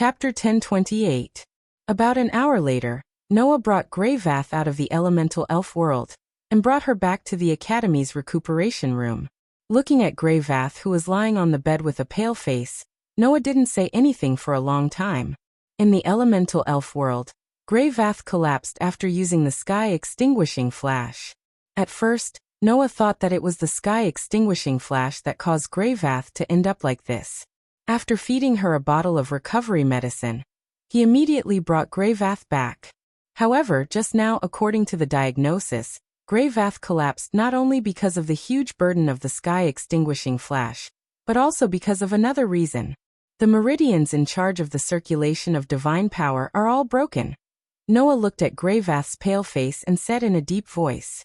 Chapter 1028. About an hour later, Noah brought Grey Vath out of the elemental elf world and brought her back to the Academy's recuperation room. Looking at Grey Vath, who was lying on the bed with a pale face, Noah didn't say anything for a long time. In the elemental elf world, Grey Vath collapsed after using the sky extinguishing flash. At first, Noah thought that it was the sky extinguishing flash that caused Grey Vath to end up like this. After feeding her a bottle of recovery medicine, he immediately brought Grey Vath back. However, just now, according to the diagnosis, Grey Vath collapsed not only because of the huge burden of the sky extinguishing flash, but also because of another reason. The meridians in charge of the circulation of divine power are all broken. Noah looked at Grey Vath's pale face and said in a deep voice,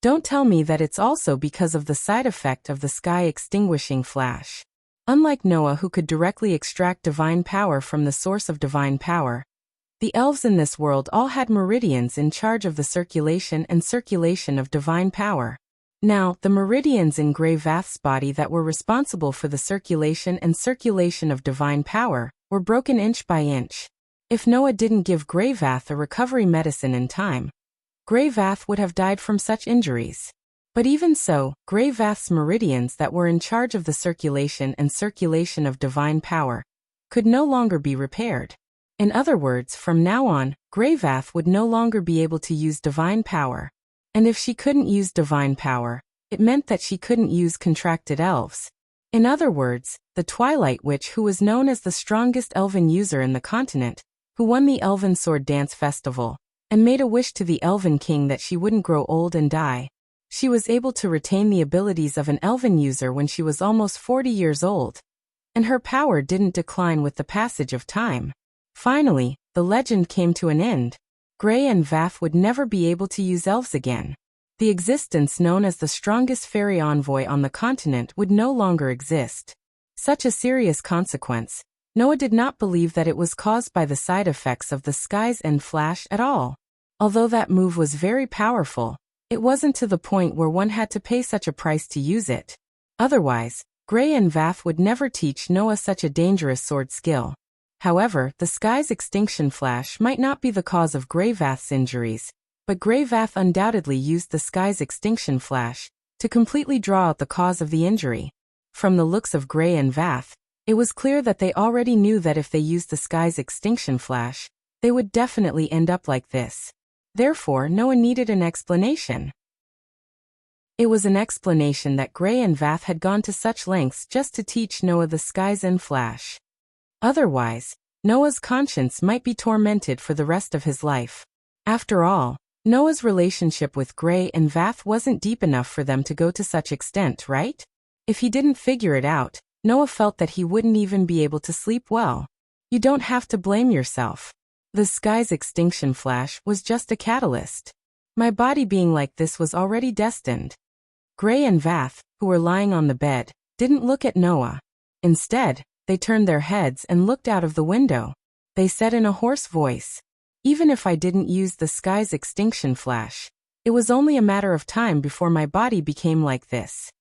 "Don't tell me that it's also because of the side effect of the sky extinguishing flash." Unlike Noah, who could directly extract divine power from the source of divine power, the elves in this world all had meridians in charge of the circulation of divine power. Now, the meridians in Grey Vath's body that were responsible for the circulation of divine power were broken inch by inch. If Noah didn't give Grey Vath a recovery medicine in time, Grey Vath would have died from such injuries. But even so, Grey Vath's meridians that were in charge of the circulation of divine power could no longer be repaired. In other words, from now on, Grey Vath would no longer be able to use divine power. And if she couldn't use divine power, it meant that she couldn't use contracted elves. In other words, the Twilight Witch, who was known as the strongest elven user in the continent, who won the Elven Sword Dance Festival, and made a wish to the Elven King that she wouldn't grow old and die. She was able to retain the abilities of an elven user when she was almost 40 years old, and her power didn't decline with the passage of time. Finally, the legend came to an end. Grey and Vath would never be able to use elves again. The existence known as the strongest fairy envoy on the continent would no longer exist. Such a serious consequence, Noah did not believe that it was caused by the side effects of the sky's end flash at all. Although that move was very powerful, it wasn't to the point where one had to pay such a price to use it. Otherwise, Grey and Vath would never teach Noah such a dangerous sword skill. However, the sky's extinction flash might not be the cause of Grey Vath's injuries, but Grey Vath undoubtedly used the sky's extinction flash to completely draw out the cause of the injury. From the looks of Grey and Vath, it was clear that they already knew that if they used the sky's extinction flash, they would definitely end up like this. Therefore, Noah needed an explanation. It was an explanation that Grey and Vath had gone to such lengths just to teach Noah the sky's end flash. Otherwise, Noah's conscience might be tormented for the rest of his life. After all, Noah's relationship with Grey and Vath wasn't deep enough for them to go to such extent, right? If he didn't figure it out, Noah felt that he wouldn't even be able to sleep well. You don't have to blame yourself. The sky's extinction flash was just a catalyst. My body being like this was already destined. Grey and Vath, who were lying on the bed, didn't look at Noah. Instead, they turned their heads and looked out of the window. They said in a hoarse voice, "Even if I didn't use the sky's extinction flash, it was only a matter of time before my body became like this."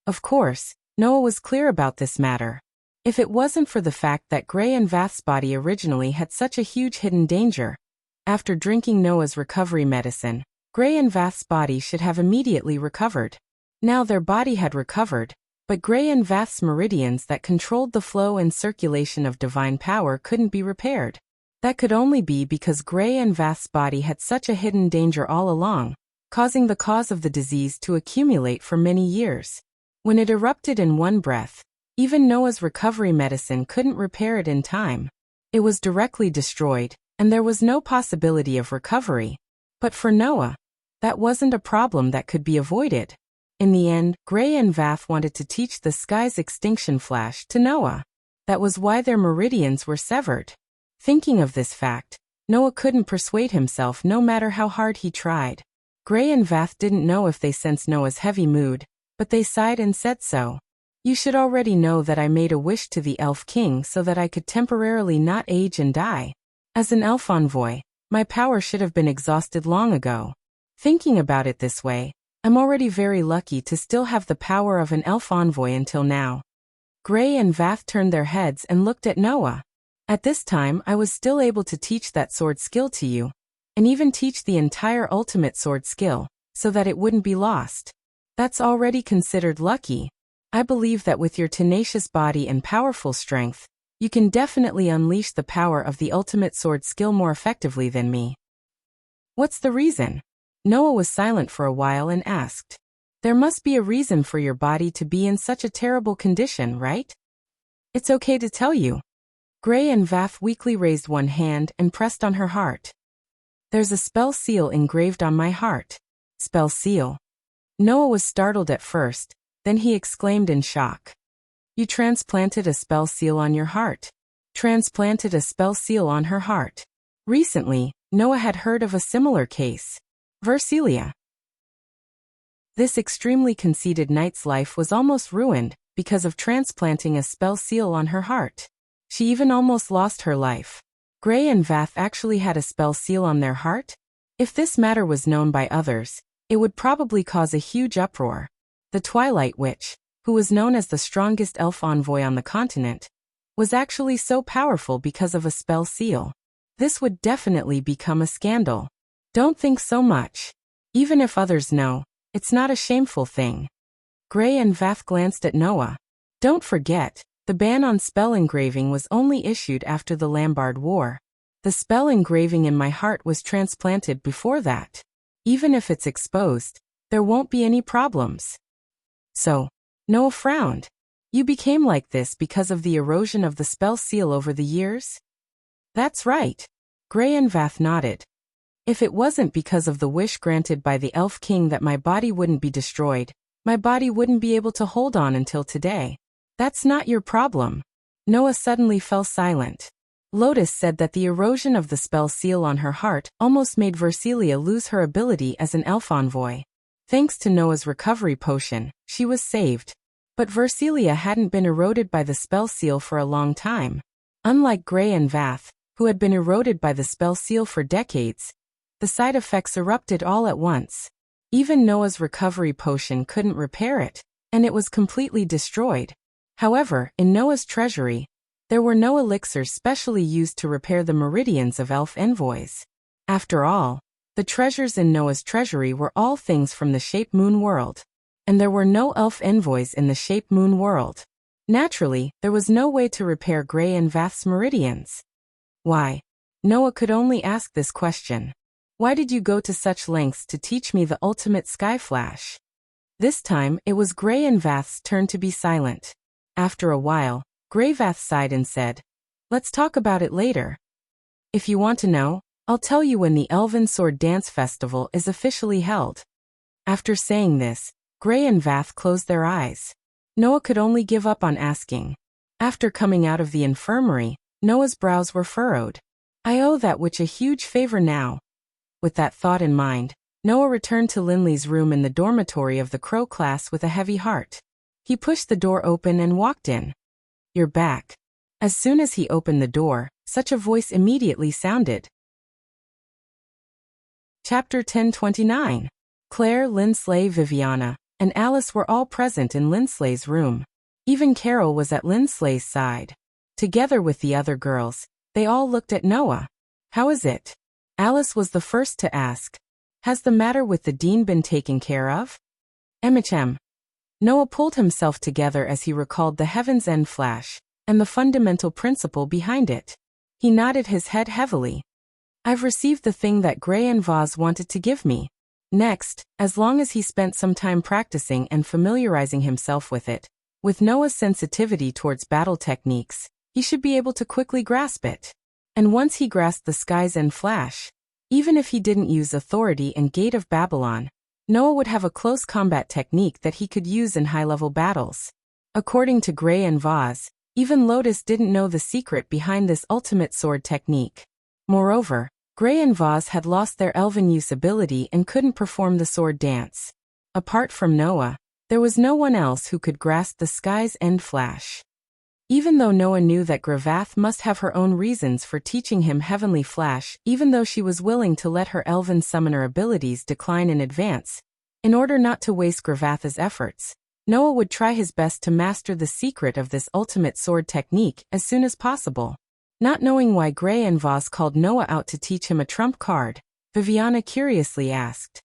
Of course, Noah was clear about this matter. If it wasn't for the fact that Grey and Vath's body originally had such a huge hidden danger, after drinking Noah's recovery medicine, Grey and Vath's body should have immediately recovered. Now their body had recovered, but Grey and Vath's meridians that controlled the flow and circulation of divine power couldn't be repaired. That could only be because Grey and Vath's body had such a hidden danger all along, causing the cause of the disease to accumulate for many years. When it erupted in one breath, even Noah's recovery medicine couldn't repair it in time. It was directly destroyed, and there was no possibility of recovery. But for Noah, that wasn't a problem that could be avoided. In the end, Grey and Vath wanted to teach the sky's extinction flash to Noah. That was why their meridians were severed. Thinking of this fact, Noah couldn't persuade himself no matter how hard he tried. Grey and Vath didn't know if they sensed Noah's heavy mood, but they sighed and said so. "You should already know that I made a wish to the Elf King so that I could temporarily not age and die. As an elf envoy, my power should have been exhausted long ago. Thinking about it this way, I'm already very lucky to still have the power of an elf envoy until now." Grey and Vath turned their heads and looked at Noah. At this time I was still able to teach that sword skill to you, and even teach the entire ultimate sword skill, so that it wouldn't be lost. That's already considered lucky. I believe that with your tenacious body and powerful strength, you can definitely unleash the power of the ultimate sword skill more effectively than me. What's the reason? Noah was silent for a while and asked. There must be a reason for your body to be in such a terrible condition, right? It's okay to tell you. Gray and Vath weakly raised one hand and pressed on her heart. There's a spell seal engraved on my heart. Spell seal. Noah was startled at first, then he exclaimed in shock. You transplanted a spell seal on your heart. Transplanted a spell seal on her heart. Recently, Noah had heard of a similar case. Versilia. This extremely conceited knight's life was almost ruined because of transplanting a spell seal on her heart. She even almost lost her life. Gray and Vath actually had a spell seal on their heart? If this matter was known by others, it would probably cause a huge uproar. The Twilight Witch, who was known as the strongest elf envoy on the continent, was actually so powerful because of a spell seal. This would definitely become a scandal. Don't think so much. Even if others know, it's not a shameful thing. Gray and Vath glanced at Noah. Don't forget, the ban on spell engraving was only issued after the Lambard War. The spell engraving in my heart was transplanted before that. Even if it's exposed, there won't be any problems. So, Noah frowned. You became like this because of the erosion of the spell seal over the years? That's right. Gray and Vath nodded. If it wasn't because of the wish granted by the Elf King that my body wouldn't be destroyed, my body wouldn't be able to hold on until today. That's not your problem. Noah suddenly fell silent. Lotus said that the erosion of the spell seal on her heart almost made Versilia lose her ability as an elf envoy. Thanks to Noah's recovery potion, she was saved. But Versilia hadn't been eroded by the spell seal for a long time. Unlike Gray and Vath, who had been eroded by the spell seal for decades, the side effects erupted all at once. Even Noah's recovery potion couldn't repair it, and it was completely destroyed. However, in Noah's treasury, there were no elixirs specially used to repair the meridians of elf envoys. After all, the treasures in Noah's treasury were all things from the Shape Moon world, and there were no elf envoys in the Shape Moon world. Naturally, there was no way to repair Gray and Vath's meridians. Why? Noah could only ask this question. Why did you go to such lengths to teach me the ultimate sky flash? This time, it was Gray and Vath's turn to be silent. After a while, Gray Vath sighed and said, Let's talk about it later. If you want to know, I'll tell you when the Elven Sword Dance Festival is officially held. After saying this, Gray and Vath closed their eyes. Noah could only give up on asking. After coming out of the infirmary, Noah's brows were furrowed. I owe that witch a huge favor now. With that thought in mind, Noah returned to Linley's room in the dormitory of the Crow class with a heavy heart. He pushed the door open and walked in. You're back. As soon as he opened the door, such a voice immediately sounded. Chapter 1029. Claire, Linsley, Viviana, and Alice were all present in Linsley's room. Even Carol was at Linsley's side. Together with the other girls, they all looked at Noah. How is it? Alice was the first to ask. Has the matter with the dean been taken care of? MHM. Noah pulled himself together as he recalled the Heaven's End flash, and the fundamental principle behind it. He nodded his head heavily. I've received the thing that Gray and Vaz wanted to give me. Next, as long as he spent some time practicing and familiarizing himself with it, with Noah's sensitivity towards battle techniques, he should be able to quickly grasp it. And once he grasped the Sky's End flash, even if he didn't use Authority and Gate of Babylon, Noah would have a close combat technique that he could use in high-level battles. According to Gray and Vaz, even Lotus didn't know the secret behind this ultimate sword technique. Moreover, Gray and Vaz had lost their elven use ability and couldn't perform the sword dance. Apart from Noah, there was no one else who could grasp the Sky's End flash. Even though Noah knew that Gravath must have her own reasons for teaching him Heavenly Flash, even though she was willing to let her elven summoner abilities decline in advance, in order not to waste Gravath's efforts, Noah would try his best to master the secret of this ultimate sword technique as soon as possible. Not knowing why Gray and Voss called Noah out to teach him a trump card, Viviana curiously asked,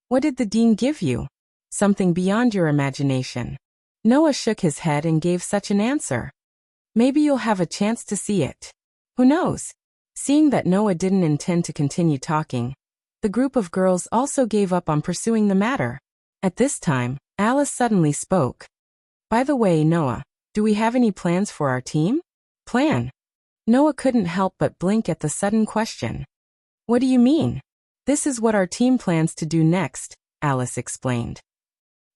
"What did the dean give you? Something beyond your imagination." Noah shook his head and gave such an answer. "Maybe you'll have a chance to see it. Who knows?" Seeing that Noah didn't intend to continue talking, the group of girls also gave up on pursuing the matter. At this time, Alice suddenly spoke. "By the way, Noah, do we have any plans for our team?" "Plan?" Noah couldn't help but blink at the sudden question. "What do you mean?" "This is what our team plans to do next," Alice explained.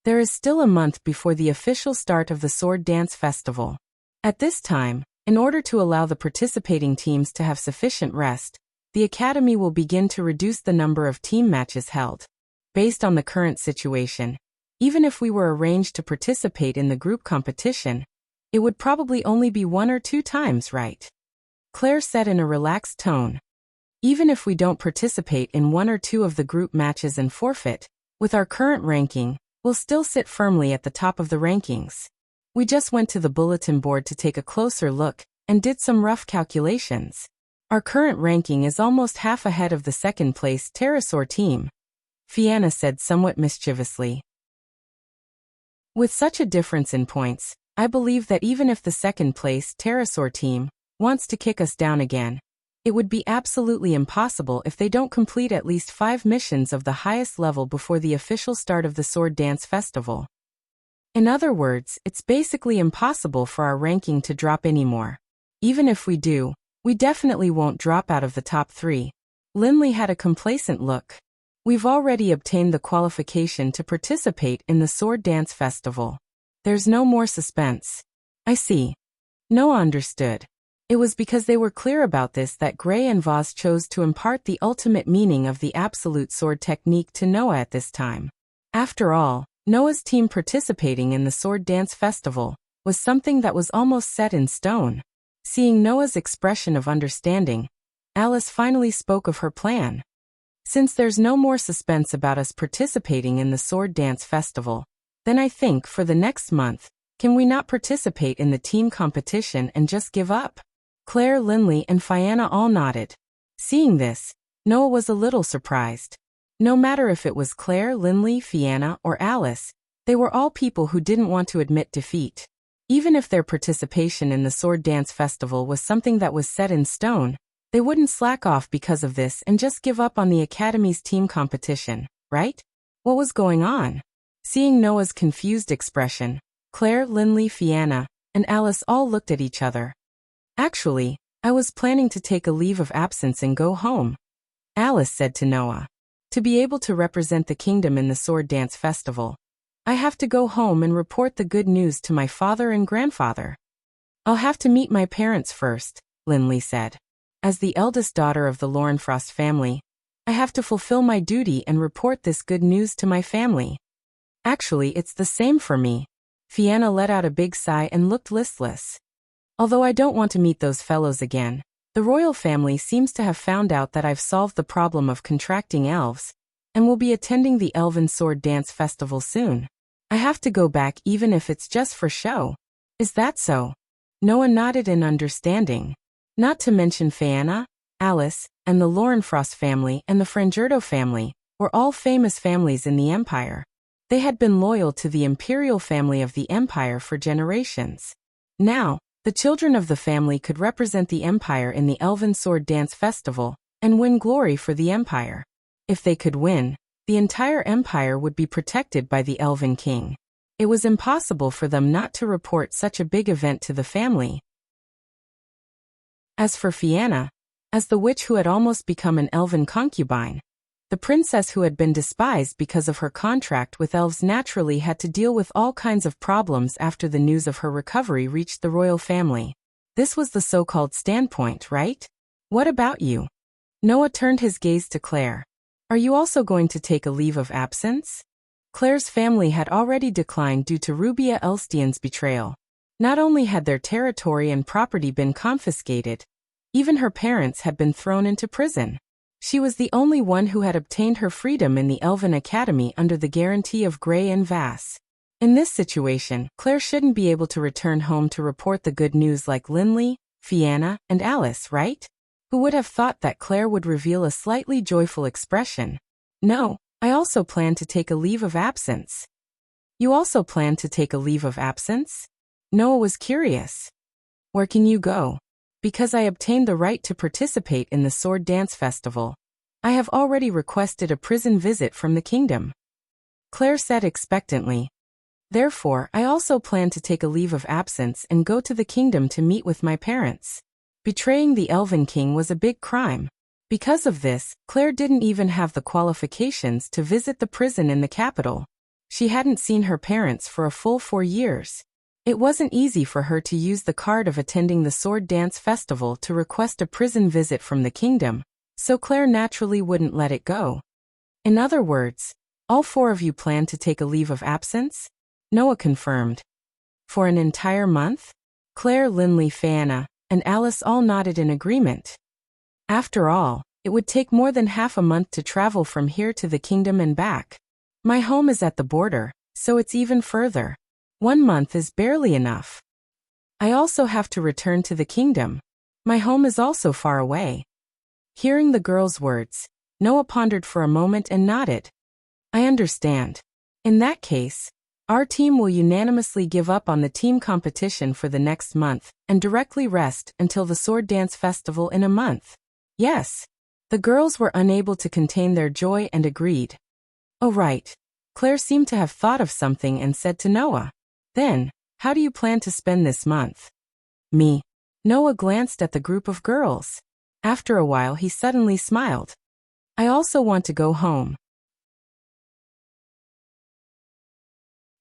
"There is still a month before the official start of the Sword Dance Festival. At this time, in order to allow the participating teams to have sufficient rest, the Academy will begin to reduce the number of team matches held. Based on the current situation, even if we were arranged to participate in the group competition, it would probably only be 1 or 2 times, right?" Claire said in a relaxed tone. "Even if we don't participate in 1 or 2 of the group matches and forfeit, with our current ranking, we'll still sit firmly at the top of the rankings. We just went to the bulletin board to take a closer look and did some rough calculations. Our current ranking is almost half ahead of the second-place pterosaur team," Fianna said somewhat mischievously. "With such a difference in points, I believe that even if the second-place pterosaur team wants to kick us down again, it would be absolutely impossible if they don't complete at least 5 missions of the highest level before the official start of the Sword Dance Festival. In other words, it's basically impossible for our ranking to drop anymore. Even if we do, we definitely won't drop out of the top 3. Lindley had a complacent look. "We've already obtained the qualification to participate in the Sword Dance Festival. There's no more suspense." "I see." Noah understood. It was because they were clear about this that Gray and Voss chose to impart the ultimate meaning of the absolute sword technique to Noah at this time. After all, Noah's team participating in the Sword Dance Festival was something that was almost set in stone. Seeing Noah's expression of understanding, Alice finally spoke of her plan. "Since there's no more suspense about us participating in the Sword Dance Festival, then I think for the next month, can we not participate in the team competition and just give up?" Claire, Lindley, and Fianna all nodded. Seeing this, Noah was a little surprised. No matter if it was Claire, Lindley, Fianna, or Alice, they were all people who didn't want to admit defeat. Even if their participation in the Sword Dance Festival was something that was set in stone, they wouldn't slack off because of this and just give up on the Academy's team competition, right? What was going on? Seeing Noah's confused expression, Claire, Lindley, Fianna, and Alice all looked at each other. "Actually, I was planning to take a leave of absence and go home," Alice said to Noah. "To be able to represent the kingdom in the Sword Dance Festival, I have to go home and report the good news to my father and grandfather." "I'll have to meet my parents first," Lindley said. "As the eldest daughter of the Lorenfrost family, I have to fulfill my duty and report this good news to my family." "Actually, it's the same for me." Fianna let out a big sigh and looked listless. "Although I don't want to meet those fellows again, the royal family seems to have found out that I've solved the problem of contracting elves, and will be attending the Elven Sword Dance Festival soon. I have to go back even if it's just for show." "Is that so?" Noah nodded in understanding. Not to mention Fianna, Alice, and the Lorenfrost family and the Frangerdo family were all famous families in the Empire. They had been loyal to the imperial family of the Empire for generations. Now, the children of the family could represent the Empire in the Elven Sword Dance Festival and win glory for the Empire. If they could win, the entire Empire would be protected by the Elven King. It was impossible for them not to report such a big event to the family. As for Fianna, as the witch who had almost become an elven concubine, the princess who had been despised because of her contract with elves naturally had to deal with all kinds of problems after the news of her recovery reached the royal family. This was the so-called standpoint, right? "What about you?" Noah turned his gaze to Claire. "Are you also going to take a leave of absence?" Claire's family had already declined due to Rubia Elstian's betrayal. Not only had their territory and property been confiscated, even her parents had been thrown into prison. She was the only one who had obtained her freedom in the Elven Academy under the guarantee of Gray and Vass. In this situation, Claire shouldn't be able to return home to report the good news like Lindley, Fianna, and Alice, right? Who would have thought that Claire would reveal a slightly joyful expression? No, I also plan to take a leave of absence. You also plan to take a leave of absence? Noah was curious. Where can you go? Because I obtained the right to participate in the sword dance festival. I have already requested a prison visit from the kingdom. Claire said expectantly. Therefore, I also plan to take a leave of absence and go to the kingdom to meet with my parents. Betraying the Elven King was a big crime. Because of this, Claire didn't even have the qualifications to visit the prison in the capital. She hadn't seen her parents for a full 4 years. It wasn't easy for her to use the card of attending the sword dance festival to request a prison visit from the kingdom, so Claire naturally wouldn't let it go. In other words, all 4 of you plan to take a leave of absence? Noah confirmed. For an entire month? Claire, Linley, Fianna, and Alice all nodded in agreement. After all, it would take more than half a month to travel from here to the kingdom and back. My home is at the border, so it's even further. 1 month is barely enough. I also have to return to the kingdom. My home is also far away. Hearing the girl's words, Noah pondered for a moment and nodded. I understand. In that case, our team will unanimously give up on the team competition for the next month and directly rest until the sword dance festival in a month. Yes. The girls were unable to contain their joy and agreed. Oh right. Claire seemed to have thought of something and said to Noah. Then, how do you plan to spend this month? Me. Noah glanced at the group of girls. After a while he suddenly smiled. I also want to go home.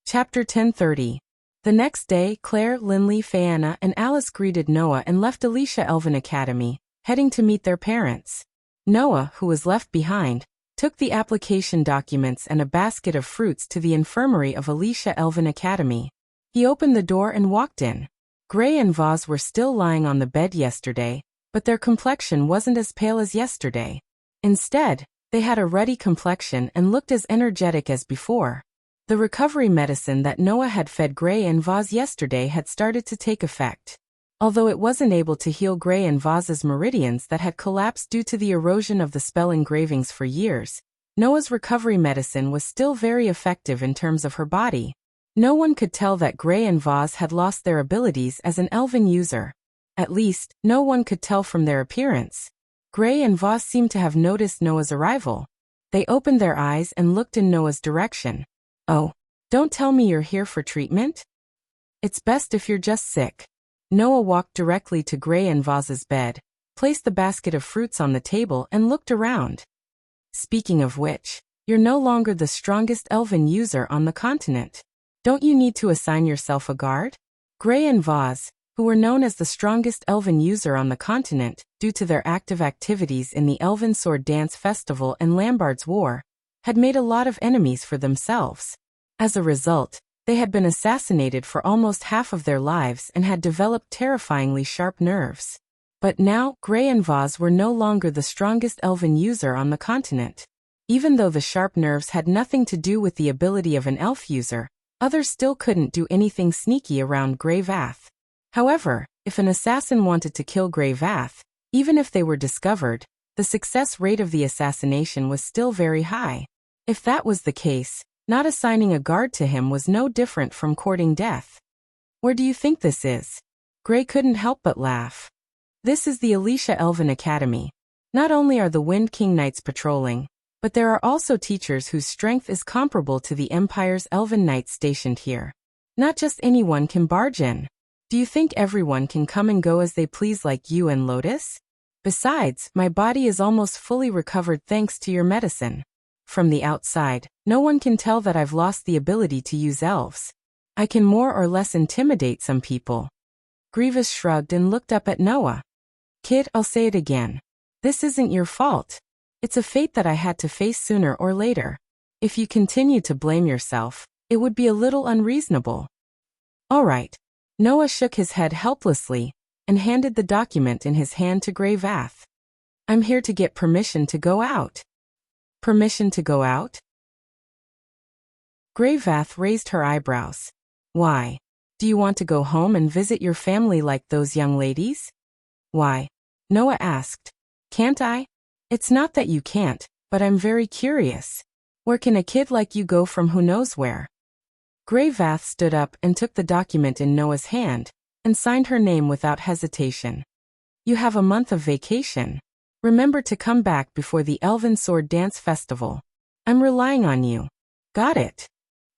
Chapter 10:30. The next day, Claire, Linley, Fianna, and Alice greeted Noah and left Alicia Elven Academy, heading to meet their parents. Noah, who was left behind, took the application documents and a basket of fruits to the infirmary of Alicia Elven Academy. He opened the door and walked in. Gray and Vaz were still lying on the bed yesterday, but their complexion wasn't as pale as yesterday. Instead, they had a ruddy complexion and looked as energetic as before. The recovery medicine that Noah had fed Gray and Vaz yesterday had started to take effect. Although it wasn't able to heal Gray and Vaz's meridians that had collapsed due to the erosion of the spell engravings for years, Noah's recovery medicine was still very effective in terms of her body. No one could tell that Gray and Vaz had lost their abilities as an elven user. At least, no one could tell from their appearance. Gray and Vaz seemed to have noticed Noah's arrival. They opened their eyes and looked in Noah's direction. Oh, don't tell me you're here for treatment? It's best if you're just sick. Noah walked directly to Gray and Vaz's bed, placed the basket of fruits on the table and looked around. Speaking of which, you're no longer the strongest elven user on the continent. Don't you need to assign yourself a guard? Gray and Vaz, who were known as the strongest elven user on the continent due to their active activities in the Elven Sword Dance Festival and Lambard's War, had made a lot of enemies for themselves. As a result, they had been assassinated for almost half of their lives and had developed terrifyingly sharp nerves. But now, Gray and Vaz were no longer the strongest elven user on the continent. Even though the sharp nerves had nothing to do with the ability of an elf user, others still couldn't do anything sneaky around Grey Vath. However, if an assassin wanted to kill Grey Vath, even if they were discovered, the success rate of the assassination was still very high. If that was the case, not assigning a guard to him was no different from courting death. Where do you think this is? Gray couldn't help but laugh. This is the Alicia Elven Academy. Not only are the Wind King Knights patrolling, but there are also teachers whose strength is comparable to the Empire's Elven Knights stationed here. Not just anyone can barge in. Do you think everyone can come and go as they please like you and Lotus? Besides, my body is almost fully recovered thanks to your medicine. From the outside, no one can tell that I've lost the ability to use elves. I can more or less intimidate some people. Grievous shrugged and looked up at Noah. Kid, I'll say it again. This isn't your fault. It's a fate that I had to face sooner or later. If you continue to blame yourself, it would be a little unreasonable. All right. Noah shook his head helplessly and handed the document in his hand to Grey Vath. I'm here to get permission to go out. Permission to go out? Grey Vath raised her eyebrows. Why? Do you want to go home and visit your family like those young ladies? Why? Noah asked. Can't I? It's not that you can't, but I'm very curious. Where can a kid like you go from who knows where? Grey Vath stood up and took the document in Noah's hand, and signed her name without hesitation. You have a month of vacation. Remember to come back before the Elven Sword Dance Festival. I'm relying on you. Got it?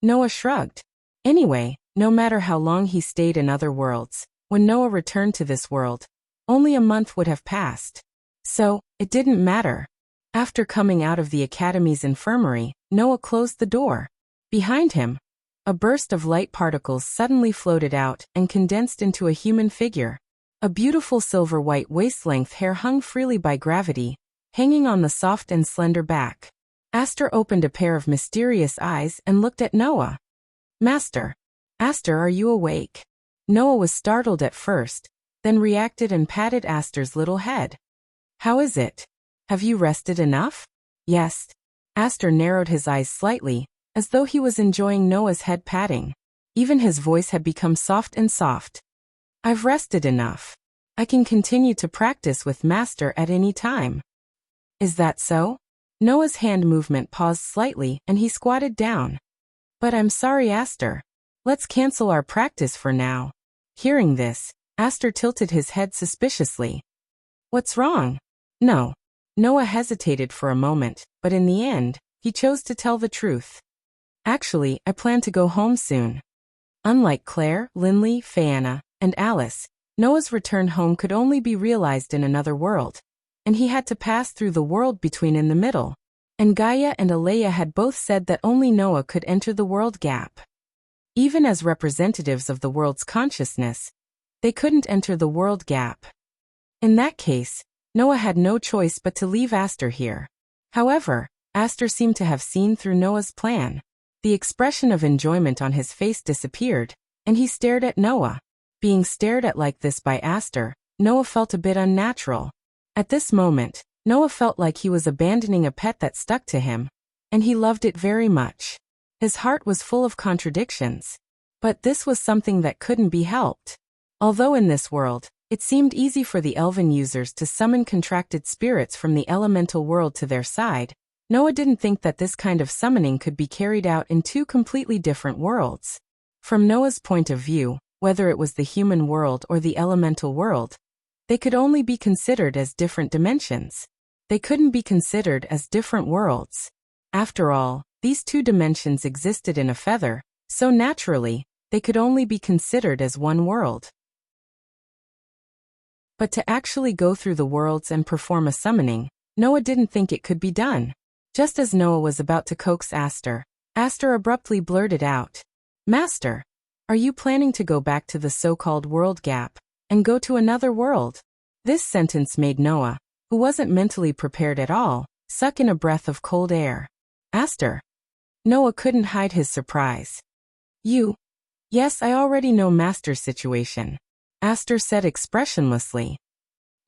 Noah shrugged. Anyway, no matter how long he stayed in other worlds, when Noah returned to this world, only a month would have passed. So, it didn't matter. After coming out of the Academy's infirmary, Noah closed the door. Behind him, a burst of light particles suddenly floated out and condensed into a human figure. A beautiful silver-white waist-length hair hung freely by gravity, hanging on the soft and slender back. Aster opened a pair of mysterious eyes and looked at Noah. Master. Aster, are you awake? Noah was startled at first, then reacted and patted Aster's little head. How is it? Have you rested enough? Yes. Aster narrowed his eyes slightly, as though he was enjoying Noah's head patting. Even his voice had become soft and soft. I've rested enough. I can continue to practice with Master at any time. Is that so? Noah's hand movement paused slightly and he squatted down. But I'm sorry, Aster. Let's cancel our practice for now. Hearing this, Aster tilted his head suspiciously. What's wrong? No. Noah hesitated for a moment, but in the end, he chose to tell the truth. Actually, I plan to go home soon. Unlike Claire, Linley, Fayanna, and Alice, Noah's return home could only be realized in another world, and he had to pass through the world between in the middle. And Gaia and Alea had both said that only Noah could enter the world gap. Even as representatives of the world's consciousness, they couldn't enter the world gap. In that case, Noah had no choice but to leave Aster here. However, Aster seemed to have seen through Noah's plan. The expression of enjoyment on his face disappeared, and he stared at Noah. Being stared at like this by Aster, Noah felt a bit unnatural. At this moment, Noah felt like he was abandoning a pet that stuck to him, and he loved it very much. His heart was full of contradictions. But this was something that couldn't be helped. Although in this world, it seemed easy for the elven users to summon contracted spirits from the elemental world to their side, Noah didn't think that this kind of summoning could be carried out in two completely different worlds. From Noah's point of view, whether it was the human world or the elemental world, they could only be considered as different dimensions. They couldn't be considered as different worlds. After all, these two dimensions existed in a feather, so naturally, they could only be considered as one world. But to actually go through the worlds and perform a summoning, Noah didn't think it could be done. Just as Noah was about to coax Aster, Aster abruptly blurted out, Master, are you planning to go back to the so-called world gap, and go to another world? This sentence made Noah, who wasn't mentally prepared at all, suck in a breath of cold air. Aster. Noah couldn't hide his surprise. You? Yes, I already know Master's situation, Aster said expressionlessly.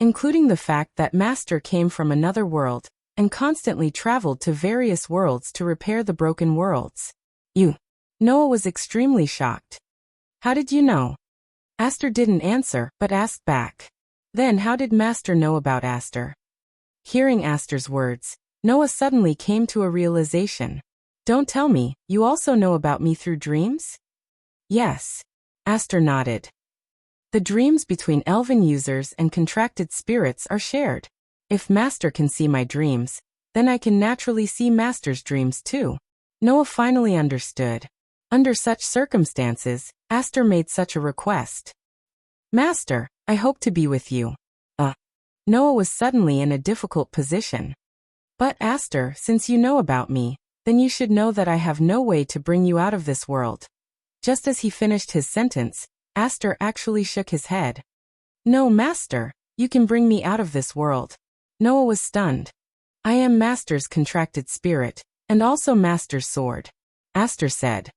Including the fact that Master came from another world, and constantly traveled to various worlds to repair the broken worlds. You? Noah was extremely shocked. How did you know? Aster didn't answer, but asked back. Then how did Master know about Aster? Hearing Aster's words, Noah suddenly came to a realization. Don't tell me, you also know about me through dreams? Yes. Aster nodded. The dreams between elven users and contracted spirits are shared. If Master can see my dreams, then I can naturally see Master's dreams too. Noah finally understood. Under such circumstances, Aster made such a request. Master, I hope to be with you. Noah was suddenly in a difficult position. But Aster, since you know about me, then you should know that I have no way to bring you out of this world. Just as he finished his sentence, Aster actually shook his head. No, Master, you can bring me out of this world. Noah was stunned. I am Master's contracted spirit, and also Master's sword, Aster said.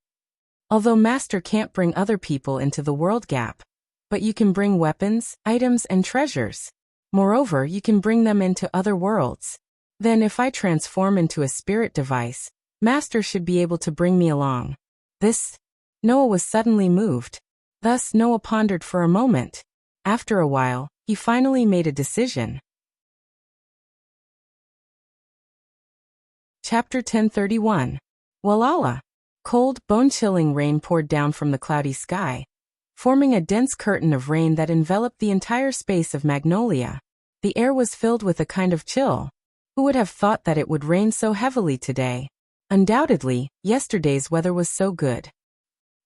Although Master can't bring other people into the world gap, but you can bring weapons, items, and treasures. Moreover, you can bring them into other worlds. Then if I transform into a spirit device, Master should be able to bring me along. Noah was suddenly moved. Thus Noah pondered for a moment. After a while, he finally made a decision. Chapter 1031. Walala. Cold, bone-chilling rain poured down from the cloudy sky, forming a dense curtain of rain that enveloped the entire space of Magnolia. The air was filled with a kind of chill. Who would have thought that it would rain so heavily today? Undoubtedly, yesterday's weather was so good.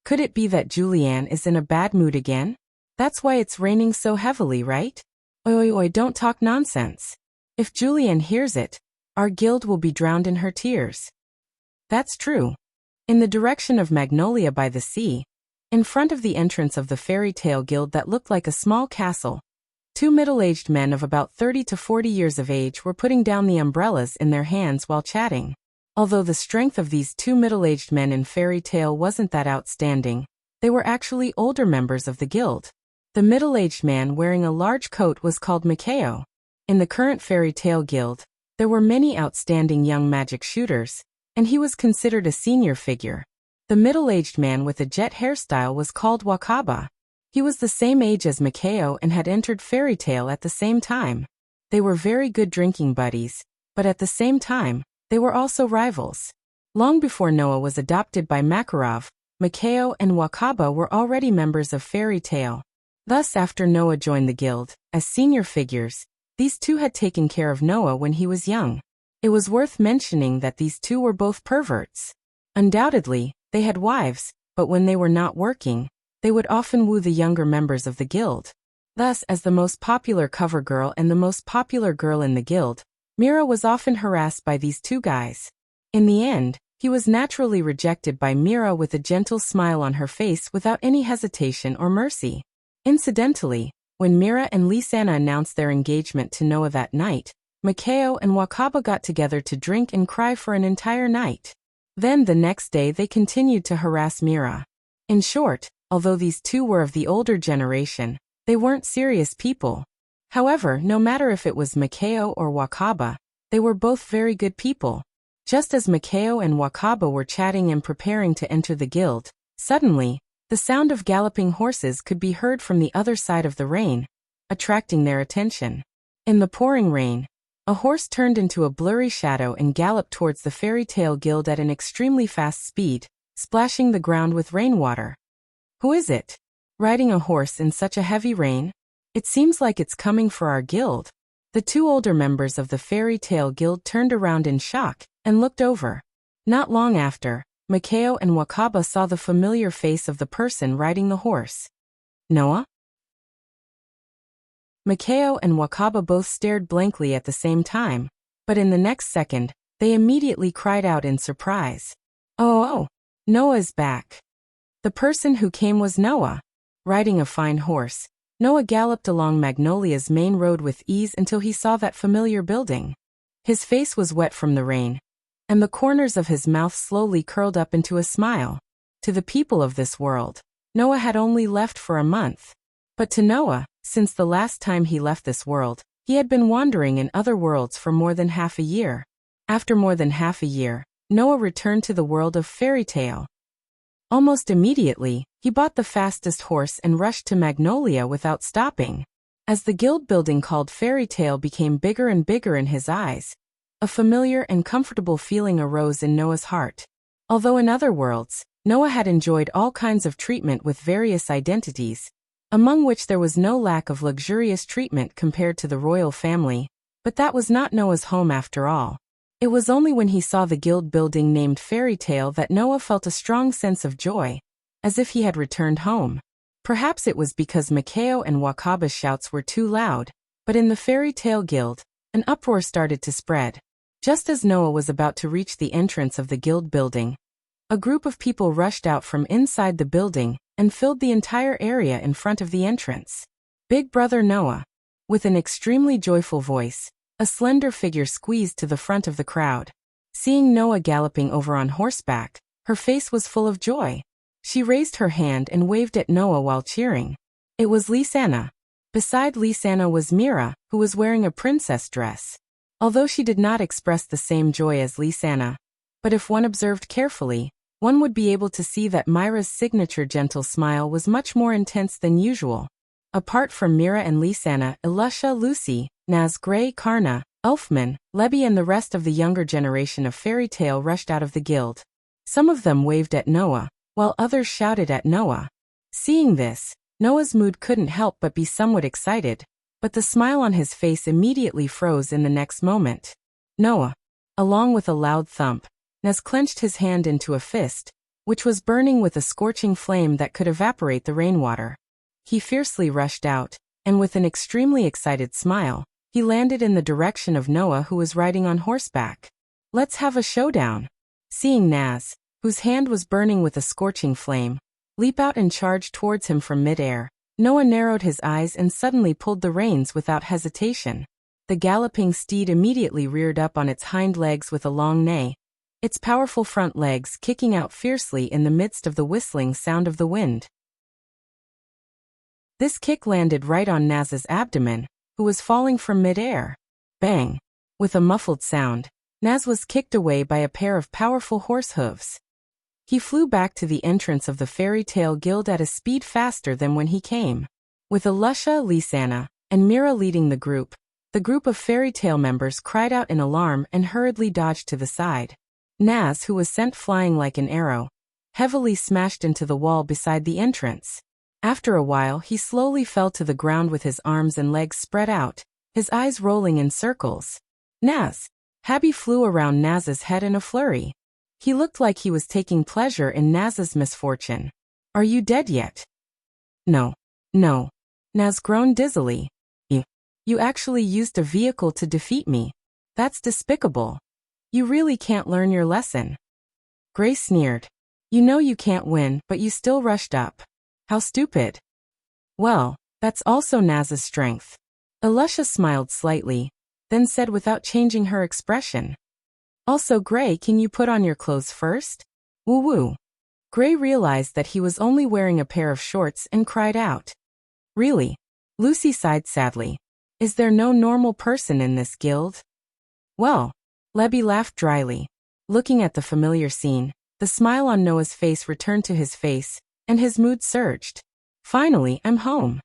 Could it be that Julianne is in a bad mood again? That's why it's raining so heavily, right? Oi, don't talk nonsense. If Julianne hears it, our guild will be drowned in her tears. That's true. In the direction of Magnolia by the sea, in front of the entrance of the fairy tale guild that looked like a small castle, two middle-aged men of about 30 to 40 years of age were putting down the umbrellas in their hands while chatting. Although the strength of these two middle-aged men in fairy tale wasn't that outstanding, they were actually older members of the guild. The middle-aged man wearing a large coat was called Mikao. In the current fairy tale guild, there were many outstanding young magic shooters, and he was considered a senior figure. The middle-aged man with a jet hairstyle was called Wakaba. He was the same age as Mikao and had entered fairy tale at the same time. They were very good drinking buddies, but at the same time, they were also rivals. Long before Noah was adopted by Makarov, Mikao and Wakaba were already members of fairy tale. Thus, after Noah joined the guild, as senior figures, these two had taken care of Noah when he was young. It was worth mentioning that these two were both perverts. Undoubtedly, they had wives, but when they were not working, they would often woo the younger members of the guild. Thus, as the most popular cover girl and the most popular girl in the guild, Mira was often harassed by these two guys. In the end, he was naturally rejected by Mira with a gentle smile on her face without any hesitation or mercy. Incidentally, when Mira and Lisanna announced their engagement to Noah that night, Mikao and Wakaba got together to drink and cry for an entire night. Then the next day they continued to harass Mira. In short, although these two were of the older generation, they weren't serious people. However, no matter if it was Mikao or Wakaba, they were both very good people. Just as Mikao and Wakaba were chatting and preparing to enter the guild, suddenly, the sound of galloping horses could be heard from the other side of the rain, attracting their attention. In the pouring rain, a horse turned into a blurry shadow and galloped towards the fairy tale guild at an extremely fast speed, splashing the ground with rainwater. Who is it? Riding a horse in such a heavy rain? It seems like it's coming for our guild. The two older members of the fairy tale guild turned around in shock and looked over. Not long after, Mikao and Wakaba saw the familiar face of the person riding the horse. Noah? Mikao and Wakaba both stared blankly at the same time, but in the next second, they immediately cried out in surprise. Oh, Noah's back. The person who came was Noah. Riding a fine horse, Noah galloped along Magnolia's main road with ease until he saw that familiar building. His face was wet from the rain, and the corners of his mouth slowly curled up into a smile. To the people of this world, Noah had only left for a month. But to Noah, since the last time he left this world, he had been wandering in other worlds for more than half a year. After more than half a year, Noah returned to the world of fairy tale. Almost immediately, he bought the fastest horse and rushed to Magnolia without stopping. As the guild building called Fairy Tale became bigger and bigger in his eyes, a familiar and comfortable feeling arose in Noah's heart. Although in other worlds, Noah had enjoyed all kinds of treatment with various identities, among which there was no lack of luxurious treatment compared to the royal family, but that was not Noah's home after all. It was only when he saw the guild building named Fairy Tale that Noah felt a strong sense of joy, as if he had returned home. Perhaps it was because Mikao and Wakaba's shouts were too loud, but in the Fairy Tale Guild, an uproar started to spread. Just as Noah was about to reach the entrance of the guild building, a group of people rushed out from inside the building and filled the entire area in front of the entrance. Big Brother Noah. With an extremely joyful voice, a slender figure squeezed to the front of the crowd. Seeing Noah galloping over on horseback, her face was full of joy. She raised her hand and waved at Noah while cheering. It was Lisanna. Beside Lisanna was Mira, who was wearing a princess dress. Although she did not express the same joy as Lisanna, but if one observed carefully, one would be able to see that Mira's signature gentle smile was much more intense than usual. Apart from Mira and Lisanna, Elusha, Lucy, Naz, Gray, Karna, Elfman, Lebby and the rest of the younger generation of fairy tale rushed out of the guild. Some of them waved at Noah, while others shouted at Noah. Seeing this, Noah's mood couldn't help but be somewhat excited, but the smile on his face immediately froze in the next moment. Noah. Along with a loud thump, Naz clenched his hand into a fist, which was burning with a scorching flame that could evaporate the rainwater. He fiercely rushed out, and with an extremely excited smile, he landed in the direction of Noah, who was riding on horseback. Let's have a showdown. Seeing Naz, whose hand was burning with a scorching flame, leap out and charge towards him from mid-air, Noah narrowed his eyes and suddenly pulled the reins without hesitation. The galloping steed immediately reared up on its hind legs with a long neigh, its powerful front legs kicking out fiercely in the midst of the whistling sound of the wind. This kick landed right on Naz's abdomen, who was falling from mid-air. Bang! With a muffled sound, Naz was kicked away by a pair of powerful horse hooves. He flew back to the entrance of the Fairy Tale Guild at a speed faster than when he came. With Elusha, Lisanna, and Mira leading the group of Fairy Tale members cried out in alarm and hurriedly dodged to the side. Naz, who was sent flying like an arrow, heavily smashed into the wall beside the entrance. After a while he slowly fell to the ground with his arms and legs spread out, his eyes rolling in circles. Naz! Habby flew around Naz's head in a flurry. He looked like he was taking pleasure in Naz's misfortune. Are you dead yet? No. No. Naz groaned dizzily. You actually used a vehicle to defeat me. That's despicable. You really can't learn your lesson. Gray sneered. You know you can't win, but you still rushed up. How stupid. Well, that's also Naz's strength. Elusha smiled slightly, then said without changing her expression. Also, Gray, can you put on your clothes first? Woo-woo. Gray realized that he was only wearing a pair of shorts and cried out. Really? Lucy sighed sadly. Is there no normal person in this guild? Well, Lebby laughed dryly. Looking at the familiar scene, the smile on Noah's face returned to his face, and his mood surged. Finally, I'm home.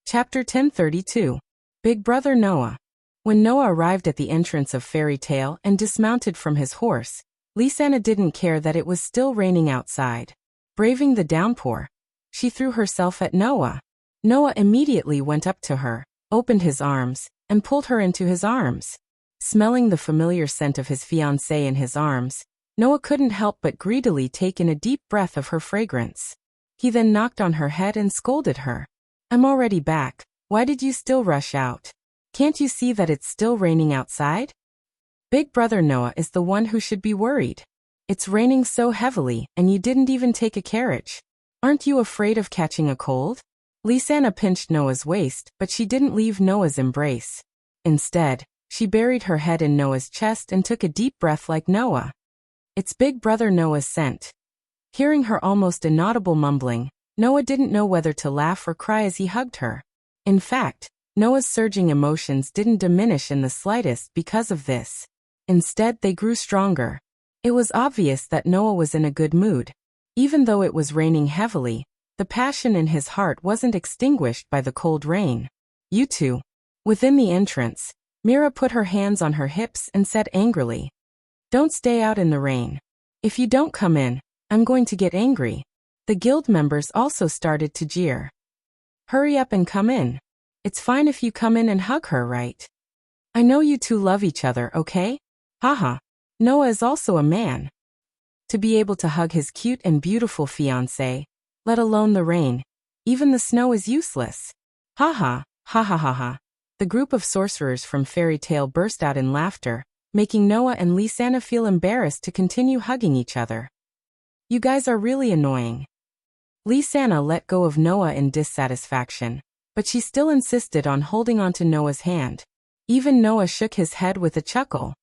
Chapter 1032. Big Brother Noah. When Noah arrived at the entrance of Fairy Tale and dismounted from his horse, Lisanna didn't care that it was still raining outside. Braving the downpour, she threw herself at Noah. Noah immediately went up to her, opened his arms, and pulled her into his arms. Smelling the familiar scent of his fiancée in his arms, Noah couldn't help but greedily take in a deep breath of her fragrance. He then knocked on her head and scolded her. I'm already back. Why did you still rush out? Can't you see that it's still raining outside? Big Brother Noah is the one who should be worried. It's raining so heavily, and you didn't even take a carriage. Aren't you afraid of catching a cold? Lisanna pinched Noah's waist, but she didn't leave Noah's embrace. Instead, she buried her head in Noah's chest and took a deep breath like Noah. It's Big Brother Noah's scent. Hearing her almost inaudible mumbling, Noah didn't know whether to laugh or cry as he hugged her. In fact, Noah's surging emotions didn't diminish in the slightest because of this. Instead, they grew stronger. It was obvious that Noah was in a good mood. Even though it was raining heavily, the passion in his heart wasn't extinguished by the cold rain. You two. Within the entrance, Mira put her hands on her hips and said angrily, Don't stay out in the rain. If you don't come in, I'm going to get angry. The guild members also started to jeer. Hurry up and come in. It's fine if you come in and hug her, right? I know you two love each other, okay? Haha. Noah is also a man. To be able to hug his cute and beautiful fiancée, let alone the rain. Even the snow is useless. Ha ha ha. The group of sorcerers from Fairy Tale burst out in laughter, making Noah and Lisanna feel embarrassed to continue hugging each other. You guys are really annoying. Lisanna let go of Noah in dissatisfaction, but she still insisted on holding onto Noah's hand. Even Noah shook his head with a chuckle.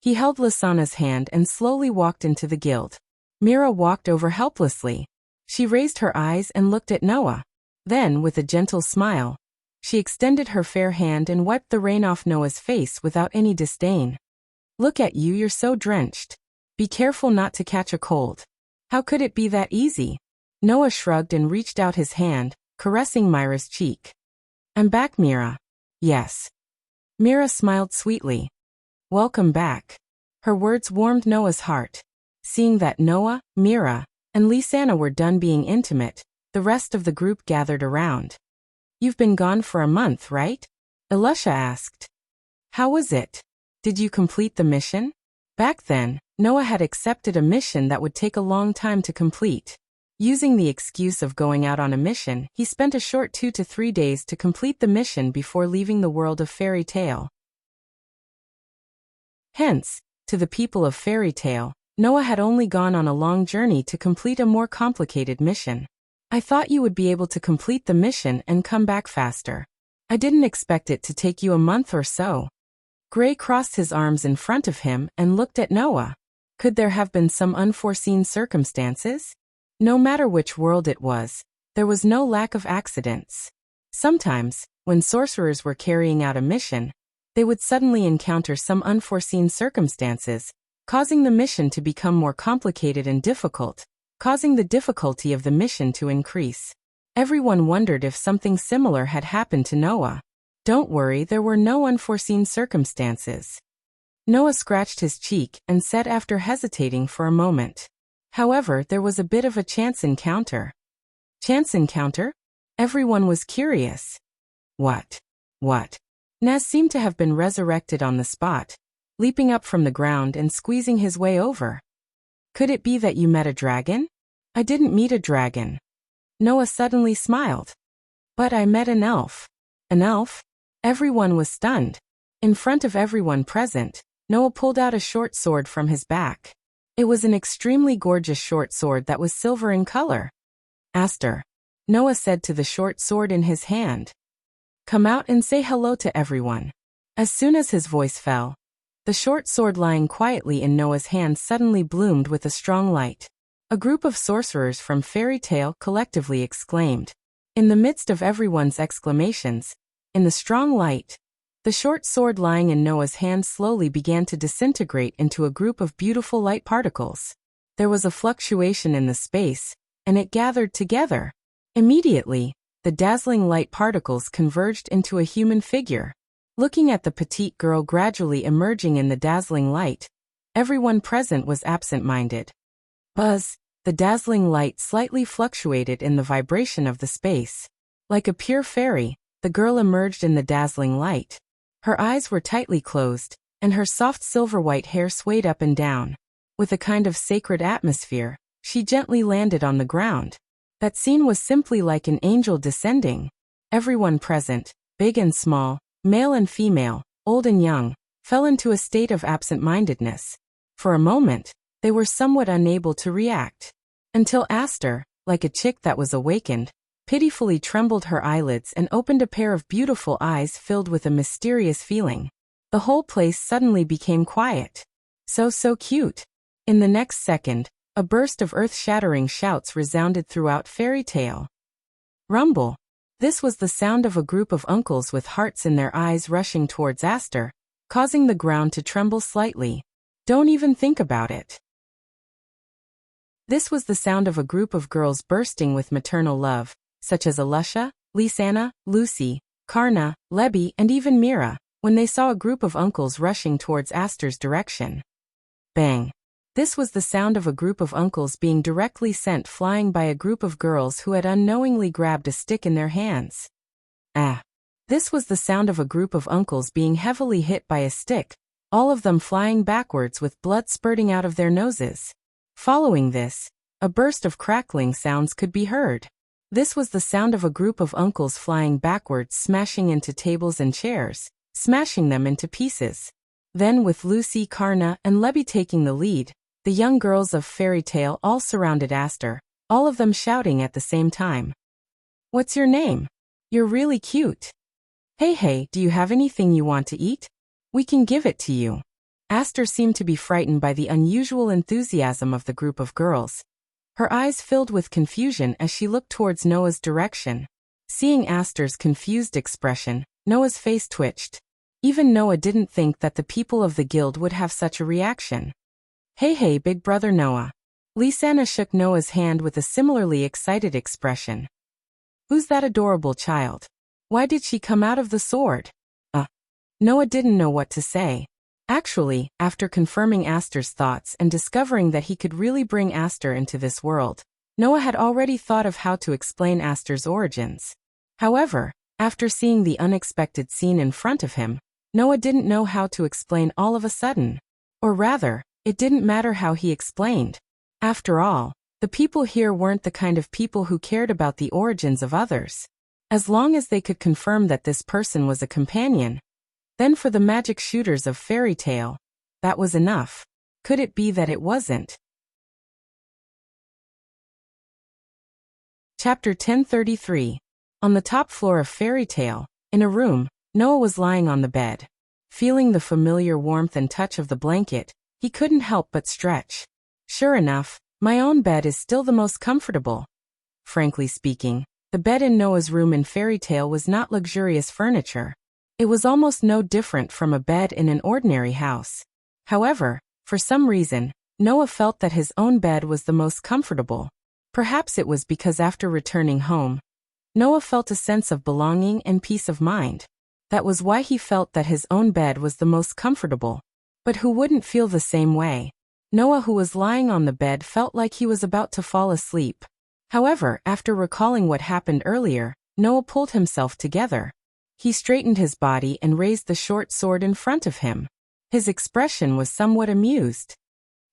He held Lisanna's hand and slowly walked into the guild. Mira walked over helplessly. She raised her eyes and looked at Noah. Then, with a gentle smile, she extended her fair hand and wiped the rain off Noah's face without any disdain. Look at you, you're so drenched. Be careful not to catch a cold. How could it be that easy? Noah shrugged and reached out his hand, caressing Mira's cheek. I'm back, Mira. Yes. Mira smiled sweetly. Welcome back. Her words warmed Noah's heart. Seeing that Noah, Mira, and Lisanna were done being intimate, the rest of the group gathered around. You've been gone for a month, right? Elisha asked. How was it? Did you complete the mission? Back then, Noah had accepted a mission that would take a long time to complete. Using the excuse of going out on a mission, he spent a short 2 to 3 days to complete the mission before leaving the world of fairy tale. Hence, to the people of fairy tale, Noah had only gone on a long journey to complete a more complicated mission. I thought you would be able to complete the mission and come back faster. I didn't expect it to take you a month or so. Gray crossed his arms in front of him and looked at Noah. Could there have been some unforeseen circumstances? No matter which world it was, there was no lack of accidents. Sometimes, when sorcerers were carrying out a mission, they would suddenly encounter some unforeseen circumstances, causing the mission to become more complicated and difficult, causing the difficulty of the mission to increase. Everyone wondered if something similar had happened to Noah. Don't worry, there were no unforeseen circumstances. Noah scratched his cheek and said after hesitating for a moment. However, there was a bit of a chance encounter. Chance encounter? Everyone was curious. What? Naz seemed to have been resurrected on the spot, leaping up from the ground and squeezing his way over. Could it be that you met a dragon? I didn't meet a dragon. Noah suddenly smiled. But I met an elf. An elf? Everyone was stunned. In front of everyone present, Noah pulled out a short sword from his back. It was an extremely gorgeous short sword that was silver in color. Aster, Noah said to the short sword in his hand. Come out and say hello to everyone. As soon as his voice fell, the short sword lying quietly in Noah's hand suddenly bloomed with a strong light. A group of sorcerers from fairy tale collectively exclaimed. In the midst of everyone's exclamations, in the strong light, the short sword lying in Noah's hand slowly began to disintegrate into a group of beautiful light particles. There was a fluctuation in the space, and it gathered together. Immediately, the dazzling light particles converged into a human figure. Looking at the petite girl gradually emerging in the dazzling light, everyone present was absent-minded. Buzz, the dazzling light slightly fluctuated in the vibration of the space. Like a pure fairy, the girl emerged in the dazzling light. Her eyes were tightly closed, and her soft silver-white hair swayed up and down. With a kind of sacred atmosphere, she gently landed on the ground. That scene was simply like an angel descending. Everyone present, big and small, male and female, old and young, fell into a state of absent-mindedness. For a moment, they were somewhat unable to react. Until Aster, like a chick that was awakened, pitifully trembled her eyelids and opened a pair of beautiful eyes filled with a mysterious feeling. The whole place suddenly became quiet. So cute. In the next second, a burst of earth-shattering shouts resounded throughout fairy tale. Rumble. This was the sound of a group of uncles with hearts in their eyes rushing towards Aster, causing the ground to tremble slightly. Don't even think about it. This was the sound of a group of girls bursting with maternal love, such as Elisha, Lisanna, Lucy, Karna, Lebby, and even Mira, when they saw a group of uncles rushing towards Aster's direction. Bang! This was the sound of a group of uncles being directly sent flying by a group of girls who had unknowingly grabbed a stick in their hands. Ah! This was the sound of a group of uncles being heavily hit by a stick, all of them flying backwards with blood spurting out of their noses. Following this, a burst of crackling sounds could be heard. This was the sound of a group of uncles flying backwards, smashing into tables and chairs, smashing them into pieces. Then, with Lucy, Karna, and Lebby taking the lead, the young girls of fairy tale all surrounded Aster, all of them shouting at the same time. What's your name? You're really cute. Hey, do you have anything you want to eat? We can give it to you. Aster seemed to be frightened by the unusual enthusiasm of the group of girls. Her eyes filled with confusion as she looked towards Noah's direction. Seeing Aster's confused expression, Noah's face twitched. Even Noah didn't think that the people of the guild would have such a reaction. Hey, big brother Noah. Lisanna shook Noah's hand with a similarly excited expression. Who's that adorable child? Why did she come out of the sword? Noah didn't know what to say. Actually, after confirming Aster's thoughts and discovering that he could really bring Aster into this world, Noah had already thought of how to explain Aster's origins. However, after seeing the unexpected scene in front of him, Noah didn't know how to explain all of a sudden. Or rather, it didn't matter how he explained. After all, the people here weren't the kind of people who cared about the origins of others. As long as they could confirm that this person was a companion, then for the magic shooters of fairy tale, that was enough. Could it be that it wasn't? Chapter 1033. On the top floor of Fairy Tale, in a room, Noah was lying on the bed. Feeling the familiar warmth and touch of the blanket, he couldn't help but stretch. Sure enough, my own bed is still the most comfortable. Frankly speaking, the bed in Noah's room in Fairy Tale was not luxurious furniture. It was almost no different from a bed in an ordinary house. However, for some reason, Noah felt that his own bed was the most comfortable. Perhaps it was because after returning home, Noah felt a sense of belonging and peace of mind. That was why he felt that his own bed was the most comfortable. But who wouldn't feel the same way? Noah, who was lying on the bed, felt like he was about to fall asleep. However, after recalling what happened earlier, Noah pulled himself together. He straightened his body and raised the short sword in front of him. His expression was somewhat amused.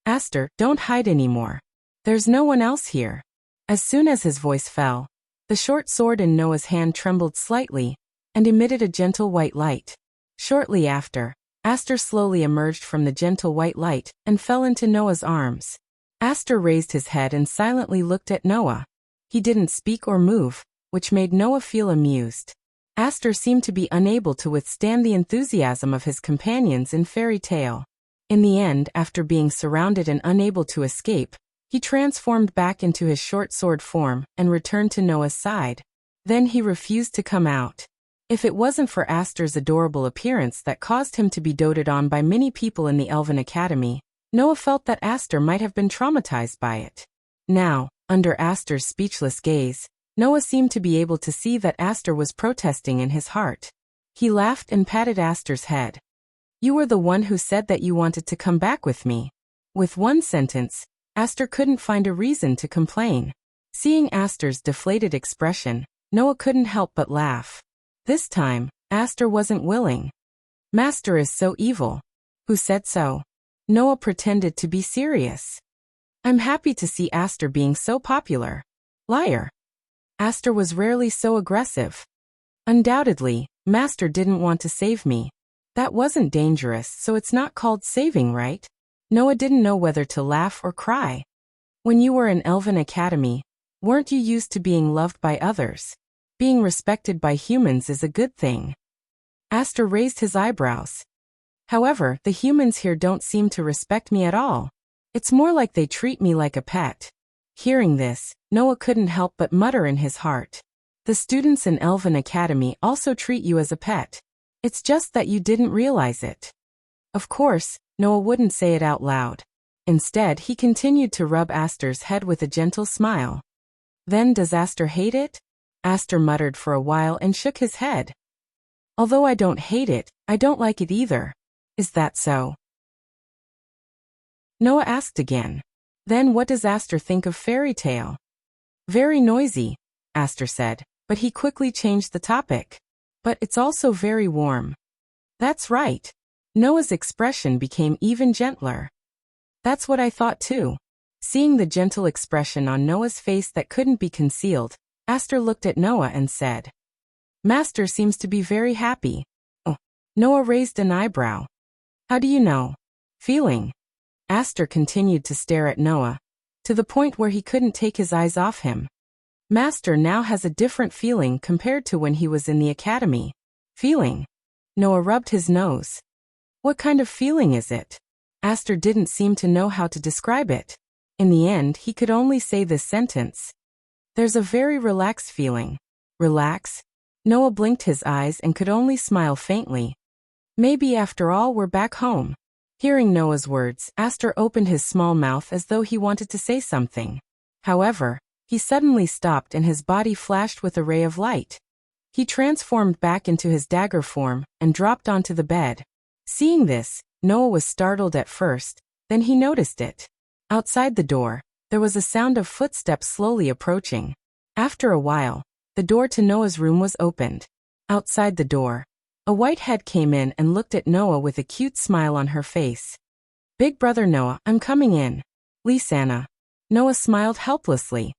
Aster, don't hide anymore. There's no one else here. As soon as his voice fell, the short sword in Noah's hand trembled slightly and emitted a gentle white light. Shortly after, Aster slowly emerged from the gentle white light and fell into Noah's arms. Aster raised his head and silently looked at Noah. He didn't speak or move, which made Noah feel amused. Aster seemed to be unable to withstand the enthusiasm of his companions in Fairy Tale. In the end, after being surrounded and unable to escape, he transformed back into his short sword form and returned to Noah's side. Then he refused to come out. If it wasn't for Aster's adorable appearance that caused him to be doted on by many people in the Elven Academy, Noah felt that Aster might have been traumatized by it. Now, under Aster's speechless gaze, Noah seemed to be able to see that Aster was protesting in his heart. He laughed and patted Aster's head. You were the one who said that you wanted to come back with me. With one sentence, Aster couldn't find a reason to complain. Seeing Aster's deflated expression, Noah couldn't help but laugh. This time, Aster wasn't willing. Master is so evil. Who said so? Noah pretended to be serious. I'm happy to see Aster being so popular. Liar. Aster was rarely so aggressive. Undoubtedly, Master didn't want to save me. That wasn't dangerous, so it's not called saving, right? Noah didn't know whether to laugh or cry. When you were in Elven Academy, weren't you used to being loved by others? Being respected by humans is a good thing. Aster raised his eyebrows. However, the humans here don't seem to respect me at all. It's more like they treat me like a pet. Hearing this, Noah couldn't help but mutter in his heart. The students in Elven Academy also treat you as a pet. It's just that you didn't realize it. Of course, Noah wouldn't say it out loud. Instead, he continued to rub Aster's head with a gentle smile. Then does Aster hate it? Aster muttered for a while and shook his head. Although I don't hate it, I don't like it either. Is that so? Noah asked again. Then what does Aster think of Fairy Tale? Very noisy, Aster said, but he quickly changed the topic. But it's also very warm. That's right. Noah's expression became even gentler. That's what I thought too. Seeing the gentle expression on Noah's face that couldn't be concealed, Aster looked at Noah and said, Master seems to be very happy. Oh. Noah raised an eyebrow. How do you know? Feeling. Aster continued to stare at Noah, to the point where he couldn't take his eyes off him. Master now has a different feeling compared to when he was in the academy. Feeling. Noah rubbed his nose. What kind of feeling is it? Aster didn't seem to know how to describe it. In the end, he could only say this sentence. There's a very relaxed feeling. Relax? Noah blinked his eyes and could only smile faintly. Maybe after all we're back home. Hearing Noah's words, Aster opened his small mouth as though he wanted to say something. However, he suddenly stopped and his body flashed with a ray of light. He transformed back into his dagger form and dropped onto the bed. Seeing this, Noah was startled at first, then he noticed it. Outside the door, there was a sound of footsteps slowly approaching. After a while, the door to Noah's room was opened. Outside the door, a white head came in and looked at Noah with a cute smile on her face. "Big brother Noah, I'm coming in." "Lisanna." Noah smiled helplessly.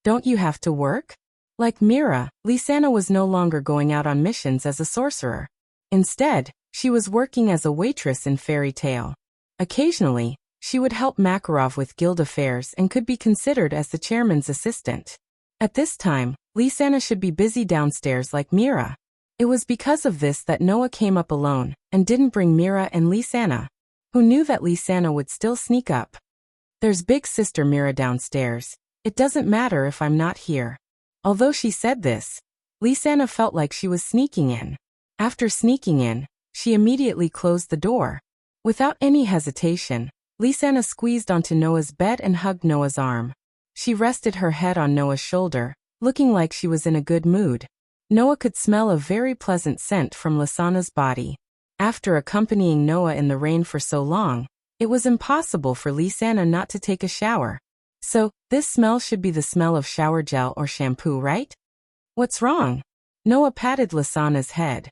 "Don't you have to work?" Like Mira, Lisanna was no longer going out on missions as a sorcerer. Instead, she was working as a waitress in Fairy Tale. Occasionally, she would help Makarov with guild affairs and could be considered as the chairman's assistant. At this time, Lisanna should be busy downstairs like Mira. It was because of this that Noah came up alone and didn't bring Mira and Lisanna, who knew that Lisanna would still sneak up. "There's big sister Mira downstairs. It doesn't matter if I'm not here." Although she said this, Lisanna felt like she was sneaking in. After sneaking in, she immediately closed the door. Without any hesitation, Lisanna squeezed onto Noah's bed and hugged Noah's arm. She rested her head on Noah's shoulder, looking like she was in a good mood. Noah could smell a very pleasant scent from Lisanna's body. After accompanying Noah in the rain for so long, it was impossible for Lisanna not to take a shower. So, this smell should be the smell of shower gel or shampoo, right? "What's wrong?" Noah patted Lisanna's head.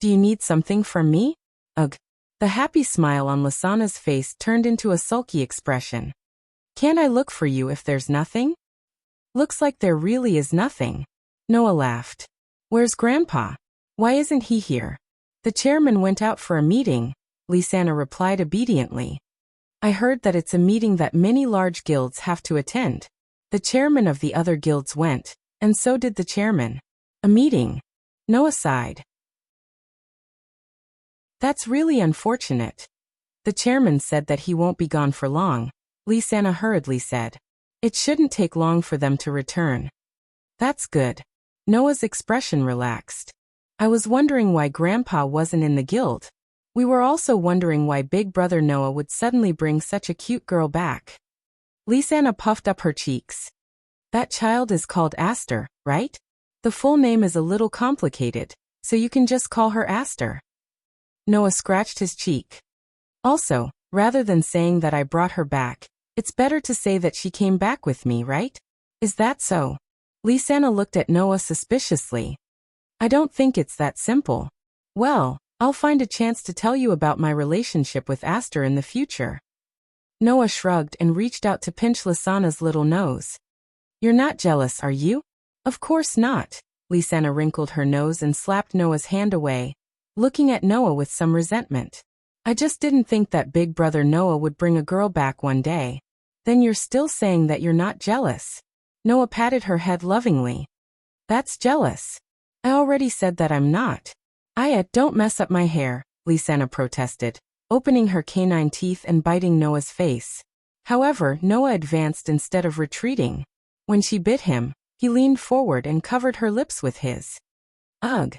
"Do you need something from me?" "Ugh." The happy smile on Lisanna's face turned into a sulky expression. "Can't I look for you if there's nothing?" "Looks like there really is nothing." Noah laughed. "Where's Grandpa? Why isn't he here?" "The chairman went out for a meeting," Lisanna replied obediently. "I heard that it's a meeting that many large guilds have to attend. The chairman of the other guilds went, and so did the chairman." "A meeting?" Noah sighed. "That's really unfortunate." "The chairman said that he won't be gone for long," Lisanna hurriedly said. "It shouldn't take long for them to return." "That's good." Noah's expression relaxed. "I was wondering why Grandpa wasn't in the guild. We were also wondering why Big Brother Noah would suddenly bring such a cute girl back." Lisanna puffed up her cheeks. "That child is called Aster, right? The full name is a little complicated, so you can just call her Aster." Noah scratched his cheek. "Also, rather than saying that I brought her back, it's better to say that she came back with me, right? Is that so?" Lisanna looked at Noah suspiciously. "I don't think it's that simple." "Well, I'll find a chance to tell you about my relationship with Aster in the future." Noah shrugged and reached out to pinch Lisanna's little nose. "You're not jealous, are you?" "Of course not." Lisanna wrinkled her nose and slapped Noah's hand away, looking at Noah with some resentment. "I just didn't think that Big Brother Noah would bring a girl back one day." "Then you're still saying that you're not jealous?" Noah patted her head lovingly. "That's jealous. I already said that I'm not." Don't mess up my hair," Lisanna protested, opening her canine teeth and biting Noah's face. However, Noah advanced instead of retreating. When she bit him, he leaned forward and covered her lips with his. "Ugh."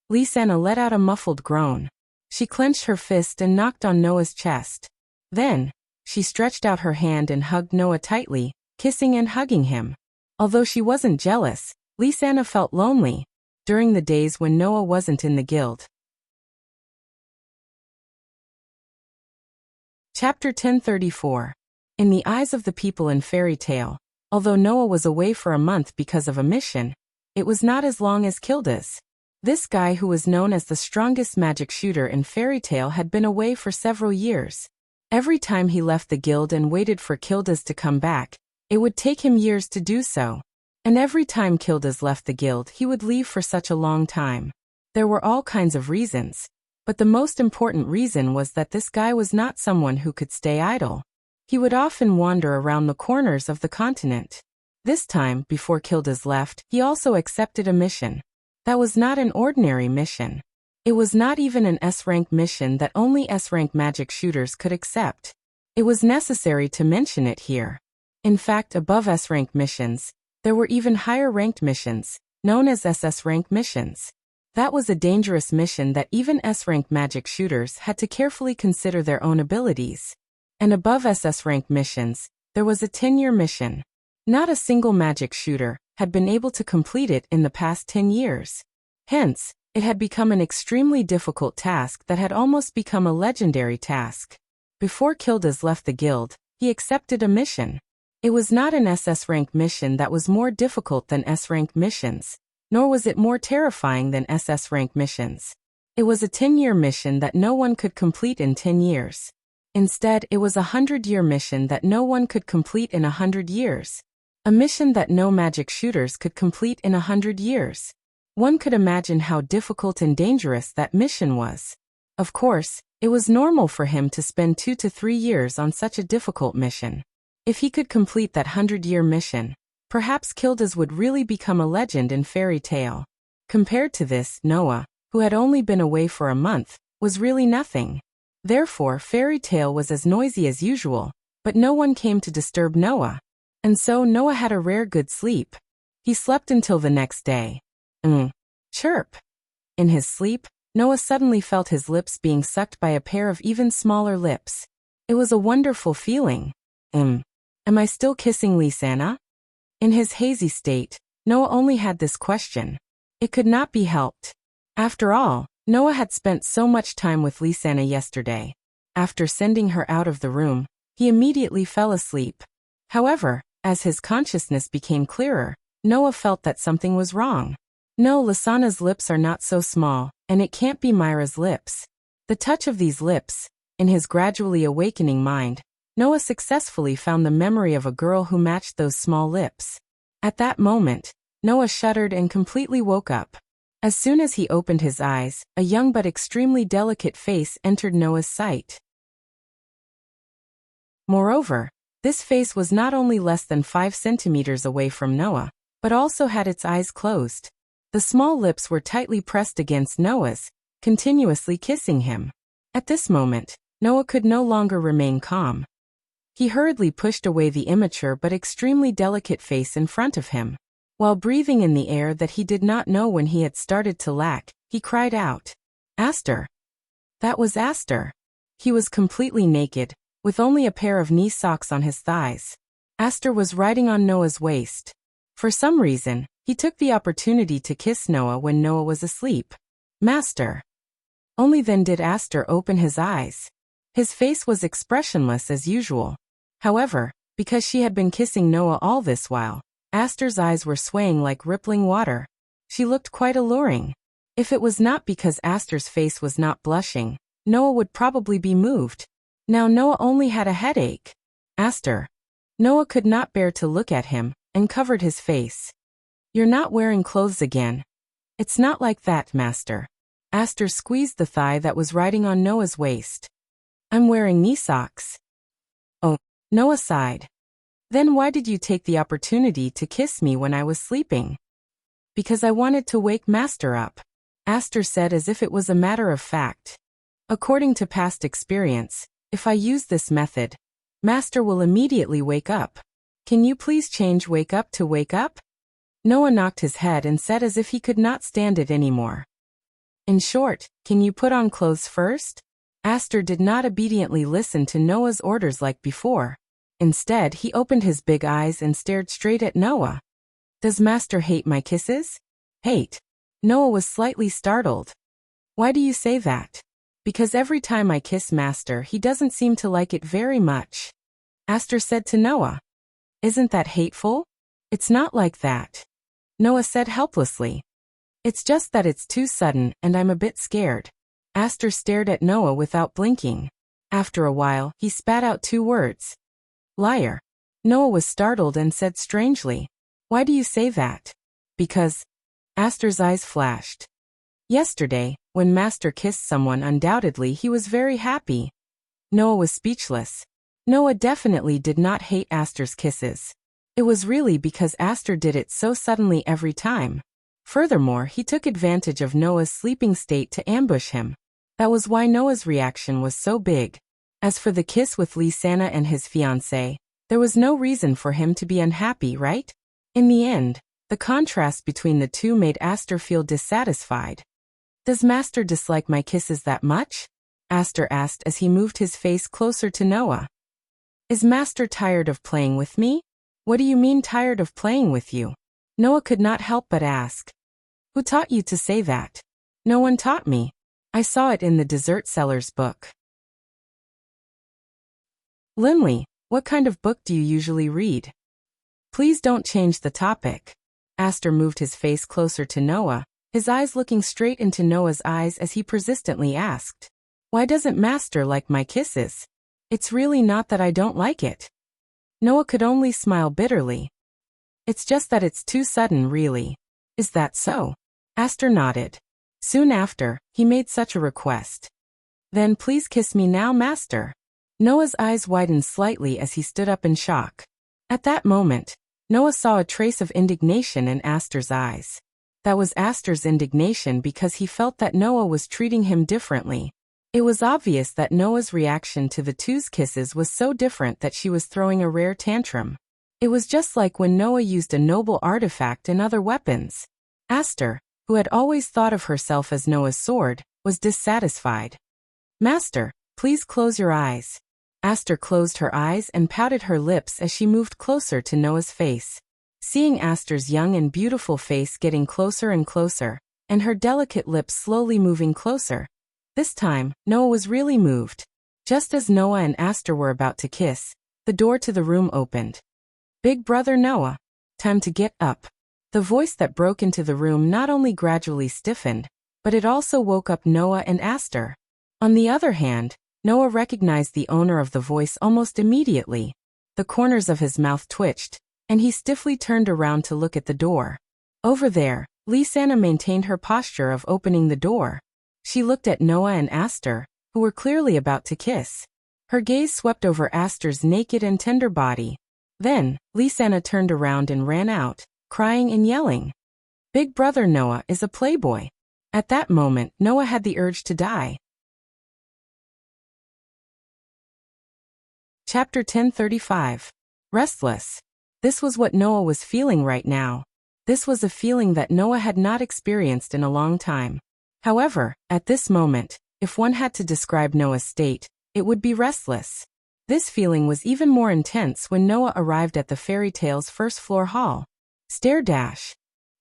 Lisanna let out a muffled groan. She clenched her fist and knocked on Noah's chest. Then, she stretched out her hand and hugged Noah tightly, kissing and hugging him. Although she wasn't jealous, Lisanna felt lonely during the days when Noah wasn't in the guild. Chapter 1034. In the eyes of the people in Fairy Tale, although Noah was away for a month because of a mission, it was not as long as Kilda's. This guy, who was known as the strongest magic shooter in Fairy Tale, had been away for several years. Every time he left the guild and waited for Kilda's to come back, it would take him years to do so. And every time Kilda's left the guild, he would leave for such a long time. There were all kinds of reasons, but the most important reason was that this guy was not someone who could stay idle. He would often wander around the corners of the continent. This time, before Kilda's left, he also accepted a mission. That was not an ordinary mission. It was not even an S-rank mission that only S-rank magic shooters could accept. It was necessary to mention it here. In fact, above S-rank missions, there were even higher-ranked missions, known as SS-rank missions. That was a dangerous mission that even S-rank magic shooters had to carefully consider their own abilities. And above SS-rank missions, there was a 10-year mission. Not a single magic shooter had been able to complete it in the past 10 years. Hence, it had become an extremely difficult task that had almost become a legendary task. Before Kildas left the guild, he accepted a mission. It was not an SS-rank mission that was more difficult than S-rank missions, nor was it more terrifying than SS-rank missions. It was a 10-year mission that no one could complete in 10 years. Instead, it was a 100-year mission that no one could complete in 100 years. A mission that no magic shooters could complete in 100 years. One could imagine how difficult and dangerous that mission was. Of course, it was normal for him to spend 2 to 3 years on such a difficult mission. If he could complete that 100-year mission, perhaps Kildas would really become a legend in fairy tale. Compared to this, Noah, who had only been away for a month, was really nothing. Therefore, fairy tale was as noisy as usual, but no one came to disturb Noah. And so Noah had a rare good sleep. He slept until the next day. Chirp. In his sleep, Noah suddenly felt his lips being sucked by a pair of even smaller lips. It was a wonderful feeling. Am I still kissing Lysana? In his hazy state, Noah only had this question. It could not be helped. After all, Noah had spent so much time with Lysana yesterday. After sending her out of the room, he immediately fell asleep. However, as his consciousness became clearer, Noah felt that something was wrong. No, Lysana's lips are not so small, and it can't be Myra's lips. The touch of these lips, in his gradually awakening mind, Noah successfully found the memory of a girl who matched those small lips. At that moment, Noah shuddered and completely woke up. As soon as he opened his eyes, a young but extremely delicate face entered Noah's sight. Moreover, this face was not only less than 5 centimeters away from Noah, but also had its eyes closed. The small lips were tightly pressed against Noah's, continuously kissing him. At this moment, Noah could no longer remain calm. He hurriedly pushed away the immature but extremely delicate face in front of him. While breathing in the air that he did not know when he had started to lack, he cried out, "Aster!" That was Aster. He was completely naked, with only a pair of knee socks on his thighs. Aster was riding on Noah's waist. For some reason, he took the opportunity to kiss Noah when Noah was asleep. "Master." Only then did Aster open his eyes. His face was expressionless as usual. However, because she had been kissing Noah all this while, Aster's eyes were swaying like rippling water. She looked quite alluring. If it was not because Aster's face was not blushing, Noah would probably be moved. Now Noah only had a headache. "Aster." Noah could not bear to look at him, and covered his face. "You're not wearing clothes again." "It's not like that, master." Aster squeezed the thigh that was riding on Noah's waist. "I'm wearing knee socks." "Oh," Noah sighed. "Then why did you take the opportunity to kiss me when I was sleeping?" "Because I wanted to wake master up," Aster said as if it was a matter of fact. "According to past experience, if I use this method, master will immediately wake up. Can you please change wake up to wake up?" Noah knocked his head and said as if he could not stand it anymore. "In short, can you put on clothes first?" Aster did not obediently listen to Noah's orders like before. Instead, he opened his big eyes and stared straight at Noah. "Does master hate my kisses?" "Hate?" Noah was slightly startled. "Why do you say that?" "Because every time I kiss master he doesn't seem to like it very much." Aster said to Noah. "Isn't that hateful?" "It's not like that," Noah said helplessly. "It's just that it's too sudden and I'm a bit scared." Aster stared at Noah without blinking. After a while, he spat out 2 words. "Liar." Noah was startled and said strangely, "Why do you say that?" "Because..." Aster's eyes flashed. "Yesterday, when master kissed someone, undoubtedly he was very happy." Noah was speechless. Noah definitely did not hate Aster's kisses. It was really because Aster did it so suddenly every time. Furthermore, he took advantage of Noah's sleeping state to ambush him. That was why Noah's reaction was so big. As for the kiss with Lysana and his fiancée, there was no reason for him to be unhappy, right? In the end, the contrast between the two made Aster feel dissatisfied. Does Master dislike my kisses that much? Aster asked as he moved his face closer to Noah. Is Master tired of playing with me? What do you mean tired of playing with you? Noah could not help but ask. Who taught you to say that? No one taught me. I saw it in the dessert seller's book. Linley, what kind of book do you usually read? Please don't change the topic. Aster moved his face closer to Noah, his eyes looking straight into Noah's eyes as he persistently asked. Why doesn't Master like my kisses? It's really not that I don't like it. Noah could only smile bitterly. It's just that it's too sudden, really. Is that so? Aster nodded. Soon after, he made such a request. Then please kiss me now, Master. Noah's eyes widened slightly as he stood up in shock. At that moment, Noah saw a trace of indignation in Aster's eyes. That was Aster's indignation because he felt that Noah was treating him differently. It was obvious that Noah's reaction to the two's kisses was so different that she was throwing a rare tantrum. It was just like when Noah used a noble artifact and other weapons. Aster, who had always thought of herself as Noah's sword, was dissatisfied. Master, please close your eyes. Aster closed her eyes and pouted her lips as she moved closer to Noah's face. Seeing Aster's young and beautiful face getting closer and closer, and her delicate lips slowly moving closer, this time, Noah was really moved. Just as Noah and Aster were about to kiss, the door to the room opened. Big brother Noah, time to get up. The voice that broke into the room not only gradually stiffened, but it also woke up Noah and Aster. On the other hand, Noah recognized the owner of the voice almost immediately. The corners of his mouth twitched, and he stiffly turned around to look at the door. Over there, Lysana maintained her posture of opening the door. She looked at Noah and Aster, who were clearly about to kiss. Her gaze swept over Aster's naked and tender body. Then, Lysana turned around and ran out, crying and yelling. Big brother Noah is a playboy. At that moment, Noah had the urge to die. Chapter 1035. Restless. This was what Noah was feeling right now. This was a feeling that Noah had not experienced in a long time. However, at this moment, if one had to describe Noah's state, it would be restless. This feeling was even more intense when Noah arrived at the fairy tale's first-floor hall. Stare dash.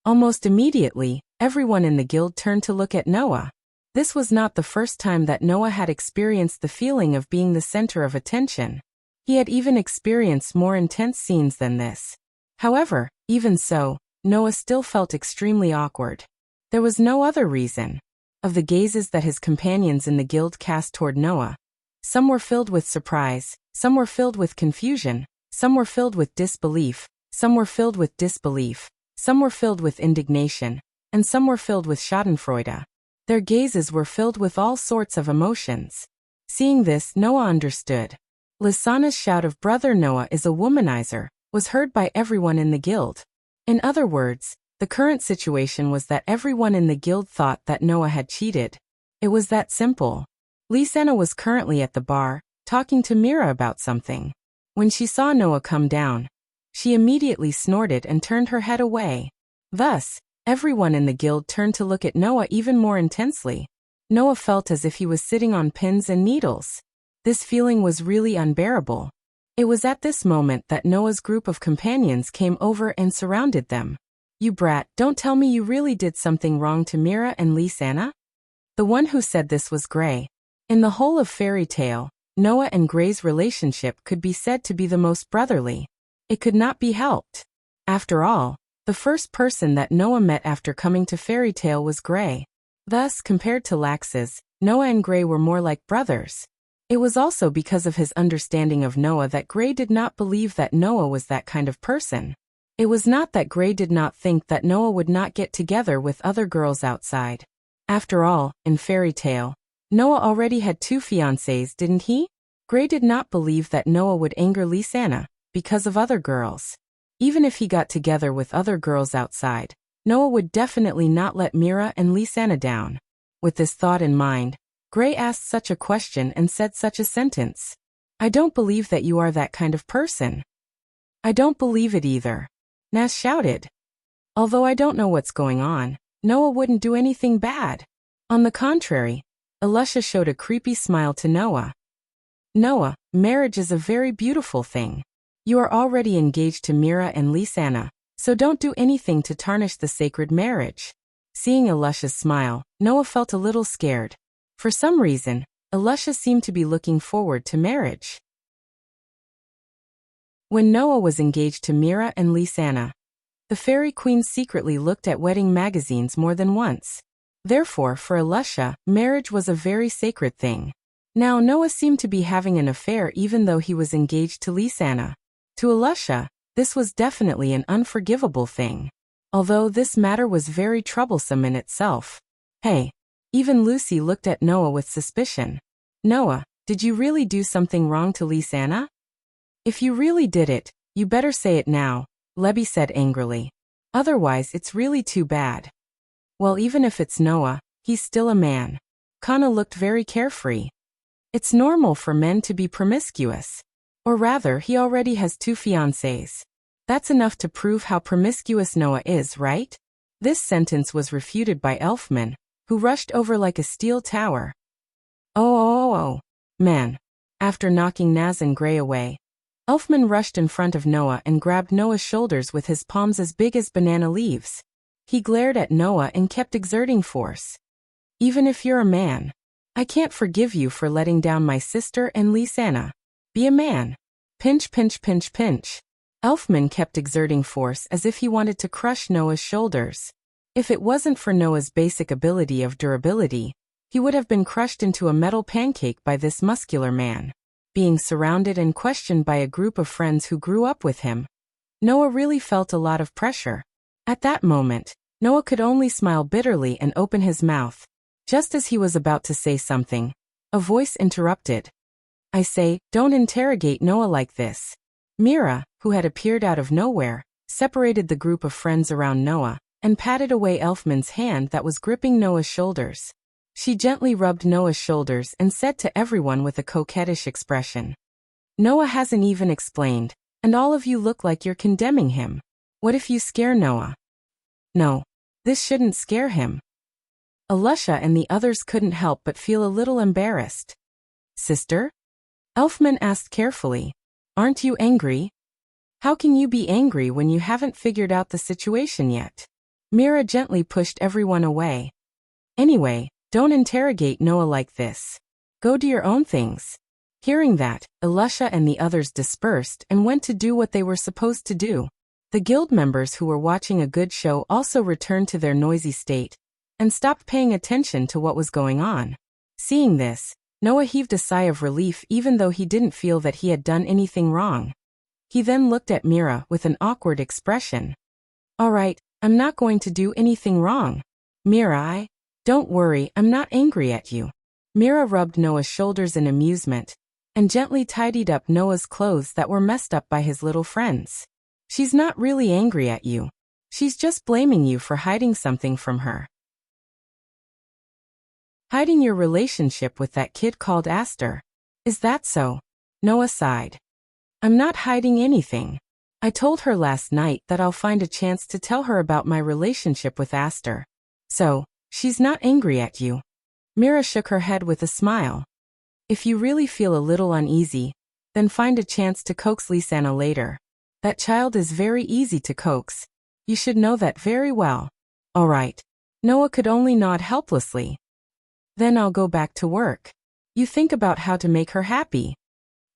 Almost immediately, everyone in the guild turned to look at Noah. This was not the first time that Noah had experienced the feeling of being the center of attention. He had even experienced more intense scenes than this. However, even so, Noah still felt extremely awkward. There was no other reason. Of the gazes that his companions in the guild cast toward Noah, some were filled with surprise, some were filled with confusion, some were filled with disbelief, some were filled with disbelief, some were filled with indignation, and some were filled with schadenfreude. Their gazes were filled with all sorts of emotions. Seeing this, Noah understood. Lysana's shout of "Brother Noah is a womanizer" was heard by everyone in the guild. In other words, the current situation was that everyone in the guild thought that Noah had cheated. It was that simple. Lysana was currently at the bar, talking to Mira about something. When she saw Noah come down, she immediately snorted and turned her head away. Thus, everyone in the guild turned to look at Noah even more intensely. Noah felt as if he was sitting on pins and needles. This feeling was really unbearable. It was at this moment that Noah's group of companions came over and surrounded them. You brat, don't tell me you really did something wrong to Mira and Lysana? The one who said this was Gray. In the whole of Fairy Tale, Noah and Gray's relationship could be said to be the most brotherly. It could not be helped. After all, the first person that Noah met after coming to Fairy Tale was Gray. Thus, compared to Lax's, Noah and Gray were more like brothers. It was also because of his understanding of Noah that Gray did not believe that Noah was that kind of person. It was not that Gray did not think that Noah would not get together with other girls outside. After all, in Fairy Tale, Noah already had 2 fiancées, didn't he? Gray did not believe that Noah would anger Lysana because of other girls. Even if he got together with other girls outside, Noah would definitely not let Mira and Lysana down. With this thought in mind, Gray asked such a question and said such a sentence. I don't believe that you are that kind of person. I don't believe it either. Nas shouted. Although I don't know what's going on, Noah wouldn't do anything bad. On the contrary, Alusha showed a creepy smile to Noah. Noah, marriage is a very beautiful thing. You are already engaged to Mira and Lisanna, so don't do anything to tarnish the sacred marriage. Seeing Alusha's smile, Noah felt a little scared. For some reason, Alusha seemed to be looking forward to marriage. When Noah was engaged to Mira and Lisanna, the fairy queen secretly looked at wedding magazines more than once. Therefore, for Alusha, marriage was a very sacred thing. Now Noah seemed to be having an affair even though he was engaged to Lisanna. To Alusha, this was definitely an unforgivable thing. Although this matter was very troublesome in itself. Hey, even Lucy looked at Noah with suspicion. Noah, did you really do something wrong to Lisanna? If you really did it, you better say it now, Lebby said angrily. Otherwise it's really too bad. Well, even if it's Noah, he's still a man. Kana looked very carefree. It's normal for men to be promiscuous. Or rather, he already has 2 fiancées. That's enough to prove how promiscuous Noah is, right? This sentence was refuted by Elfman, who rushed over like a steel tower. Oh, man. After knocking Naz and Gray away, Elfman rushed in front of Noah and grabbed Noah's shoulders with his palms as big as banana leaves. He glared at Noah and kept exerting force. Even if you're a man, I can't forgive you for letting down my sister and Lisanna. Be a man. Pinch, pinch, pinch, pinch. Elfman kept exerting force as if he wanted to crush Noah's shoulders. If it wasn't for Noah's basic ability of durability, he would have been crushed into a metal pancake by this muscular man. Being surrounded and questioned by a group of friends who grew up with him, Noah really felt a lot of pressure. At that moment, Noah could only smile bitterly and open his mouth. Just as he was about to say something, a voice interrupted. I say, don't interrogate Noah like this. Mira, who had appeared out of nowhere, separated the group of friends around Noah and patted away Elfman's hand that was gripping Noah's shoulders. She gently rubbed Noah's shoulders and said to everyone with a coquettish expression, Noah hasn't even explained, and all of you look like you're condemning him. What if you scare Noah? No, this shouldn't scare him. Alusha and the others couldn't help but feel a little embarrassed. Sister? Elfman asked carefully. Aren't you angry? How can you be angry when you haven't figured out the situation yet? Mira gently pushed everyone away. Anyway, don't interrogate Noah like this. Go do your own things. Hearing that, Alusha and the others dispersed and went to do what they were supposed to do. The guild members who were watching a good show also returned to their noisy state and stopped paying attention to what was going on. Seeing this, Noah heaved a sigh of relief even though he didn't feel that he had done anything wrong. He then looked at Mira with an awkward expression. All right, I'm not going to do anything wrong. Mira, don't worry, I'm not angry at you. Mira rubbed Noah's shoulders in amusement and gently tidied up Noah's clothes that were messed up by his little friends. She's not really angry at you. She's just blaming you for hiding something from her. Hiding your relationship with that kid called Aster. Is that so? Noah sighed. I'm not hiding anything. I told her last night that I'll find a chance to tell her about my relationship with Aster. So, she's not angry at you. Mira shook her head with a smile. If you really feel a little uneasy, then find a chance to coax Lisanna later. That child is very easy to coax. You should know that very well. All right. Noah could only nod helplessly. Then I'll go back to work. You think about how to make her happy,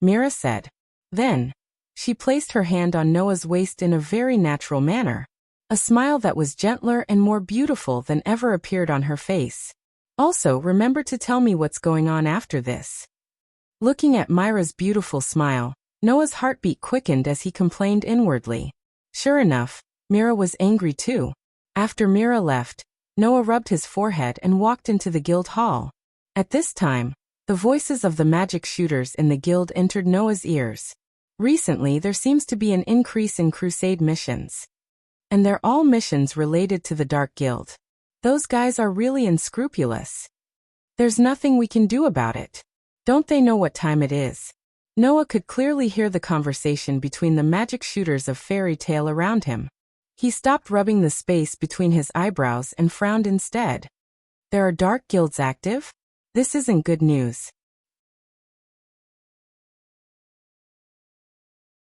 Mira said. Then, she placed her hand on Noah's waist in a very natural manner. A smile that was gentler and more beautiful than ever appeared on her face. Also, remember to tell me what's going on after this. Looking at Myra's beautiful smile, Noah's heartbeat quickened as he complained inwardly. Sure enough, Mira was angry too. After Mira left, Noah rubbed his forehead and walked into the guild hall. At this time, the voices of the magic shooters in the guild entered Noah's ears. Recently, there seems to be an increase in crusade missions. And they're all missions related to the Dark Guild. Those guys are really unscrupulous. There's nothing we can do about it. Don't they know what time it is? Noah could clearly hear the conversation between the magic shooters of fairy tale around him. He stopped rubbing the space between his eyebrows and frowned instead. There are dark guilds active? This isn't good news.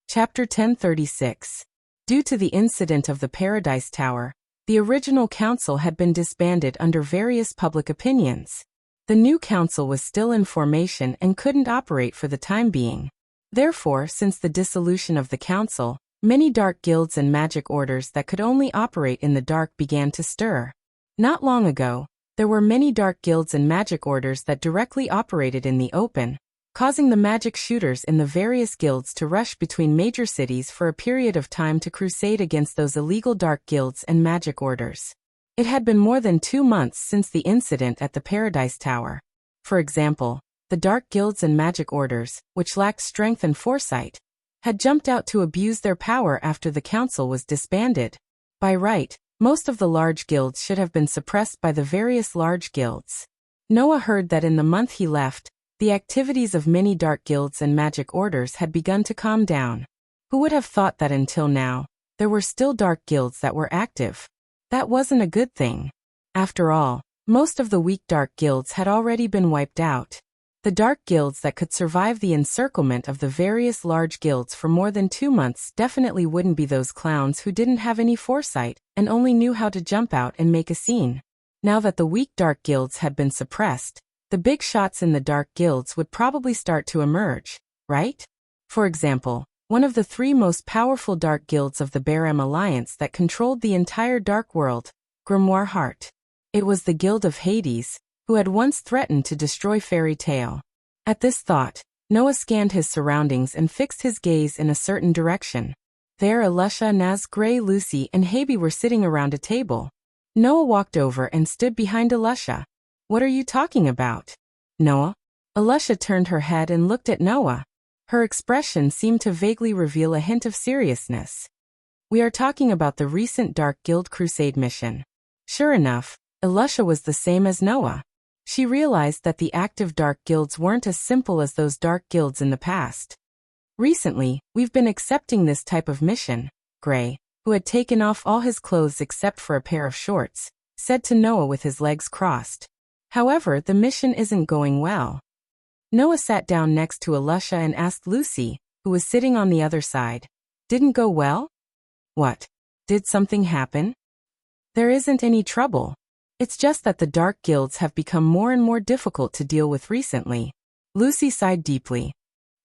Chapter 1036. Due to the incident of the Paradise Tower, the original council had been disbanded under various public opinions. The new council was still in formation and couldn't operate for the time being. Therefore, since the dissolution of the council, many dark guilds and magic orders that could only operate in the dark began to stir. Not long ago, there were many dark guilds and magic orders that directly operated in the open, causing the magic shooters in the various guilds to rush between major cities for a period of time to crusade against those illegal dark guilds and magic orders. It had been more than 2 months since the incident at the Paradise Tower. For example, the dark guilds and magic orders, which lacked strength and foresight, had jumped out to abuse their power after the council was disbanded. By right, most of the large guilds should have been suppressed by the various large guilds. Noah heard that in the month he left, the activities of many dark guilds and magic orders had begun to calm down. Who would have thought that until now, there were still dark guilds that were active? That wasn't a good thing. After all, most of the weak dark guilds had already been wiped out. The dark guilds that could survive the encirclement of the various large guilds for more than 2 months definitely wouldn't be those clowns who didn't have any foresight and only knew how to jump out and make a scene. Now that the weak dark guilds had been suppressed, the big shots in the dark guilds would probably start to emerge, right? For example, one of the 3 most powerful dark guilds of the Barem Alliance that controlled the entire dark world, Grimoire Heart. It was the Guild of Hades, who had once threatened to destroy Fairy Tale. At this thought, Noah scanned his surroundings and fixed his gaze in a certain direction. There Alusha, Naz, Gray, Lucy, and Habi were sitting around a table. Noah walked over and stood behind Alusha. "What are you talking about, Noah?" Alusha turned her head and looked at Noah. Her expression seemed to vaguely reveal a hint of seriousness. "We are talking about the recent Dark Guild Crusade mission." Sure enough, Alusha was the same as Noah. She realized that the active dark guilds weren't as simple as those dark guilds in the past. "Recently, we've been accepting this type of mission," Gray, who had taken off all his clothes except for a pair of shorts, said to Noah with his legs crossed. "However, the mission isn't going well." Noah sat down next to Alusha and asked Lucy, who was sitting on the other side. "Didn't go well? What? Did something happen?" "There isn't any trouble. It's just that the dark guilds have become more and more difficult to deal with recently." Lucy sighed deeply.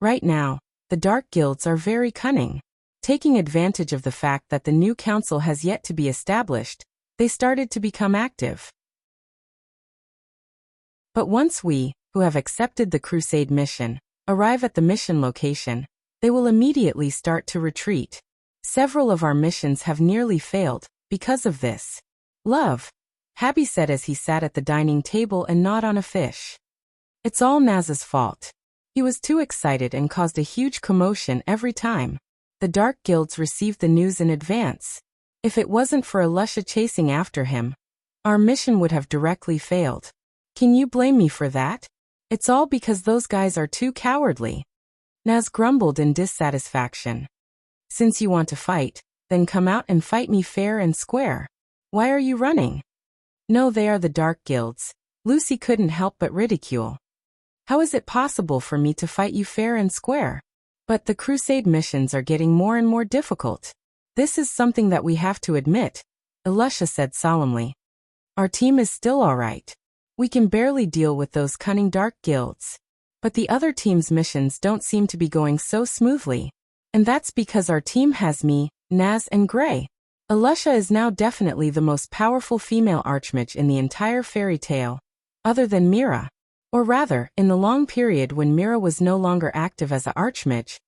Right now, the dark guilds are very cunning. Taking advantage of the fact that the new council has yet to be established, they started to become active. But once we, who have accepted the crusade mission, arrive at the mission location, they will immediately start to retreat. Several of our missions have nearly failed because of this. "Love," Habi said as he sat at the dining table and gnawed on a fish. "It's all Naz's fault. He was too excited and caused a huge commotion every time. The dark guilds received the news in advance. If it wasn't for Alusha chasing after him, our mission would have directly failed. Can you blame me for that? It's all because those guys are too cowardly." Naz grumbled in dissatisfaction. "Since you want to fight, then come out and fight me fair and square. Why are you running?" "No, they are the dark guilds," Lucy couldn't help but ridicule. "How is it possible for me to fight you fair and square? But the crusade missions are getting more and more difficult. This is something that we have to admit," Alusha said solemnly. "Our team is still all right. We can barely deal with those cunning dark guilds. But the other team's missions don't seem to be going so smoothly. And that's because our team has me, Naz, and Gray. Alusha is now definitely the most powerful female archmage in the entire fairy tale, other than Mira. Or rather, in the long period when Mira was no longer active as an archmage,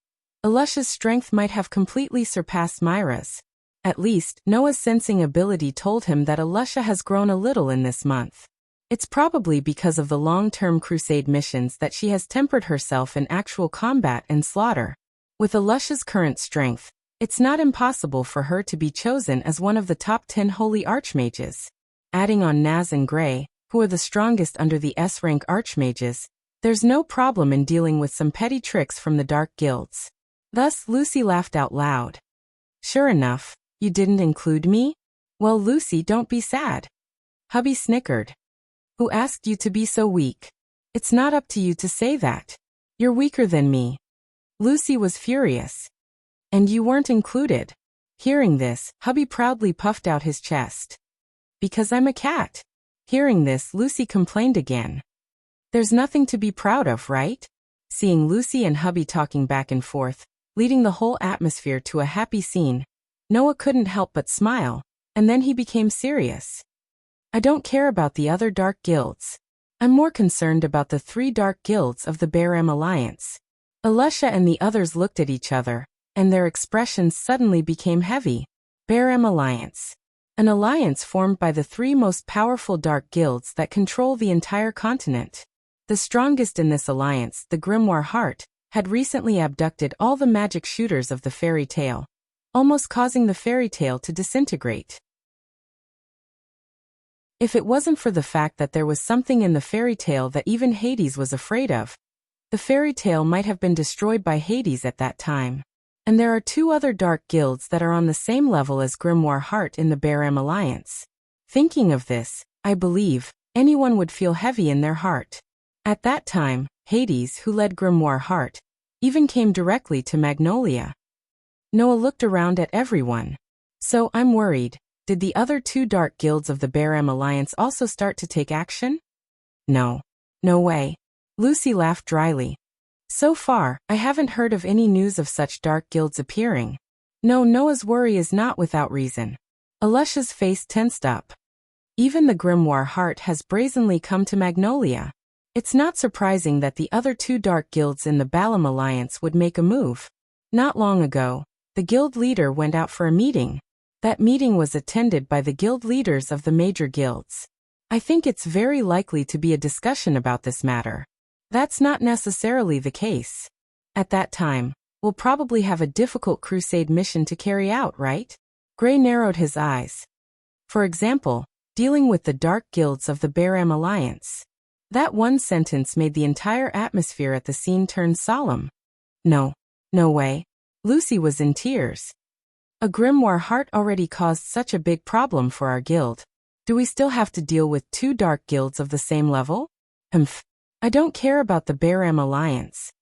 Alusha's strength might have completely surpassed Myra's. At least, Noah's sensing ability told him that Alusha has grown a little in this month. It's probably because of the long-term crusade missions that she has tempered herself in actual combat and slaughter. With Alusha's current strength, it's not impossible for her to be chosen as one of the top 10 holy archmages. Adding on Naz and Gray, who are the strongest under the S-rank archmages, there's no problem in dealing with some petty tricks from the dark guilds. Thus, Lucy laughed out loud. "Sure enough, you didn't include me? Well, Lucy, don't be sad." Hubby snickered. Who asked you to be so weak? It's not up to you to say that. You're weaker than me. Lucy was furious. And you weren't included. Hearing this, hubby proudly puffed out his chest. Because I'm a cat. Hearing this, Lucy complained again. There's nothing to be proud of, right? Seeing Lucy and hubby talking back and forth, leading the whole atmosphere to a happy scene, Noah couldn't help but smile, and then he became serious. I don't care about the other dark guilds. I'm more concerned about the 3 dark guilds of the Baram Alliance. Alusha and the others looked at each other, and their expressions suddenly became heavy. Baram Alliance. An alliance formed by the 3 most powerful dark guilds that control the entire continent. The strongest in this alliance, the Grimoire Heart, had recently abducted all the magic shooters of the fairy tale, almost causing the fairy tale to disintegrate. If it wasn't for the fact that there was something in the fairy tale that even Hades was afraid of, the fairy tale might have been destroyed by Hades at that time. And there are 2 other dark guilds that are on the same level as Grimoire Heart in the Baram Alliance. Thinking of this, I believe, anyone would feel heavy in their heart. At that time, Hades, who led Grimoire Heart, even came directly to Magnolia. Noah looked around at everyone. So, I'm worried. Did the other 2 dark guilds of the Baram Alliance also start to take action? No. No way. Lucy laughed dryly. So far, I haven't heard of any news of such dark guilds appearing. No, Noah's worry is not without reason. Alusha's face tensed up. Even the Grimoire Heart has brazenly come to Magnolia. It's not surprising that the other 2 dark guilds in the Balam Alliance would make a move. Not long ago, the guild leader went out for a meeting. That meeting was attended by the guild leaders of the major guilds. I think it's very likely to be a discussion about this matter. That's not necessarily the case. At that time, we'll probably have a difficult crusade mission to carry out, right? Gray narrowed his eyes. For example, dealing with the dark guilds of the Baram Alliance. That one sentence made the entire atmosphere at the scene turn solemn. No. No way. Lucy was in tears. A Grimoire Heart already caused such a big problem for our guild. Do we still have to deal with 2 dark guilds of the same level? I don't care about the Baram Alliance.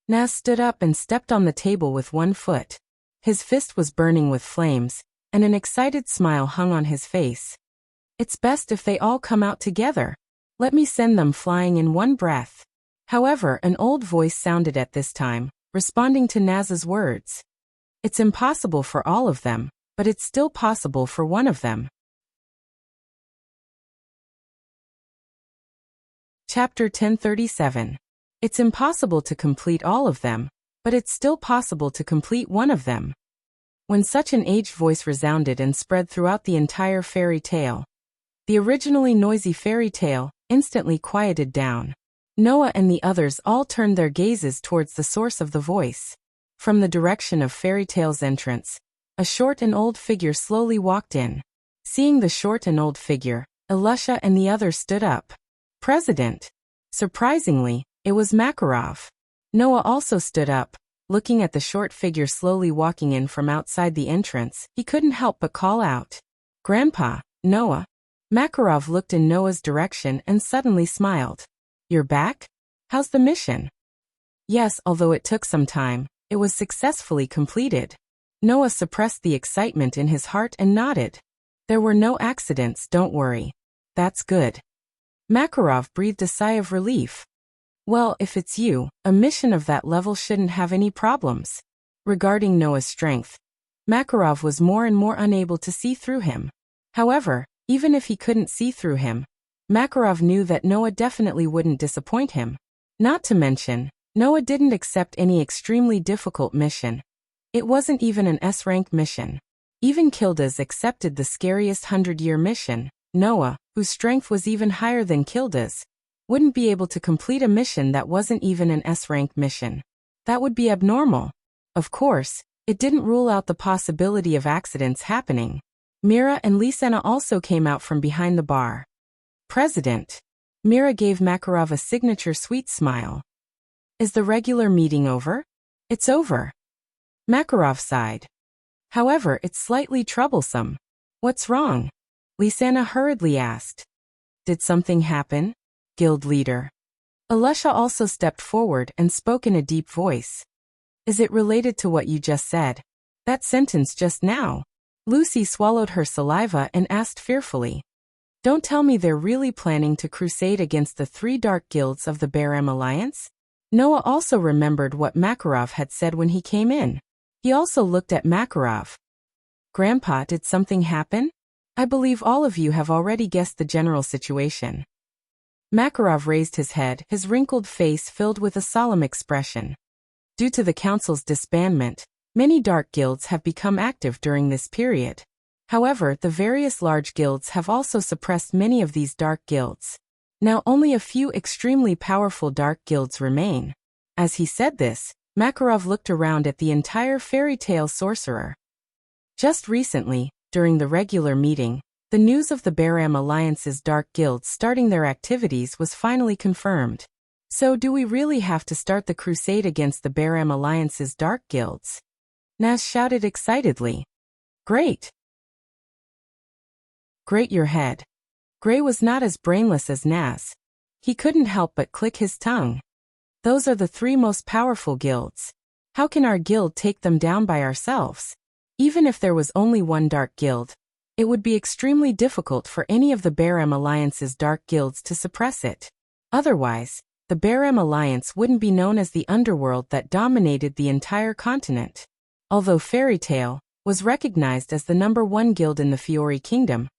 Naz stood up and stepped on the table with one foot. His fist was burning with flames, and an excited smile hung on his face. It's best if they all come out together. Let me send them flying in one breath. However, an old voice sounded at this time, responding to Naz's words. It's impossible for all of them, but it's still possible for one of them. Chapter 1037. It's impossible to complete all of them, but it's still possible to complete one of them. When such an aged voice resounded and spread throughout the entire fairy tale, the originally noisy fairy tale instantly quieted down. Noah and the others all turned their gazes towards the source of the voice. From the direction of fairy tale's entrance, a short and old figure slowly walked in. Seeing the short and old figure, Alusha and the others stood up. President. Surprisingly, it was Makarov. Noah also stood up. Looking at the short figure slowly walking in from outside the entrance, he couldn't help but call out, "Grandpa, Noah." Makarov looked in Noah's direction and suddenly smiled. "You're back? How's the mission?" Yes, although it took some time, it was successfully completed. Noah suppressed the excitement in his heart and nodded. "There were no accidents, don't worry." "That's good." Makarov breathed a sigh of relief. "Well, if it's you, a mission of that level shouldn't have any problems." Regarding Noah's strength, Makarov was more and more unable to see through him. However, even if he couldn't see through him, Makarov knew that Noah definitely wouldn't disappoint him. Not to mention, Noah didn't accept any extremely difficult mission. It wasn't even an S-rank mission. Even Kilda's accepted the scariest 100-year mission. Noah, whose strength was even higher than Kilda's, wouldn't be able to complete a mission that wasn't even an S-rank mission. That would be abnormal. Of course, it didn't rule out the possibility of accidents happening. Mira and Lisena also came out from behind the bar. "President." Mira gave Makarov a signature sweet smile. "Is the regular meeting over?" "It's over." Makarov sighed. "However, it's slightly troublesome." "What's wrong?" Lisena hurriedly asked. Did something happen? Guild leader. Alusha also stepped forward and spoke in a deep voice. Is it related to what you just said? That sentence just now. Lucy swallowed her saliva and asked fearfully. Don't tell me they're really planning to crusade against the 3 dark guilds of the Baram Alliance? Noah also remembered what Makarov had said when he came in. He also looked at Makarov. Grandpa, did something happen? I believe all of you have already guessed the general situation. Makarov raised his head, his wrinkled face filled with a solemn expression. Due to the council's disbandment, many dark guilds have become active during this period. However, the various large guilds have also suppressed many of these dark guilds. Now only a few extremely powerful dark guilds remain. As he said this, Makarov looked around at the entire fairy tale sorcerer. Just recently, during the regular meeting, the news of the Baram Alliance's dark guilds starting their activities was finally confirmed. So do we really have to start the crusade against the Baram Alliance's dark guilds? Nas shouted excitedly. Great! Great your head. Gray was not as brainless as Nas. He couldn't help but click his tongue. Those are the 3 most powerful guilds. How can our guild take them down by ourselves? Even if there was only one dark guild, it would be extremely difficult for any of the Baram Alliance's dark guilds to suppress it. Otherwise, the Baram Alliance wouldn't be known as the underworld that dominated the entire continent. Although Fairy Tale was recognized as the #1 guild in the Fiori Kingdom,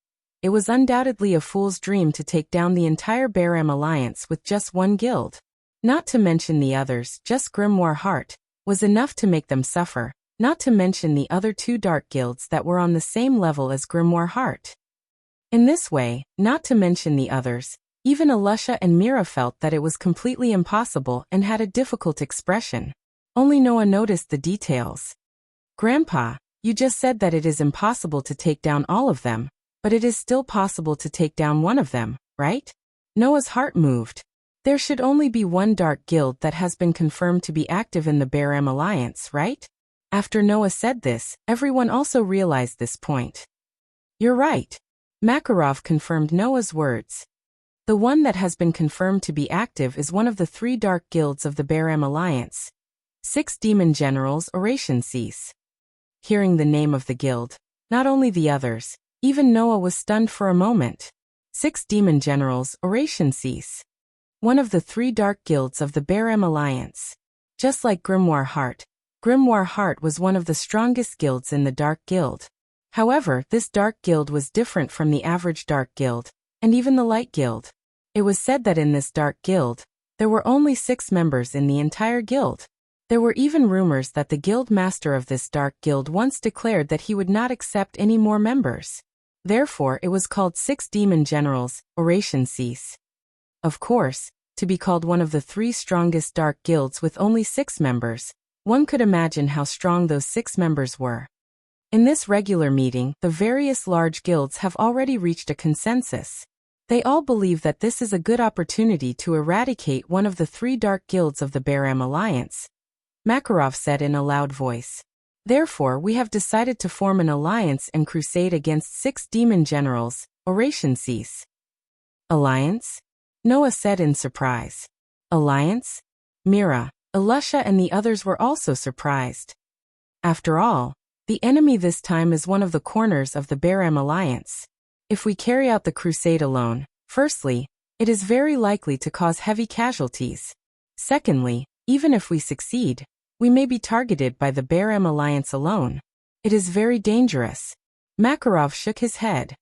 it was undoubtedly a fool's dream to take down the entire Baram Alliance with just one guild. Not to mention the others, just Grimoire Heart was enough to make them suffer, not to mention the other 2 dark guilds that were on the same level as Grimoire Heart. In this way, not to mention the others, even Alusha and Mira felt that it was completely impossible and had a difficult expression. Only Noah noticed the details. Grandpa, you just said that it is impossible to take down all of them, but it is still possible to take down one of them, right? Noah's heart moved. There should only be one dark guild that has been confirmed to be active in the Baram Alliance, right? After Noah said this, everyone also realized this point. You're right. Makarov confirmed Noah's words. The one that has been confirmed to be active is one of the 3 dark guilds of the Baram Alliance. 6 demon generals, Oration Cease. Hearing the name of the guild, not only the others, even Noah was stunned for a moment. 6 demon generals, Oration Cease. One of the 3 dark guilds of the Baram Alliance. Just like Grimoire Heart, Grimoire Heart was one of the strongest guilds in the Dark Guild. However, this Dark Guild was different from the average Dark Guild, and even the Light Guild. It was said that in this Dark Guild, there were only 6 members in the entire guild. There were even rumors that the guild master of this Dark Guild once declared that he would not accept any more members. Therefore, it was called 6 demon generals, Oration Cease. Of course, to be called one of the 3 strongest dark guilds with only 6 members, one could imagine how strong those 6 members were. In this regular meeting, the various large guilds have already reached a consensus. They all believe that this is a good opportunity to eradicate one of the 3 dark guilds of the Baram Alliance. Makarov said in a loud voice. Therefore, we have decided to form an alliance and crusade against 6 demon generals, Oration Cease. Alliance? Noah said in surprise. Alliance? Mira, Alusha and the others were also surprised. After all, the enemy this time is one of the corners of the Baram Alliance. If we carry out the crusade alone, firstly, it is very likely to cause heavy casualties. Secondly, even if we succeed, we may be targeted by the Baram Alliance alone. It is very dangerous. Makarov shook his head.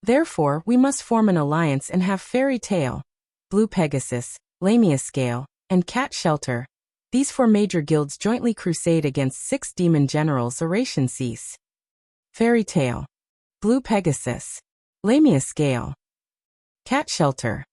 Therefore, we must form an alliance and have Fairy Tale, Blue Pegasus, Lamia Scale, and Cat Shelter. These 4 major guilds jointly crusade against 6 demon generals Oration Cease. Fairy Tale, Blue Pegasus, Lamia Scale, Cat Shelter.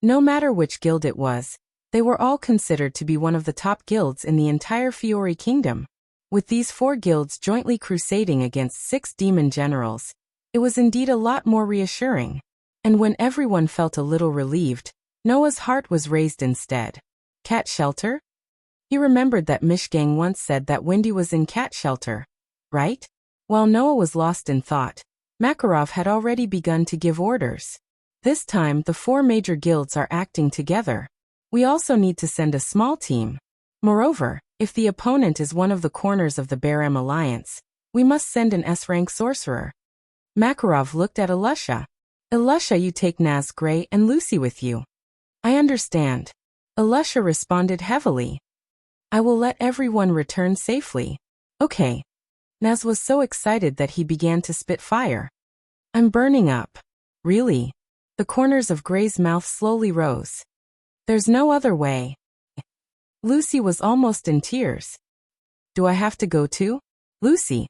No matter which guild it was, they were all considered to be one of the top guilds in the entire Fiori Kingdom. With these 4 guilds jointly crusading against 6 demon generals, it was indeed a lot more reassuring. And when everyone felt a little relieved, Noah's heart was raised instead. Cat Shelter? He remembered that Mishgang once said that Wendy was in Cat Shelter, right? While Noah was lost in thought, Makarov had already begun to give orders. This time, the 4 major guilds are acting together. We also need to send a small team. Moreover, if the opponent is one of the corners of the Barem alliance, we must send an S-rank sorcerer. Makarov looked at Alusha. Alusha, you take Naz, Gray, and Lucy with you. I understand. Alusha responded heavily. I will let everyone return safely. Okay. Naz was so excited that he began to spit fire. I'm burning up. Really? The corners of Gray's mouth slowly rose. There's no other way. Lucy was almost in tears. Do I have to go too? Lucy.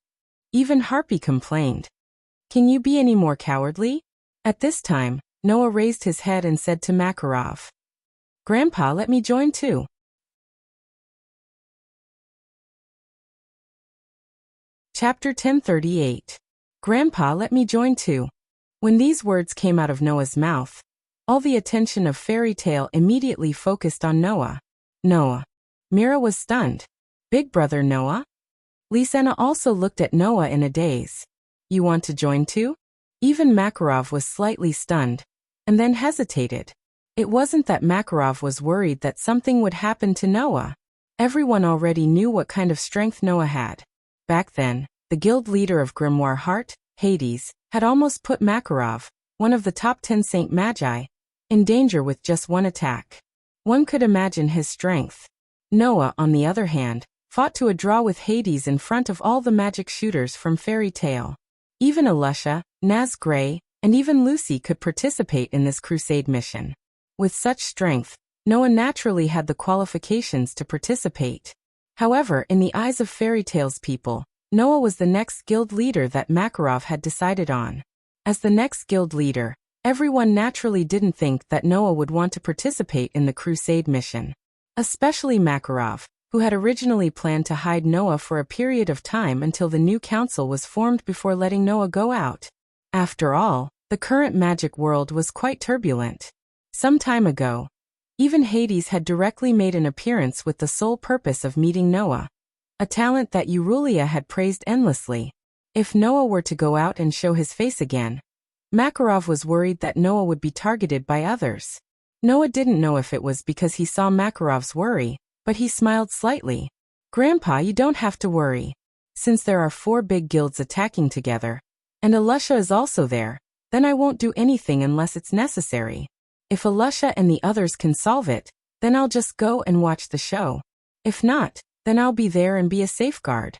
Even Harpy complained. Can you be any more cowardly? At this time, Noah raised his head and said to Makarov. Grandpa, let me join too. Chapter 1038. Grandpa, let me join too. When these words came out of Noah's mouth, all the attention of Fairy Tale immediately focused on Noah. Noah. Mira was stunned. Big brother Noah? Lisanna also looked at Noah in a daze. You want to join too? Even Makarov was slightly stunned, and then hesitated. It wasn't that Makarov was worried that something would happen to Noah. Everyone already knew what kind of strength Noah had. Back then, the guild leader of Grimoire Heart, Hades, had almost put Makarov, one of the top 10 Saint Magi, in danger with just one attack. One could imagine his strength. Noah, on the other hand, fought to a draw with Hades in front of all the magic shooters from Fairy Tale. Even Alusha, Naz Gray, and even Lucy could participate in this crusade mission. With such strength, Noah naturally had the qualifications to participate. However, in the eyes of Fairy Tale's people, Noah was the next guild leader that Makarov had decided on. As the next guild leader, everyone naturally didn't think that Noah would want to participate in the crusade mission. Especially Makarov, who had originally planned to hide Noah for a period of time until the new council was formed before letting Noah go out. After all, the current magic world was quite turbulent. Some time ago, even Hades had directly made an appearance with the sole purpose of meeting Noah, a talent that Eurulia had praised endlessly. If Noah were to go out and show his face again, Makarov was worried that Noah would be targeted by others. Noah didn't know if it was because he saw Makarov's worry, but he smiled slightly. Grandpa, you don't have to worry. Since there are 4 big guilds attacking together, and Alusha is also there, then I won't do anything unless it's necessary. If Alusha and the others can solve it, then I'll just go and watch the show. If not, then I'll be there and be a safeguard.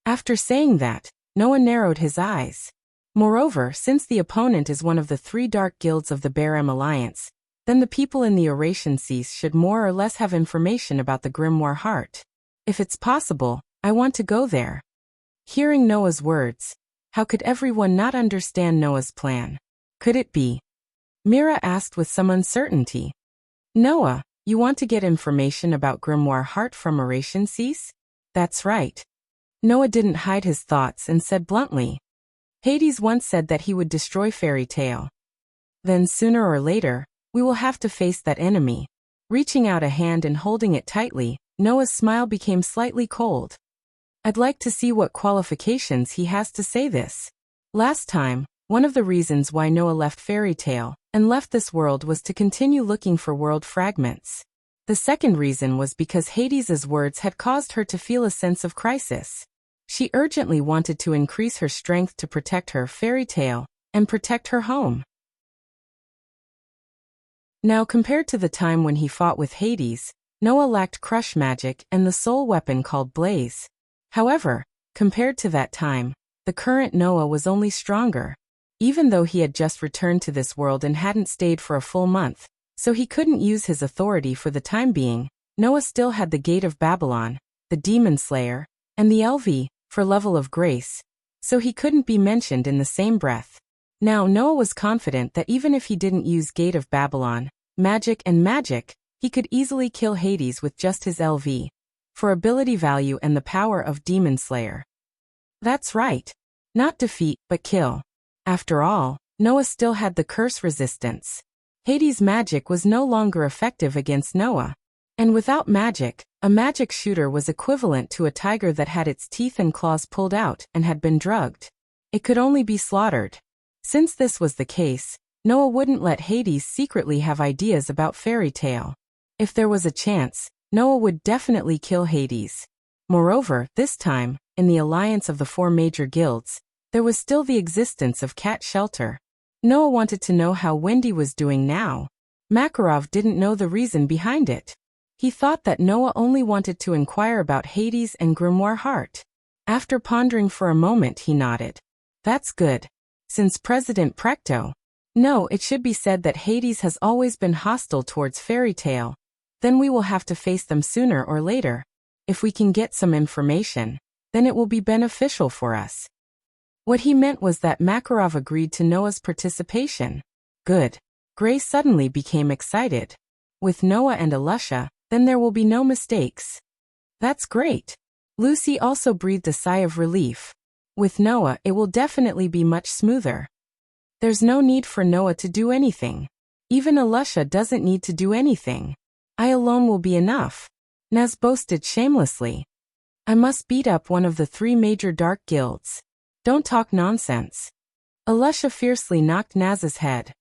After saying that, Noah narrowed his eyes. Moreover, since the opponent is one of the 3 dark guilds of the Barem Alliance, then the people in the Oration Seas should more or less have information about the Grimoire Heart. If it's possible, I want to go there. Hearing Noah's words, how could everyone not understand Noah's plan? Could it be? Mira asked with some uncertainty. Noah, you want to get information about Grimoire Heart from Oration Seas? That's right. Noah didn't hide his thoughts and said bluntly. Hades once said that he would destroy Fairy Tale. Then sooner or later, we will have to face that enemy. Reaching out a hand and holding it tightly, Noah's smile became slightly cold. I'd like to see what qualifications he has to say this. Last time, one of the reasons why Noah left Fairy Tale and left this world was to continue looking for world fragments. The second reason was because Hades's words had caused her to feel a sense of crisis. She urgently wanted to increase her strength to protect her Fairy Tale and protect her home. Now, compared to the time when he fought with Hades, Noah lacked crush magic and the soul weapon called Blaze. However, compared to that time, the current Noah was only stronger. Even though he had just returned to this world and hadn't stayed for a full month, so he couldn't use his authority for the time being, Noah still had the Gate of Babylon, the Demon Slayer, and the LV, for level of grace, so he couldn't be mentioned in the same breath. Now Noah was confident that even if he didn't use Gate of Babylon, magic, he could easily kill Hades with just his LV, for ability value and the power of Demon Slayer. That's right. Not defeat, but kill. After all, Noah still had the curse resistance. Hades' magic was no longer effective against Noah. And without magic, a magic shooter was equivalent to a tiger that had its teeth and claws pulled out and had been drugged. It could only be slaughtered. Since this was the case, Noah wouldn't let Hades secretly have ideas about fairy tale. If there was a chance, Noah would definitely kill Hades. Moreover, this time, in the alliance of the 4 major guilds, there was still the existence of Cat Shelter. Noah wanted to know how Wendy was doing now. Makarov didn't know the reason behind it. He thought that Noah only wanted to inquire about Hades and Grimoire Heart. After pondering for a moment, he nodded. That's good. Since President Precto. No, it should be said that Hades has always been hostile towards fairy tale. Then we will have to face them sooner or later. If we can get some information, then it will be beneficial for us. What he meant was that Makarov agreed to Noah's participation. Good. Gray suddenly became excited. With Noah and Alusha, then there will be no mistakes. That's great. Lucy also breathed a sigh of relief. With Noah, it will definitely be much smoother. There's no need for Noah to do anything. Even Alusha doesn't need to do anything. I alone will be enough. Naz boasted shamelessly. I must beat up one of the 3 major dark guilds. Don't talk nonsense. Alusha fiercely knocked Naz's head.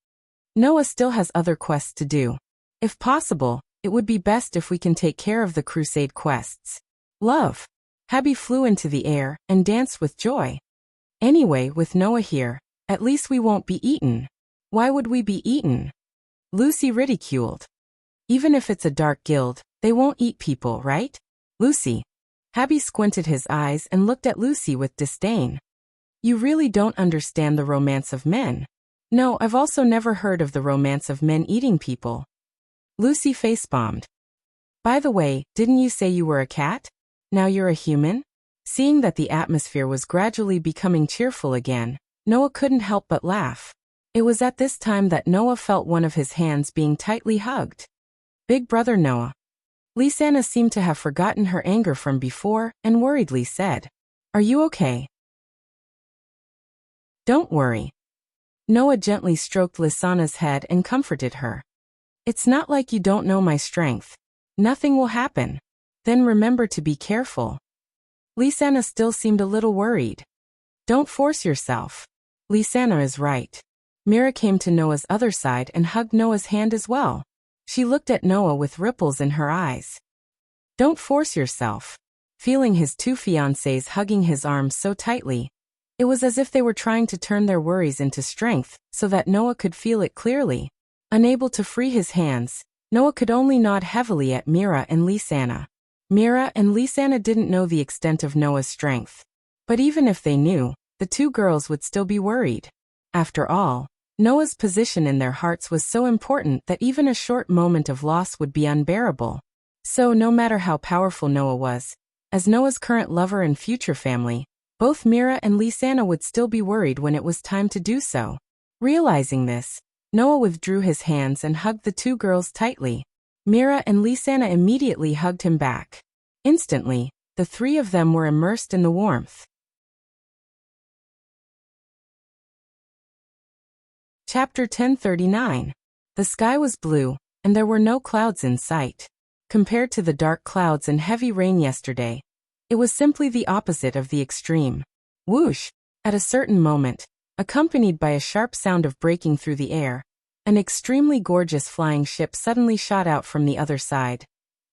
Noah still has other quests to do. If possible, it would be best if we can take care of the crusade quests. Love. Habby flew into the air and danced with joy. Anyway, with Noah here, at least we won't be eaten. Why would we be eaten? Lucy ridiculed. Even if it's a dark guild, they won't eat people, right? Lucy. Habby squinted his eyes and looked at Lucy with disdain. You really don't understand the romance of men. No, I've also never heard of the romance of men eating people. Lucy face-bombed. By the way, didn't you say you were a cat? Now you're a human? Seeing that the atmosphere was gradually becoming cheerful again, Noah couldn't help but laugh. It was at this time that Noah felt one of his hands being tightly hugged. Big brother Noah. Lisanna seemed to have forgotten her anger from before and worriedly said, Are you okay? Don't worry. Noah gently stroked Lisanna's head and comforted her. It's not like you don't know my strength. Nothing will happen. Then remember to be careful. Lisanna still seemed a little worried. Don't force yourself. Lisanna is right. Mira came to Noah's other side and hugged Noah's hand as well. She looked at Noah with ripples in her eyes. Don't force yourself. Feeling his 2 fiancés hugging his arms so tightly, it was as if they were trying to turn their worries into strength so that Noah could feel it clearly. Unable to free his hands, Noah could only nod heavily at Mira and Lisanna. Mira and Lisanna didn't know the extent of Noah's strength. But even if they knew, the 2 girls would still be worried. After all, Noah's position in their hearts was so important that even a short moment of loss would be unbearable. So no matter how powerful Noah was, as Noah's current lover and future family, both Mira and Lisanna would still be worried when it was time to do so. Realizing this, Noah withdrew his hands and hugged the 2 girls tightly. Mira and Lisanna immediately hugged him back. Instantly, the 3 of them were immersed in the warmth. Chapter 1039. The sky was blue, and there were no clouds in sight. Compared to the dark clouds and heavy rain yesterday, it was simply the opposite of the extreme. Whoosh! At a certain moment, accompanied by a sharp sound of breaking through the air, an extremely gorgeous flying ship suddenly shot out from the other side,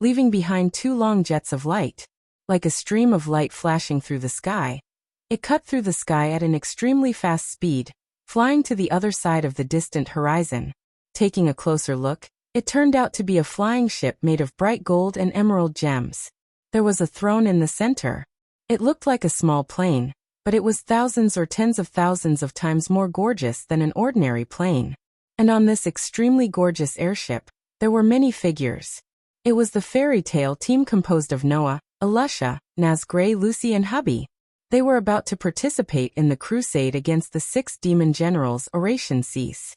leaving behind 2 long jets of light. Like a stream of light flashing through the sky, it cut through the sky at an extremely fast speed, flying to the other side of the distant horizon. Taking a closer look, it turned out to be a flying ship made of bright gold and emerald gems. There was a throne in the center. It looked like a small plane, but it was thousands or tens of thousands of times more gorgeous than an ordinary plane. And on this extremely gorgeous airship, there were many figures. It was the fairy tale team composed of Noah, Alusha, Naz Gray, Lucy and Hubby. They were about to participate in the crusade against the 6 demon generals. Oration cease.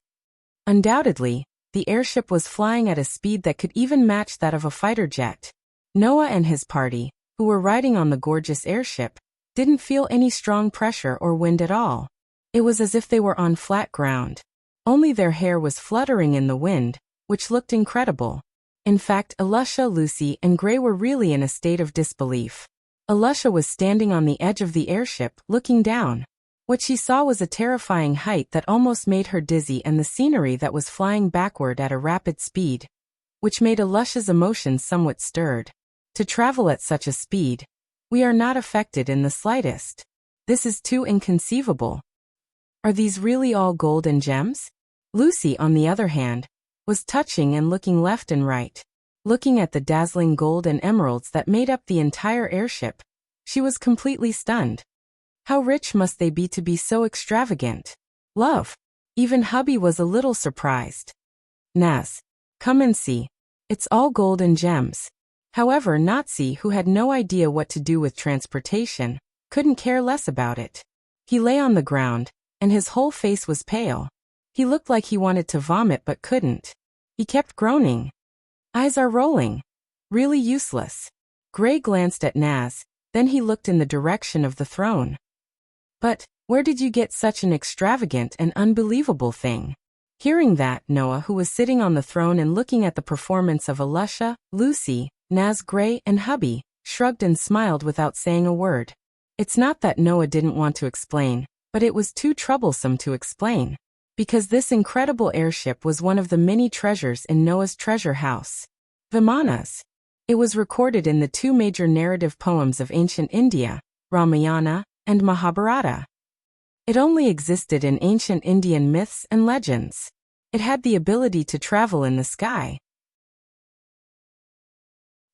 Undoubtedly, the airship was flying at a speed that could even match that of a fighter jet. Noah and his party, who were riding on the gorgeous airship, didn't feel any strong pressure or wind at all. It was as if they were on flat ground. Only their hair was fluttering in the wind, which looked incredible. In fact, Alusha, Lucy, and Gray were really in a state of disbelief. Alusha was standing on the edge of the airship, looking down. What she saw was a terrifying height that almost made her dizzy and the scenery that was flying backward at a rapid speed, which made Alusha's emotions somewhat stirred. To travel at such a speed, we are not affected in the slightest. This is too inconceivable. Are these really all gold and gems? Lucy, on the other hand, was touching and looking left and right. Looking at the dazzling gold and emeralds that made up the entire airship, she was completely stunned. How rich must they be to be so extravagant? Love. Even hubby was a little surprised. Naz, come and see. It's all gold and gems. However, Nazi, who had no idea what to do with transportation, couldn't care less about it. He lay on the ground, and his whole face was pale. He looked like he wanted to vomit but couldn't. He kept groaning. Eyes are rolling. Really useless. Gray glanced at Naz, then he looked in the direction of the throne. But, where did you get such an extravagant and unbelievable thing? Hearing that, Noah, who was sitting on the throne and looking at the performance of Alusha, Lucy, Naz, Gray, and hubby, shrugged and smiled without saying a word. It's not that Noah didn't want to explain, but it was too troublesome to explain. Because this incredible airship was one of the many treasures in Noah's treasure house. Vimanas. It was recorded in the two major narrative poems of ancient India, Ramayana and Mahabharata. It only existed in ancient Indian myths and legends. It had the ability to travel in the sky.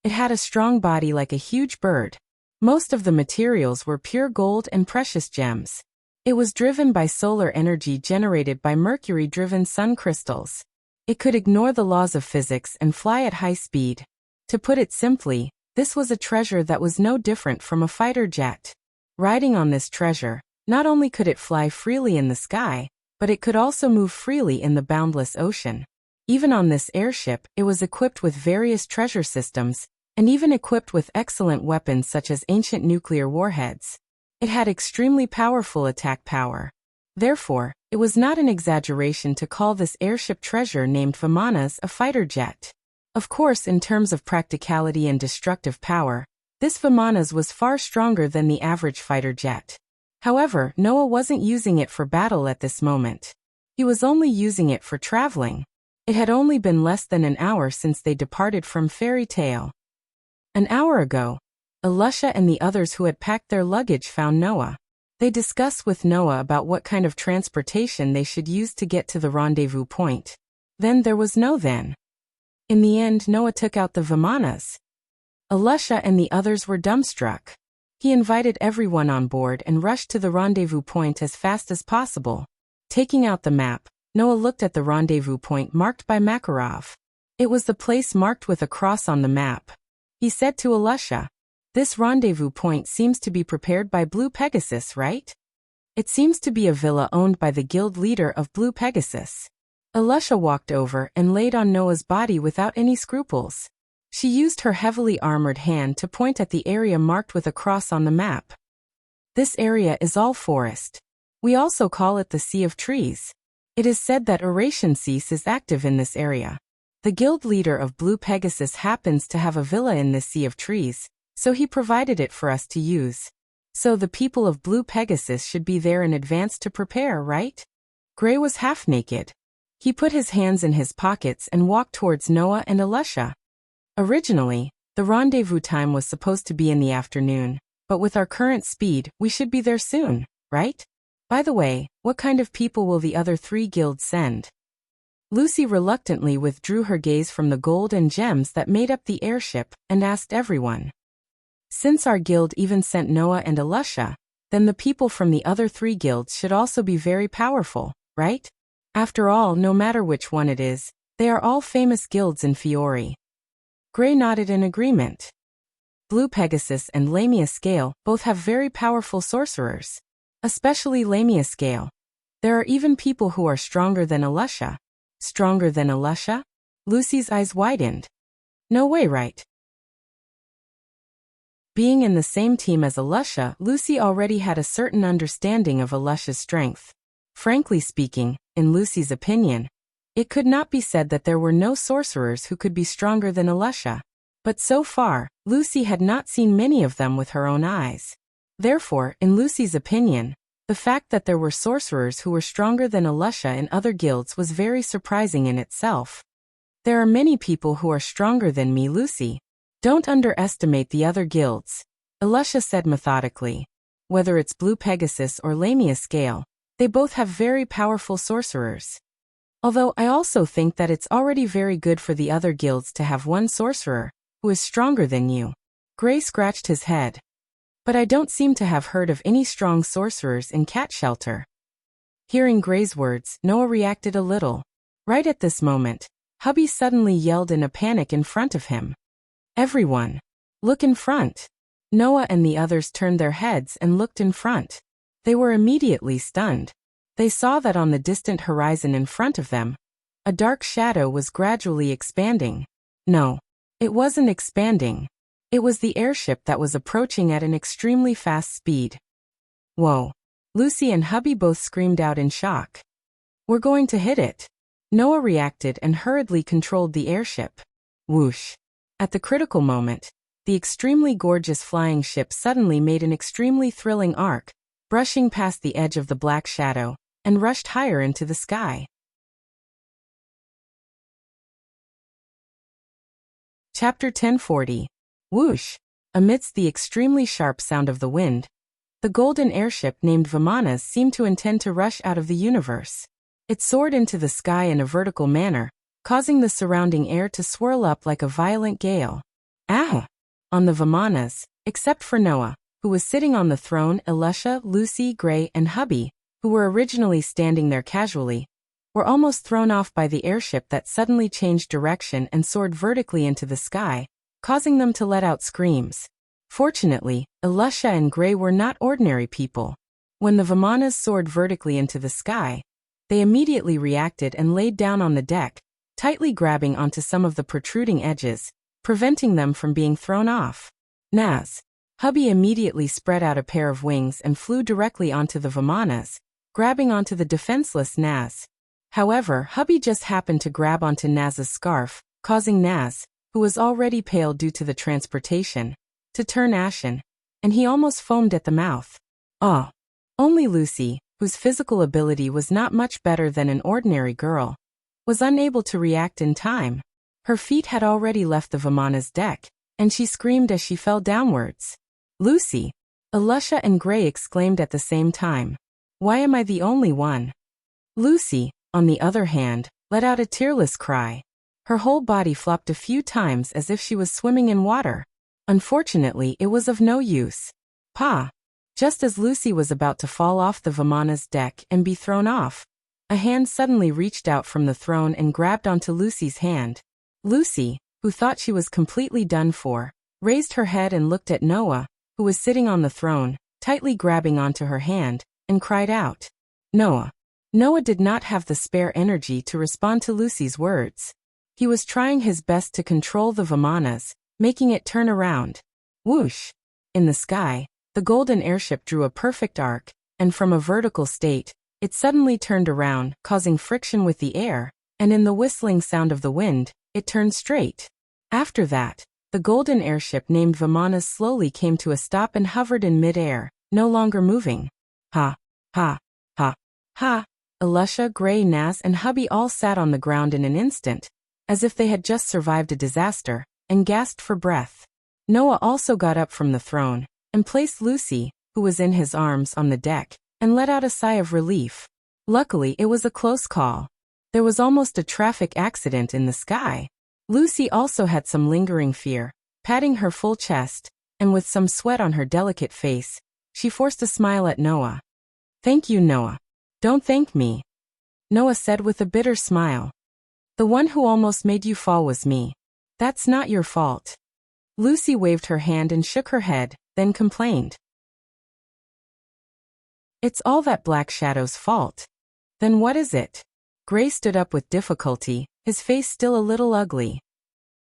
It had a strong body like a huge bird. Most of the materials were pure gold and precious gems. It was driven by solar energy generated by mercury-driven sun crystals. It could ignore the laws of physics and fly at high speed. To put it simply, this was a treasure that was no different from a fighter jet. Riding on this treasure, not only could it fly freely in the sky, but it could also move freely in the boundless ocean. Even on this airship, it was equipped with various treasure systems, and even equipped with excellent weapons such as ancient nuclear warheads. It had extremely powerful attack power. Therefore, it was not an exaggeration to call this airship treasure named Vimanas a fighter jet. Of course, in terms of practicality and destructive power, this Vimanas was far stronger than the average fighter jet. However, Noah wasn't using it for battle at this moment. He was only using it for traveling. It had only been less than an hour since they departed from Fairy Tale. An hour ago, Alusha and the others who had packed their luggage found Noah. They discussed with Noah about what kind of transportation they should use to get to the rendezvous point. Then there was no then. In the end, Noah took out the Vimanas. Alusha and the others were dumbstruck. He invited everyone on board and rushed to the rendezvous point as fast as possible. Taking out the map, Noah looked at the rendezvous point marked by Makarov. It was the place marked with a cross on the map. He said to Alusha, "This rendezvous point seems to be prepared by Blue Pegasus, right? It seems to be a villa owned by the guild leader of Blue Pegasus." Alusha walked over and laid on Noah's body without any scruples. She used her heavily armored hand to point at the area marked with a cross on the map. This area is all forest. We also call it the Sea of Trees. It is said that Oration Cease is active in this area. The guild leader of Blue Pegasus happens to have a villa in this Sea of Trees, so he provided it for us to use. So the people of Blue Pegasus should be there in advance to prepare, right? Gray was half naked. He put his hands in his pockets and walked towards Noah and Alusha. Originally, the rendezvous time was supposed to be in the afternoon, but with our current speed, we should be there soon, right? By the way, what kind of people will the other three guilds send? Lucy reluctantly withdrew her gaze from the gold and gems that made up the airship and asked everyone. Since our guild even sent Noah and Alusha, then the people from the other three guilds should also be very powerful, right? After all, no matter which one it is, they are all famous guilds in Fiore. Gray nodded in agreement. Blue Pegasus and Lamia Scale both have very powerful sorcerers. Especially Lamia Scale. There are even people who are stronger than Alusha. Stronger than Alusha? Lucy's eyes widened. No way, right? Being in the same team as Alusha, Lucy already had a certain understanding of Alusha's strength. Frankly speaking, in Lucy's opinion, it could not be said that there were no sorcerers who could be stronger than Alusha. But so far, Lucy had not seen many of them with her own eyes. Therefore, in Lucy's opinion, The fact that there were sorcerers who were stronger than Alusha in other guilds was very surprising in itself. There are many people who are stronger than me, Lucy. Don't underestimate the other guilds, Alusha said methodically. Whether it's Blue Pegasus or Lamia Scale, they both have very powerful sorcerers. Although I also think that it's already very good for the other guilds to have one sorcerer who is stronger than you. Gray scratched his head. But I don't seem to have heard of any strong sorcerers in Cat Shelter. Hearing Gray's words, Noah reacted a little. Right at this moment, Hubby suddenly yelled in a panic in front of him. Everyone, look in front. Noah and the others turned their heads and looked in front. They were immediately stunned. They saw that on the distant horizon in front of them, a dark shadow was gradually expanding. No, it wasn't expanding. It was the airship that was approaching at an extremely fast speed. Whoa! Lucy and Hubby both screamed out in shock. We're going to hit it. Noah reacted and hurriedly controlled the airship. Whoosh! At the critical moment, the extremely gorgeous flying ship suddenly made an extremely thrilling arc, brushing past the edge of the black shadow, and rushed higher into the sky. Chapter 1040. Whoosh! Amidst the extremely sharp sound of the wind, the golden airship named Vimanas seemed to intend to rush out of the universe. It soared into the sky in a vertical manner, causing the surrounding air to swirl up like a violent gale. Ah! On the Vimanas, except for Noah, who was sitting on the throne, Alusha, Lucy, Gray, and Hubby, who were originally standing there casually, were almost thrown off by the airship that suddenly changed direction and soared vertically into the sky, causing them to let out screams. Fortunately, Alusha and Gray were not ordinary people. When the Vimanas soared vertically into the sky, they immediately reacted and laid down on the deck, tightly grabbing onto some of the protruding edges, preventing them from being thrown off. Naz. Hubby immediately spread out a pair of wings and flew directly onto the Vimanas, grabbing onto the defenseless Naz. However, Hubby just happened to grab onto Naz's scarf, causing Naz, who was already pale due to the transportation, to turn ashen, and he almost foamed at the mouth. Oh! Only Lucy, whose physical ability was not much better than an ordinary girl, was unable to react in time. Her feet had already left the Vimana's deck, and she screamed as she fell downwards. Lucy! Alusha and Gray exclaimed at the same time. Why am I the only one? Lucy, on the other hand, let out a tearless cry. Her whole body flopped a few times as if she was swimming in water. Unfortunately, it was of no use. Pa! Just as Lucy was about to fall off the Vimana's deck and be thrown off, a hand suddenly reached out from the throne and grabbed onto Lucy's hand. Lucy, who thought she was completely done for, raised her head and looked at Noah, who was sitting on the throne, tightly grabbing onto her hand, and cried out. Noah. Noah did not have the spare energy to respond to Lucy's words. He was trying his best to control the Vimanas, making it turn around. Whoosh! In the sky, the golden airship drew a perfect arc, and from a vertical state, it suddenly turned around, causing friction with the air, and in the whistling sound of the wind, it turned straight. After that, the golden airship named Vimanas slowly came to a stop and hovered in mid-air, no longer moving. Ha! Ha! Ha! Ha! Alusha, Gray, Naz, and Hubby all sat on the ground in an instant, as if they had just survived a disaster, and gasped for breath. Noah also got up from the throne, and placed Lucy, who was in his arms, on the deck, and let out a sigh of relief. Luckily, it was a close call. There was almost a traffic accident in the sky. Lucy also had some lingering fear, patting her full chest, and with some sweat on her delicate face, she forced a smile at Noah. Thank you, Noah. Don't thank me, Noah said with a bitter smile. The one who almost made you fall was me. That's not your fault. Lucy waved her hand and shook her head, then complained. It's all that Black Shadow's fault. Then what is it? Gray stood up with difficulty, his face still a little ugly.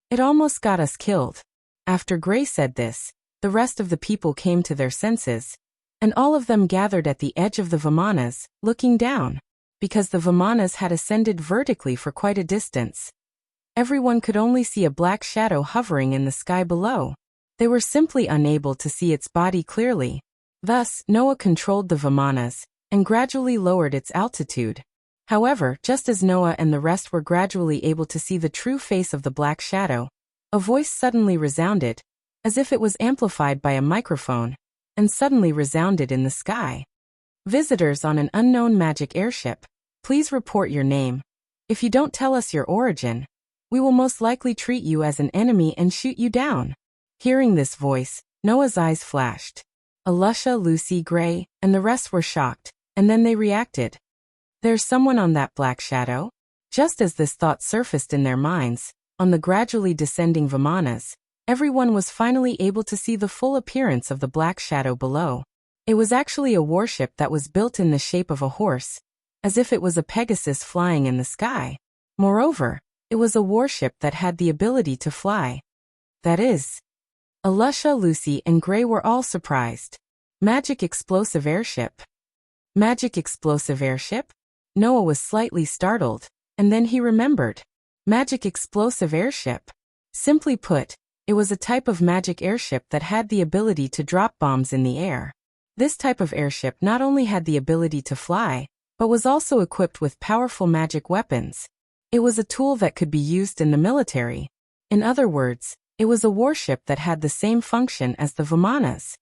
It almost got us killed. After Gray said this, the rest of the people came to their senses, and all of them gathered at the edge of the Vimanas, looking down, because the Vimanas had ascended vertically for quite a distance. Everyone could only see a black shadow hovering in the sky below. They were simply unable to see its body clearly. Thus, Noah controlled the Vimanas, and gradually lowered its altitude. However, just as Noah and the rest were gradually able to see the true face of the black shadow, a voice suddenly resounded, as if it was amplified by a microphone, and suddenly resounded in the sky. Visitors on an unknown magic airship, please report your name. If you don't tell us your origin, we will most likely treat you as an enemy and shoot you down. Hearing this voice, Noah's eyes flashed. Alusha, Lucy, Gray, and the rest were shocked, and then they reacted. There's someone on that black shadow? Just as this thought surfaced in their minds, on the gradually descending Vimanas, everyone was finally able to see the full appearance of the black shadow below. It was actually a warship that was built in the shape of a horse, as if it was a Pegasus flying in the sky. Moreover, it was a warship that had the ability to fly. That is, Alusha, Lucy, and Gray were all surprised. Magic explosive airship. Magic explosive airship? Noah was slightly startled, and then he remembered. Magic explosive airship. Simply put, it was a type of magic airship that had the ability to drop bombs in the air. This type of airship not only had the ability to fly, but was also equipped with powerful magic weapons. It was a tool that could be used in the military. In other words, it was a warship that had the same function as the Vimanas.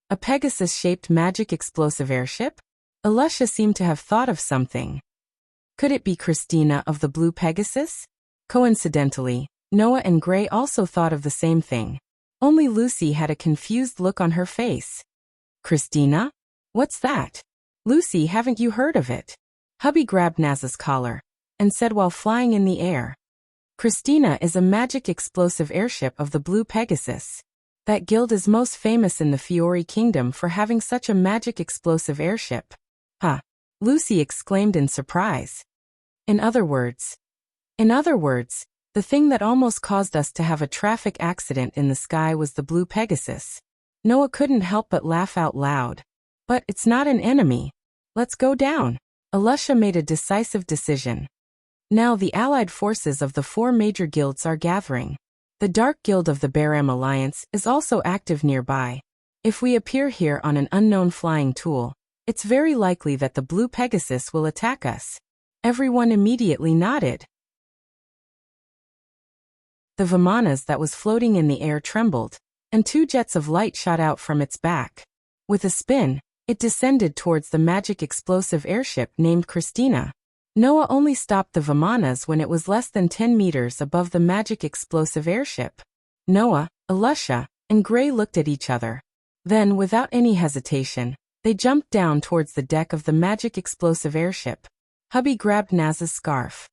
A Pegasus-shaped magic explosive airship? Alusha seemed to have thought of something. Could it be Christina of the Blue Pegasus? Coincidentally, Noah and Gray also thought of the same thing. Only Lucy had a confused look on her face. Christina? What's that? Lucy, haven't you heard of it? Hubby grabbed Naz's collar and said while flying in the air. Christina is a magic explosive airship of the Blue Pegasus. That guild is most famous in the Fiori Kingdom for having such a magic explosive airship. Huh? Lucy exclaimed in surprise. In other words, the thing that almost caused us to have a traffic accident in the sky was the Blue Pegasus. Noah couldn't help but laugh out loud. But it's not an enemy. Let's go down. Alusha made a decisive decision. Now the allied forces of the 4 major guilds are gathering. The Dark Guild of the Baram Alliance is also active nearby. If we appear here on an unknown flying tool, it's very likely that the Blue Pegasus will attack us. Everyone immediately nodded. The Vimanas that was floating in the air trembled, and 2 jets of light shot out from its back. With a spin, it descended towards the magic explosive airship named Christina. Noah only stopped the Vimanas when it was less than 10 meters above the magic explosive airship. Noah, Alusha, and Gray looked at each other. Then, without any hesitation, they jumped down towards the deck of the magic explosive airship. Hubby grabbed Naz's scarf.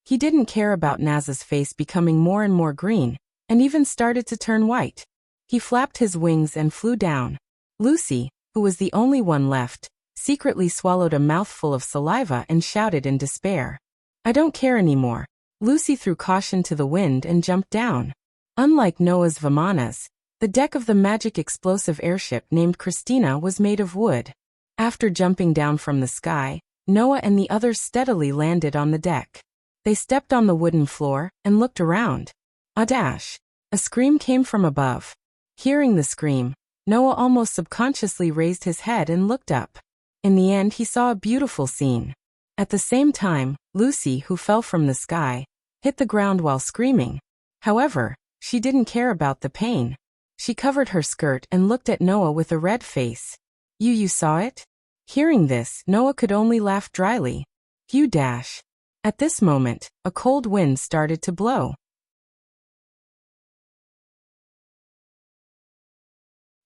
He didn't care about Naz's face becoming more and more green, and even started to turn white. He flapped his wings and flew down. Lucy, who was the only one left, secretly swallowed a mouthful of saliva and shouted in despair. I don't care anymore. Lucy threw caution to the wind and jumped down. Unlike Noah's Vimanas, the deck of the magic explosive airship named Christina was made of wood. After jumping down from the sky, Noah and the others steadily landed on the deck. They stepped on the wooden floor and looked around. A dash! A scream came from above. Hearing the scream, Noah almost subconsciously raised his head and looked up. In the end, he saw a beautiful scene. At the same time, Lucy, who fell from the sky, hit the ground while screaming. However, she didn't care about the pain. She covered her skirt and looked at Noah with a red face. You saw it? Hearing this, Noah could only laugh dryly. You dash. At this moment, a cold wind started to blow.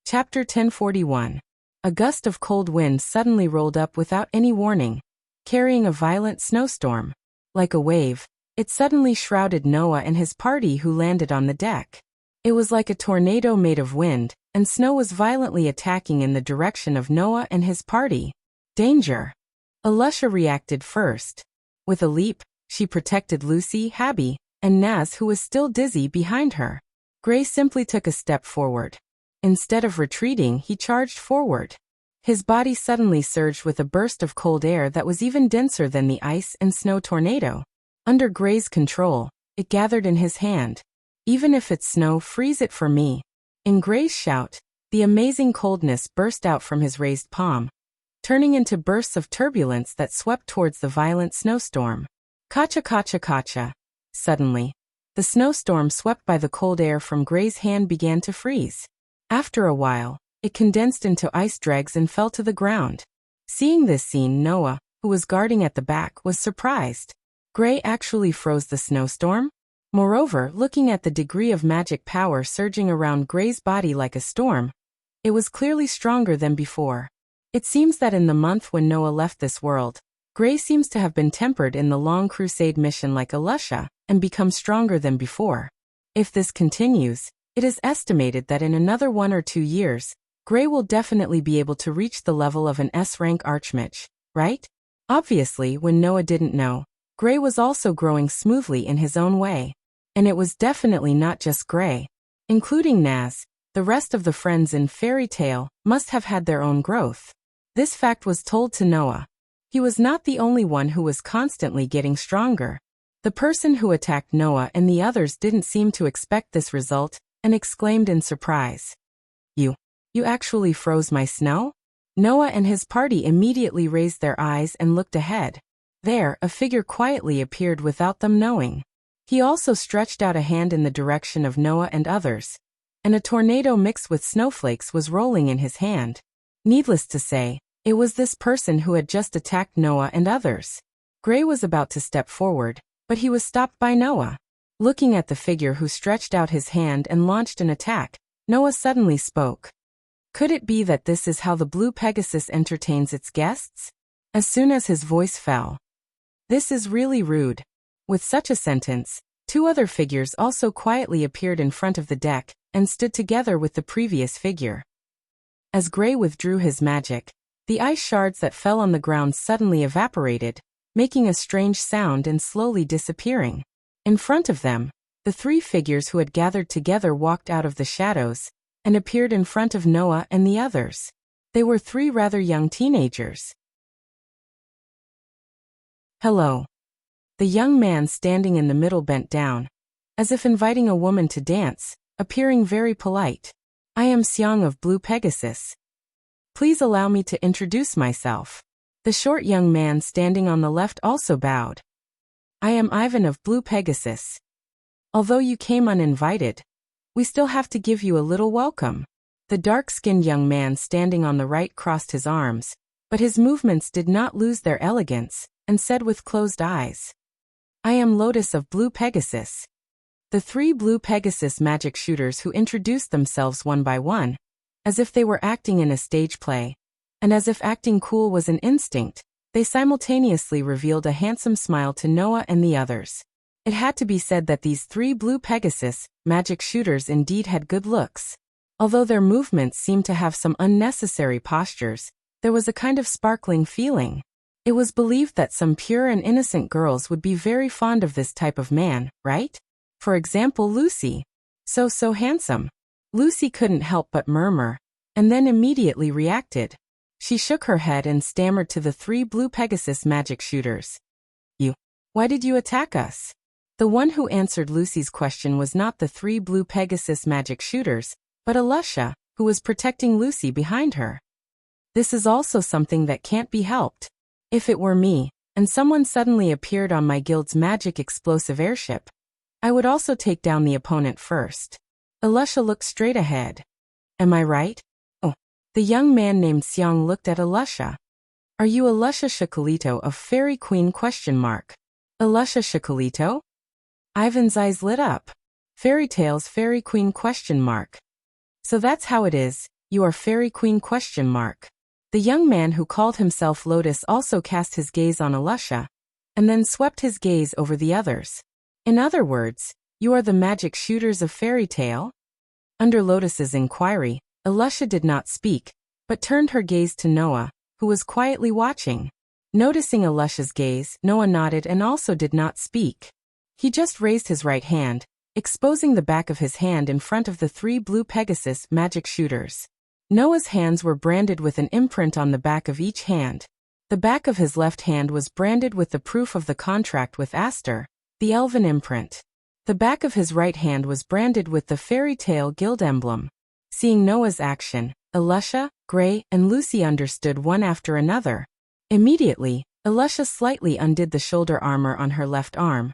Chapter 1041. A gust of cold wind suddenly rolled up without any warning, carrying a violent snowstorm. Like a wave, it suddenly shrouded Noah and his party who landed on the deck. It was like a tornado made of wind, and snow was violently attacking in the direction of Noah and his party. Danger! Alusha reacted first. With a leap, she protected Lucy, Habby, and Naz, who was still dizzy, behind her. Gray simply took a step forward. Instead of retreating, he charged forward. His body suddenly surged with a burst of cold air that was even denser than the ice and snow tornado. Under Gray's control, it gathered in his hand. Even if it's snow, freeze it for me. In Gray's shout, the amazing coldness burst out from his raised palm. turning into bursts of turbulence that swept towards the violent snowstorm. Kacha kacha kacha. Suddenly, the snowstorm swept by the cold air from Gray's hand began to freeze. After a while, it condensed into ice dregs and fell to the ground. Seeing this scene, Noah, who was guarding at the back, was surprised. Gray actually froze the snowstorm? Moreover, looking at the degree of magic power surging around Gray's body like a storm, it was clearly stronger than before. It seems that in the month when Noah left this world, Gray seems to have been tempered in the long crusade mission like Alusha, and become stronger than before. If this continues, it is estimated that in another 1 or 2 years, Gray will definitely be able to reach the level of an S-rank archmage, right? Obviously, when Noah didn't know, Gray was also growing smoothly in his own way. And it was definitely not just Gray. Including Naz, the rest of the friends in Fairy Tale must have had their own growth. This fact was told to Noah. He was not the only one who was constantly getting stronger. The person who attacked Noah and the others didn't seem to expect this result, and exclaimed in surprise. You actually froze my snow? Noah and his party immediately raised their eyes and looked ahead. There, a figure quietly appeared without them knowing. He also stretched out a hand in the direction of Noah and others, and a tornado mixed with snowflakes was rolling in his hand. Needless to say, it was this person who had just attacked Noah and others. Gray was about to step forward, but he was stopped by Noah. Looking at the figure who stretched out his hand and launched an attack, Noah suddenly spoke. Could it be that this is how the Blue Pegasus entertains its guests? As soon as his voice fell. This is really rude. With such a sentence, 2 other figures also quietly appeared in front of the deck, and stood together with the previous figure. As Gray withdrew his magic, the ice shards that fell on the ground suddenly evaporated, making a strange sound and slowly disappearing. In front of them, the 3 figures who had gathered together walked out of the shadows, and appeared in front of Noah and the others. They were 3 rather young teenagers. Hello. The young man standing in the middle bent down, as if inviting a woman to dance, appearing very polite. I am Xiang of Blue Pegasus. Please allow me to introduce myself. The short young man standing on the left also bowed. I am Ivan of Blue Pegasus. Although you came uninvited, we still have to give you a little welcome. The dark-skinned young man standing on the right crossed his arms, but his movements did not lose their elegance, and said with closed eyes. I am Lotus of Blue Pegasus. The 3 Blue Pegasus magic shooters who introduced themselves one by one, as if they were acting in a stage play, and as if acting cool was an instinct, they simultaneously revealed a handsome smile to Noah and the others. It had to be said that these 3 Blue Pegasus magic shooters indeed had good looks. Although their movements seemed to have some unnecessary postures, there was a kind of sparkling feeling. It was believed that some pure and innocent girls would be very fond of this type of man, right? For example, Lucy. So handsome. Lucy couldn't help but murmur, and then immediately reacted. She shook her head and stammered to the 3 Blue Pegasus magic shooters. Why did you attack us? The one who answered Lucy's question was not the 3 Blue Pegasus magic shooters, but Alusha, who was protecting Lucy behind her. This is also something that can't be helped. If it were me, and someone suddenly appeared on my guild's magic explosive airship, I would also take down the opponent first. Alusha looked straight ahead. Am I right? Oh. The young man named Xiang looked at Alusha. Are you Alusha Chocolito of Fairy Queen ? Alusha Chocolito? Ivan's eyes lit up. Fairy Tale's Fairy Queen ? So that's how it is, you are Fairy Queen ? The young man who called himself Lotus also cast his gaze on Alusha, and then swept his gaze over the others. In other words, you are the magic shooters of Fairy Tale? Under Lotus's inquiry, Alusha did not speak, but turned her gaze to Noah, who was quietly watching. Noticing Alusha's gaze, Noah nodded and also did not speak. He just raised his right hand, exposing the back of his hand in front of the 3 Blue Pegasus magic shooters. Noah's hands were branded with an imprint on the back of each hand. The back of his left hand was branded with the proof of the contract with Aster, the elven imprint. The back of his right hand was branded with the Fairy Tale Guild emblem. Seeing Noah's action, Alusha, Gray, and Lucy understood one after another. Immediately, Alusha slightly undid the shoulder armor on her left arm,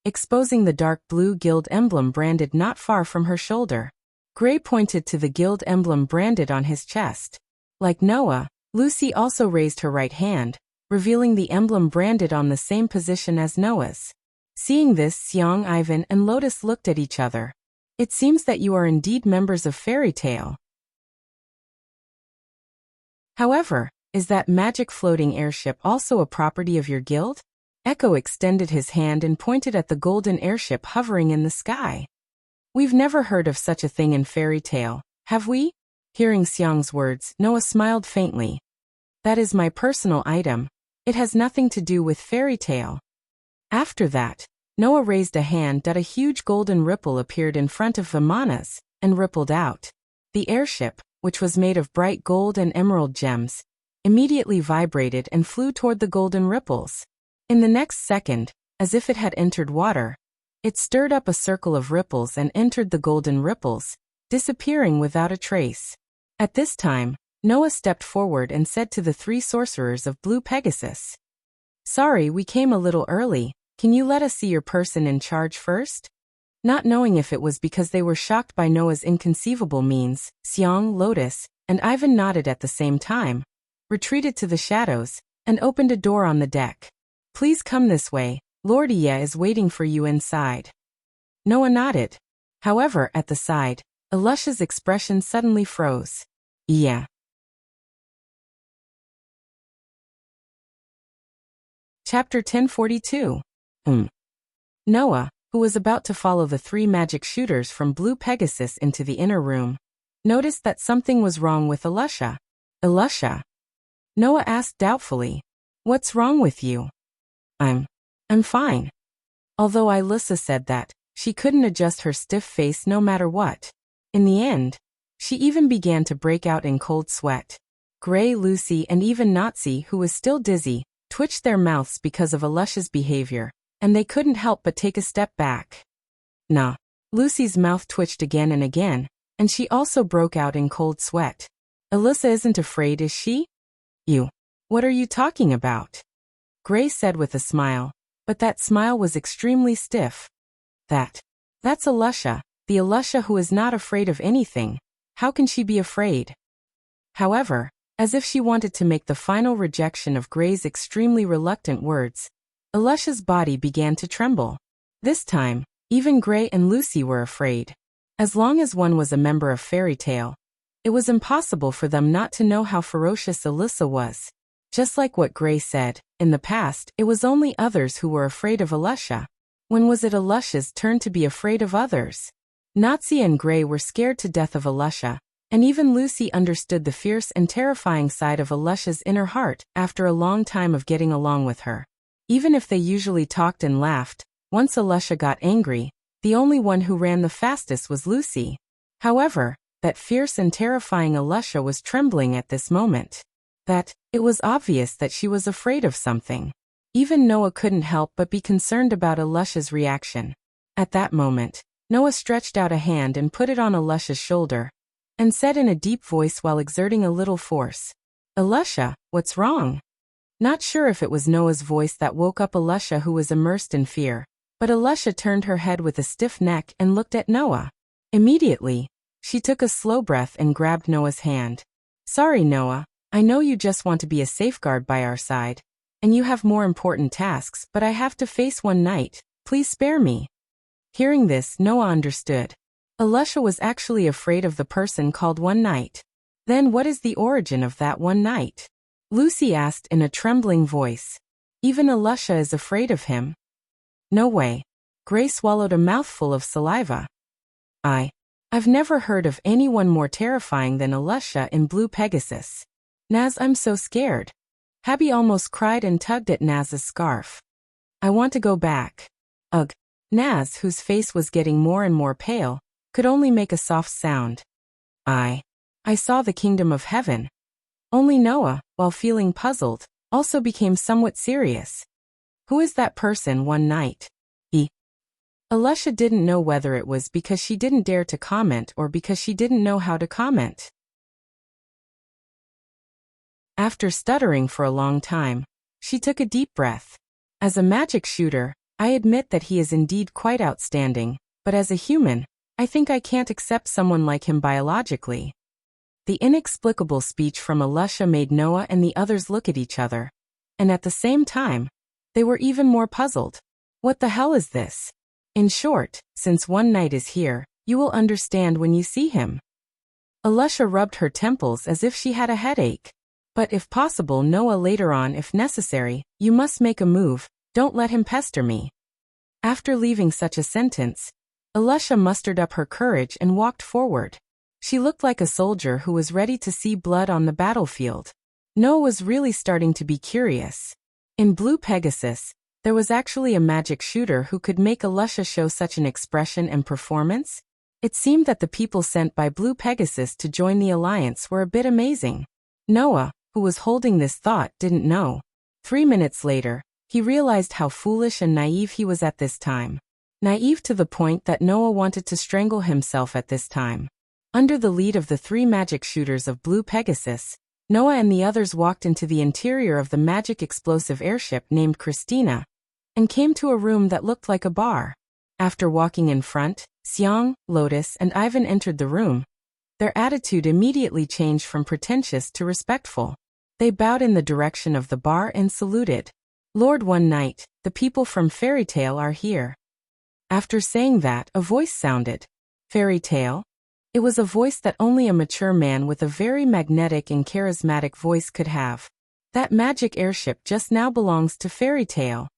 exposing the dark blue guild emblem branded not far from her shoulder. Gray pointed to the guild emblem branded on his chest. Like Noah, Lucy also raised her right hand, revealing the emblem branded on the same position as Noah's. Seeing this, Xiang, Ivan, and Lotus looked at each other. It seems that you are indeed members of Fairy Tale. However, is that magic floating airship also a property of your guild? Echo extended his hand and pointed at the golden airship hovering in the sky. We've never heard of such a thing in Fairy Tale, have we? Hearing Xiang's words, Noah smiled faintly. That is my personal item. It has nothing to do with Fairy Tale. After that, Noah raised a hand that a huge golden ripple appeared in front of Vimana's, and rippled out. The airship, which was made of bright gold and emerald gems, immediately vibrated and flew toward the golden ripples. In the next second, as if it had entered water, it stirred up a circle of ripples and entered the golden ripples, disappearing without a trace. At this time, Noah stepped forward and said to the three sorcerers of Blue Pegasus, "Sorry, we came a little early. Can you let us see your person in charge first?" Not knowing if it was because they were shocked by Noah's inconceivable means, Xiang, Lotus, and Ivan nodded at the same time, retreated to the shadows, and opened a door on the deck. "Please come this way. Lord Iya is waiting for you inside." Noah nodded. However, at the side, Alusha's expression suddenly froze. Iya. Chapter 1042. Noah, who was about to follow the three magic shooters from Blue Pegasus into the inner room, noticed that something was wrong with Alusha. "Alusha?" Noah asked doubtfully. "What's wrong with you?" I'm fine." Although Alyssa said that she couldn't adjust her stiff face no matter what. In the end, she even began to break out in cold sweat. Gray, Lucy, and even Nazi, who was still dizzy, twitched their mouths because of Alusha's behavior, and they couldn't help but take a step back. Nah. Lucy's mouth twitched again and again, and she also broke out in cold sweat. "Alyssa isn't afraid, is she?" "You. What are you talking about?" Gray said with a smile, but that smile was extremely stiff. That's Alusha, the Alusha who is not afraid of anything. How can she be afraid?" However, as if she wanted to make the final rejection of Gray's extremely reluctant words, Alusha's body began to tremble. This time, even Gray and Lucy were afraid. As long as one was a member of Fairy Tale, it was impossible for them not to know how ferocious Alyssa was. Just like what Gray said, in the past, it was only others who were afraid of Alusha. When was it Alusha's turn to be afraid of others? Nazi and Gray were scared to death of Alusha, and even Lucy understood the fierce and terrifying side of Alusha's inner heart after a long time of getting along with her. Even if they usually talked and laughed, once Alusha got angry, the only one who ran the fastest was Lucy. However, that fierce and terrifying Alusha was trembling at this moment. It was obvious that she was afraid of something. Even Noah couldn't help but be concerned about Alusha's reaction. At that moment, Noah stretched out a hand and put it on Alusha's shoulder, and said in a deep voice while exerting a little force, "Alusha, what's wrong?" Not sure if it was Noah's voice that woke up Alusha, who was immersed in fear, but Alusha turned her head with a stiff neck and looked at Noah. Immediately, she took a slow breath and grabbed Noah's hand. "Sorry, Noah. I know you just want to be a safeguard by our side, and you have more important tasks, but I have to face one night. Please spare me." Hearing this, Noah understood. Alusha was actually afraid of the person called One Night. Then what is the origin of that one night? Lucy asked in a trembling voice. Even Alusha is afraid of him? No way. Gray swallowed a mouthful of saliva. I've never heard of anyone more terrifying than Alusha in Blue Pegasus. Naz, I'm so scared. Habby almost cried and tugged at Naz's scarf. "I want to go back." Ugh. Naz, whose face was getting more and more pale, could only make a soft sound. I saw the kingdom of heaven." Only Noah, while feeling puzzled, also became somewhat serious. "Who is that person One Night?" Alusha didn't know whether it was because she didn't dare to comment or because she didn't know how to comment. After stuttering for a long time, she took a deep breath. As a magic shooter, I admit that he is indeed quite outstanding, but as a human, I think I can't accept someone like him biologically. The inexplicable speech from Alusha made Noah and the others look at each other. And at the same time, they were even more puzzled. What the hell is this? In short, since one night is here, you will understand when you see him. Alusha rubbed her temples as if she had a headache. But if possible, Noah, later on if necessary, you must make a move, don't let him pester me. After leaving such a sentence, Alusha mustered up her courage and walked forward. She looked like a soldier who was ready to see blood on the battlefield. Noah was really starting to be curious. In Blue Pegasus, there was actually a magic shooter who could make Alusha show such an expression and performance. It seemed that the people sent by Blue Pegasus to join the alliance were a bit amazing. Noah, who was holding this thought, didn't know. 3 minutes later, he realized how foolish and naive he was at this time. Naive to the point that Noah wanted to strangle himself at this time. Under the lead of the 3 magic shooters of Blue Pegasus, Noah and the others walked into the interior of the magic explosive airship named Christina, and came to a room that looked like a bar. After walking in front, Xiang, Lotus, and Ivan entered the room. Their attitude immediately changed from pretentious to respectful. They bowed in the direction of the bar and saluted. Lord, one night, the people from Fairy Tale are here. After saying that, a voice sounded. Fairy Tale? It was a voice that only a mature man with a very magnetic and charismatic voice could have. That magic airship just now belongs to Fairy Tale.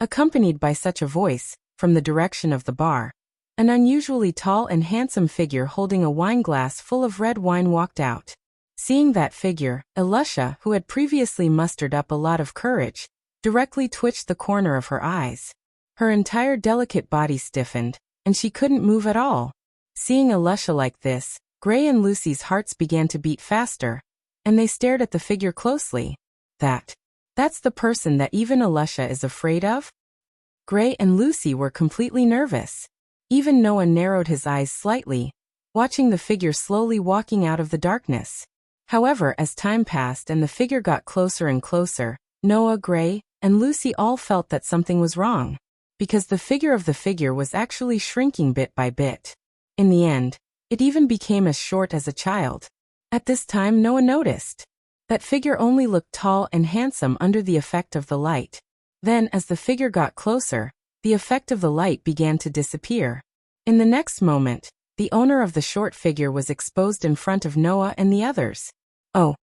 Accompanied by such a voice, from the direction of the bar, an unusually tall and handsome figure holding a wine glass full of red wine walked out. Seeing that figure, Alusha, who had previously mustered up a lot of courage, directly twitched the corner of her eyes. Her entire delicate body stiffened, and she couldn't move at all. Seeing Alusha like this, Gray and Lucy's hearts began to beat faster, and they stared at the figure closely. That's the person that even Alusha is afraid of? Gray and Lucy were completely nervous. Even Noah narrowed his eyes slightly, watching the figure slowly walking out of the darkness. However, as time passed and the figure got closer and closer, Noah, Gray, and Lucy all felt that something was wrong, because the figure of the figure was actually shrinking bit by bit. In the end, it even became as short as a child. At this time, Noah noticed that figure only looked tall and handsome under the effect of the light. Then, as the figure got closer, the effect of the light began to disappear. In the next moment, the owner of the short figure was exposed in front of Noah and the others. Oh!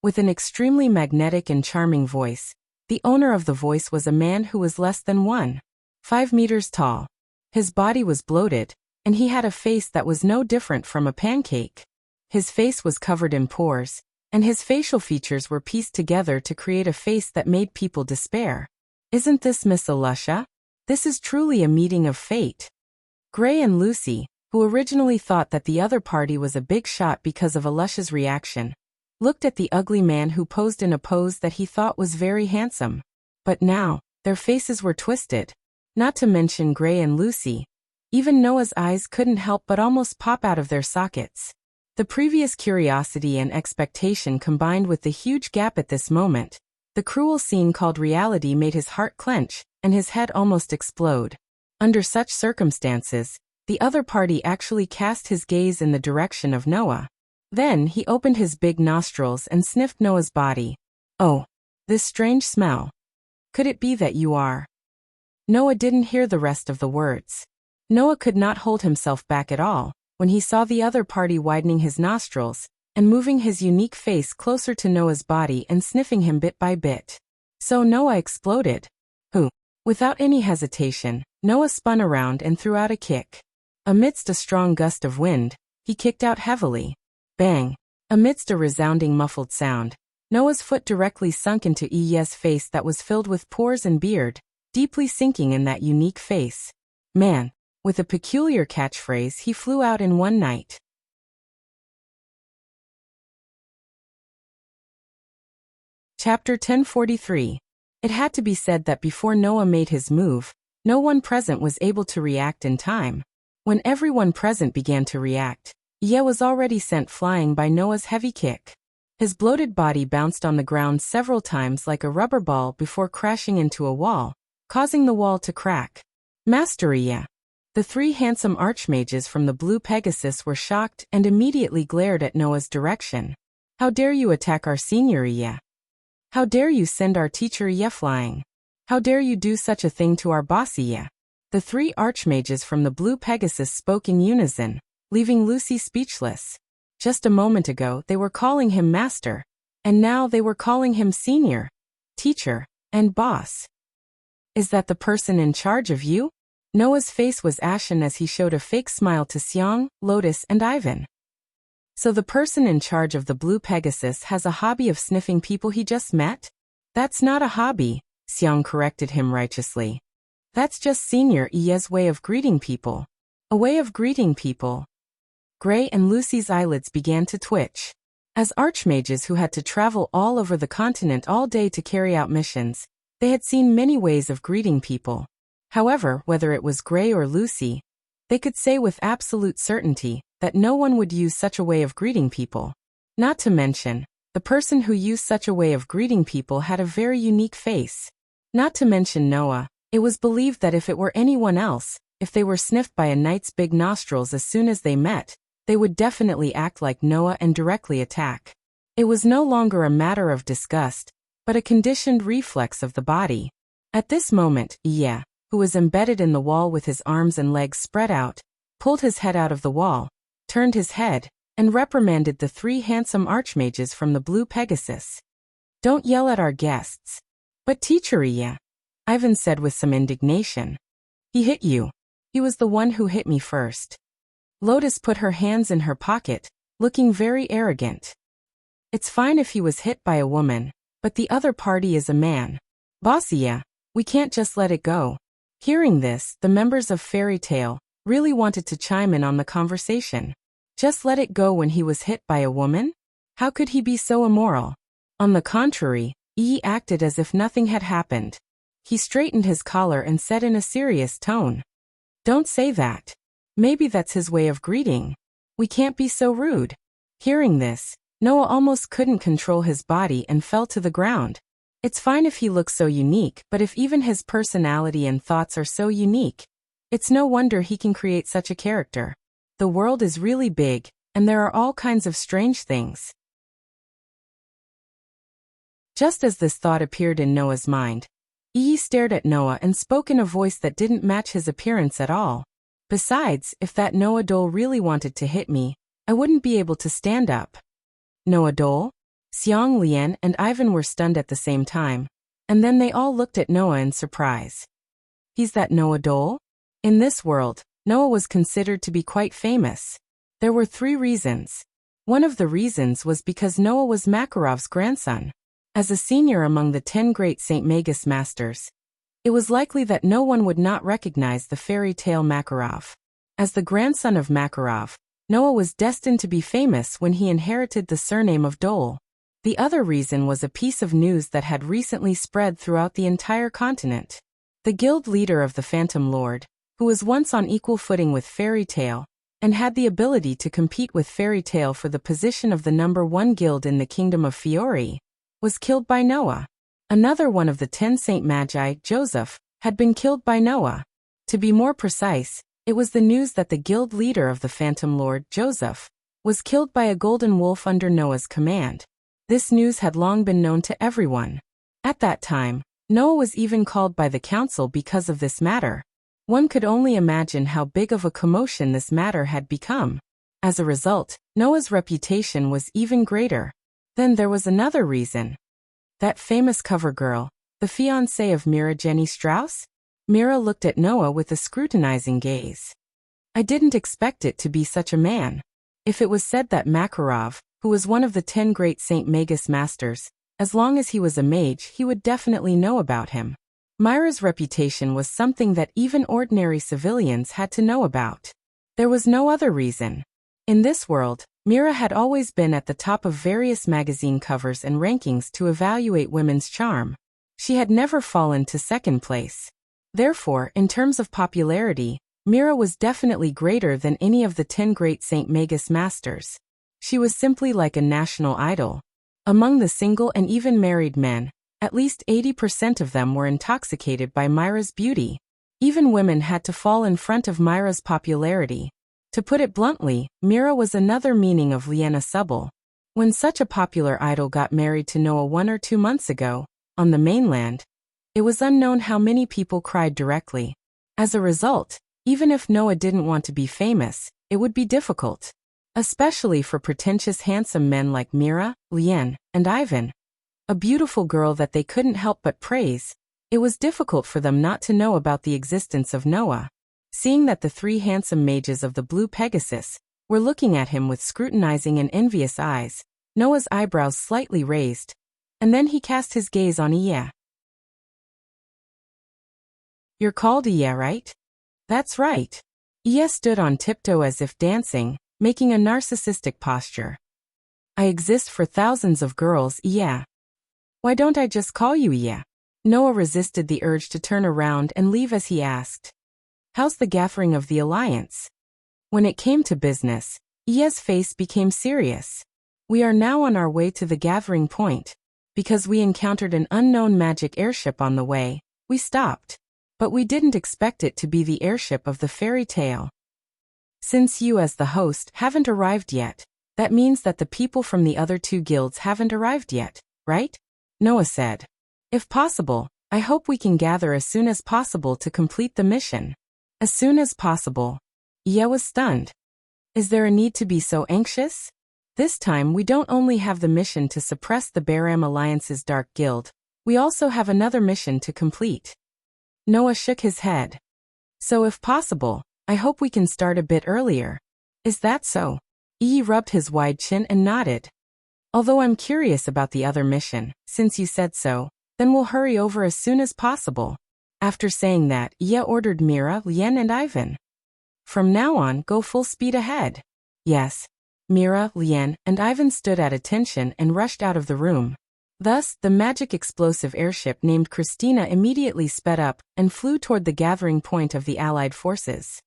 With an extremely magnetic and charming voice, the owner of the voice was a man who was less than 1.5 meters tall. His body was bloated, and he had a face that was no different from a pancake. His face was covered in pores, and his facial features were pieced together to create a face that made people despair. Isn't this Miss Alusha? This is truly a meeting of fate. Gray and Lucy, who originally thought that the other party was a big shot because of Alusha's reaction, looked at the ugly man who posed in a pose that he thought was very handsome. But now, their faces were twisted. Not to mention Gray and Lucy. Even Noah's eyes couldn't help but almost pop out of their sockets. The previous curiosity and expectation combined with the huge gap at this moment, the cruel scene called reality made his heart clench, and his head almost explode. Under such circumstances, the other party actually cast his gaze in the direction of Noah. Then he opened his big nostrils and sniffed Noah's body. Oh, this strange smell. Could it be that you are? Noah didn't hear the rest of the words. Noah could not hold himself back at all when he saw the other party widening his nostrils and moving his unique face closer to Noah's body and sniffing him bit by bit. So Noah exploded. Who? Without any hesitation, Noah spun around and threw out a kick. Amidst a strong gust of wind, he kicked out heavily. Bang! Amidst a resounding muffled sound, Noah's foot directly sunk into Iye's face that was filled with pores and beard, deeply sinking in that unique face. Man! With a peculiar catchphrase, he flew out in one night. Chapter 1043. It had to be said that before Noah made his move, no one present was able to react in time. When everyone present began to react, Iye was already sent flying by Noah's heavy kick. His bloated body bounced on the ground several times like a rubber ball before crashing into a wall, causing the wall to crack. Master Iya. The three handsome archmages from the Blue Pegasus were shocked and immediately glared at Noah's direction. How dare you attack our senior Iya? How dare you send our teacher Iya flying? How dare you do such a thing to our boss Iya? The three archmages from the Blue Pegasus spoke in unison, leaving Lucy speechless. Just a moment ago they were calling him master, and now they were calling him senior, teacher, and boss. Is that the person in charge of you? Noah's face was ashen as he showed a fake smile to Xiang, Lotus, and Ivan. So the person in charge of the Blue Pegasus has a hobby of sniffing people he just met? That's not a hobby, Xiang corrected him righteously. That's just Senior Iya's way of greeting people. A way of greeting people. Gray and Lucy's eyelids began to twitch. As archmages who had to travel all over the continent all day to carry out missions, they had seen many ways of greeting people. However, whether it was Gray or Lucy, they could say with absolute certainty that no one would use such a way of greeting people. Not to mention, the person who used such a way of greeting people had a very unique face. Not to mention Noah, it was believed that if it were anyone else, if they were sniffed by a knight's big nostrils as soon as they met, they would definitely act like Noah and directly attack. It was no longer a matter of disgust, but a conditioned reflex of the body. At this moment, Iya, who was embedded in the wall with his arms and legs spread out, pulled his head out of the wall, turned his head, and reprimanded the three handsome archmages from the Blue Pegasus. Don't yell at our guests. But teacher Iya, Ivan said with some indignation. He hit you. He was the one who hit me first. Lotus put her hands in her pocket, looking very arrogant. It's fine if he was hit by a woman, but the other party is a man. Boss Iya, we can't just let it go. Hearing this, the members of Fairy Tale really wanted to chime in on the conversation. Just let it go when he was hit by a woman? How could he be so immoral? On the contrary, Yi acted as if nothing had happened. He straightened his collar and said in a serious tone. Don't say that. Maybe that's his way of greeting. We can't be so rude. Hearing this, Noah almost couldn't control his body and fell to the ground. It's fine if he looks so unique, but if even his personality and thoughts are so unique, it's no wonder he can create such a character. The world is really big, and there are all kinds of strange things. Just as this thought appeared in Noah's mind, Yi stared at Noah and spoke in a voice that didn't match his appearance at all. Besides, if that Noah Dole really wanted to hit me, I wouldn't be able to stand up. Noah Dole? Xiang Lian and Ivan were stunned at the same time, and then they all looked at Noah in surprise. He's that Noah Dole? In this world, Noah was considered to be quite famous. There were 3 reasons. One of the reasons was because Noah was Makarov's grandson. As a senior among the 10 great St. Magus masters, it was likely that no one would not recognize the fairy tale Makarov. As the grandson of Makarov, Noah was destined to be famous when he inherited the surname of Dole. The other reason was a piece of news that had recently spread throughout the entire continent. The guild leader of the Phantom Lord, who was once on equal footing with Fairy Tale, and had the ability to compete with Fairy Tale for the position of the #1 guild in the Kingdom of Fiori, was killed by Noah. Another one of the 10 Saint Magi, Joseph, had been killed by Noah. To be more precise, it was the news that the guild leader of the Phantom Lord, Joseph, was killed by a golden wolf under Noah's command. This news had long been known to everyone. At that time, Noah was even called by the council because of this matter. One could only imagine how big of a commotion this matter had become. As a result, Noah's reputation was even greater. Then there was another reason. That famous cover girl, the fiancée of Mira Jenny Strauss? Mira looked at Noah with a scrutinizing gaze. I didn't expect it to be such a man. If it was said that Makarov, who was one of the 10 great St. Magus masters, as long as he was a mage he would definitely know about him. Mira's reputation was something that even ordinary civilians had to know about. There was no other reason. In this world, Mira had always been at the top of various magazine covers and rankings to evaluate women's charm. She had never fallen to second place. Therefore, in terms of popularity, Mira was definitely greater than any of the 10 great St. Magus masters. She was simply like a national idol. Among the single and even married men, at least 80% of them were intoxicated by Myra's beauty. Even women had to fall in front of Myra's popularity. To put it bluntly, Myra was another meaning of Lien Subble. When such a popular idol got married to Noah 1 or 2 months ago, on the mainland, it was unknown how many people cried directly. As a result, even if Noah didn't want to be famous, it would be difficult. Especially for pretentious handsome men like Myra, Lien, and Ivan. A beautiful girl that they couldn't help but praise. It was difficult for them not to know about the existence of Noah. Seeing that the 3 handsome mages of the Blue Pegasus were looking at him with scrutinizing and envious eyes, Noah's eyebrows slightly raised, and then he cast his gaze on Iya. "You're called Iya, right?" "That's right." Iya stood on tiptoe as if dancing, making a narcissistic posture. "I exist for thousands of girls, Iya. Why don't I just call you Iya?" Noah resisted the urge to turn around and leave as he asked, "How's the gathering of the Alliance?" When it came to business, Iya's face became serious. "We are now on our way to the gathering point. Because we encountered an unknown magic airship on the way, we stopped. But we didn't expect it to be the airship of the fairy tale. Since you as the host haven't arrived yet, that means that the people from the other 2 guilds haven't arrived yet, right?" Noah said. "If possible, I hope we can gather as soon as possible to complete the mission." As soon as possible. Iya was stunned. Is there a need to be so anxious? This time we don't only have the mission to suppress the Baram Alliance's Dark Guild, we also have another mission to complete. Noah shook his head. "So if possible, I hope we can start a bit earlier." "Is that so?" Iya rubbed his wide chin and nodded. "Although I'm curious about the other mission, since you said so, then we'll hurry over as soon as possible." After saying that, Iya ordered Myra, Lien, and Ivan. "From now on, go full speed ahead." "Yes." Myra, Lien, and Ivan stood at attention and rushed out of the room. Thus, the magic explosive airship named Christina immediately sped up and flew toward the gathering point of the Allied forces.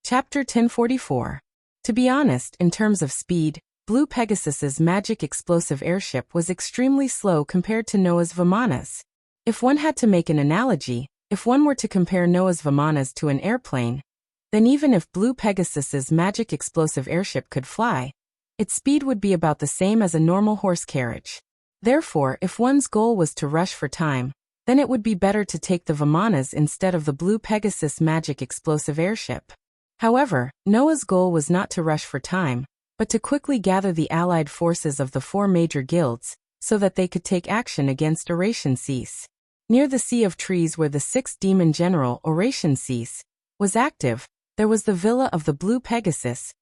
Chapter 1044. To be honest, in terms of speed, Blue Pegasus's magic explosive airship was extremely slow compared to Noah's Vimanas. If one had to make an analogy, if one were to compare Noah's Vimanas to an airplane, then even if Blue Pegasus's magic explosive airship could fly, its speed would be about the same as a normal horse carriage. Therefore, if one's goal was to rush for time, then it would be better to take the Vimanas instead of the Blue Pegasus magic explosive airship. However, Noah's goal was not to rush for time, but to quickly gather the allied forces of the 4 major guilds, so that they could take action against Oration Cease. Near the Sea of Trees where the 6th demon general, Oration Cease, was active, there was the villa of the Blue Pegasus,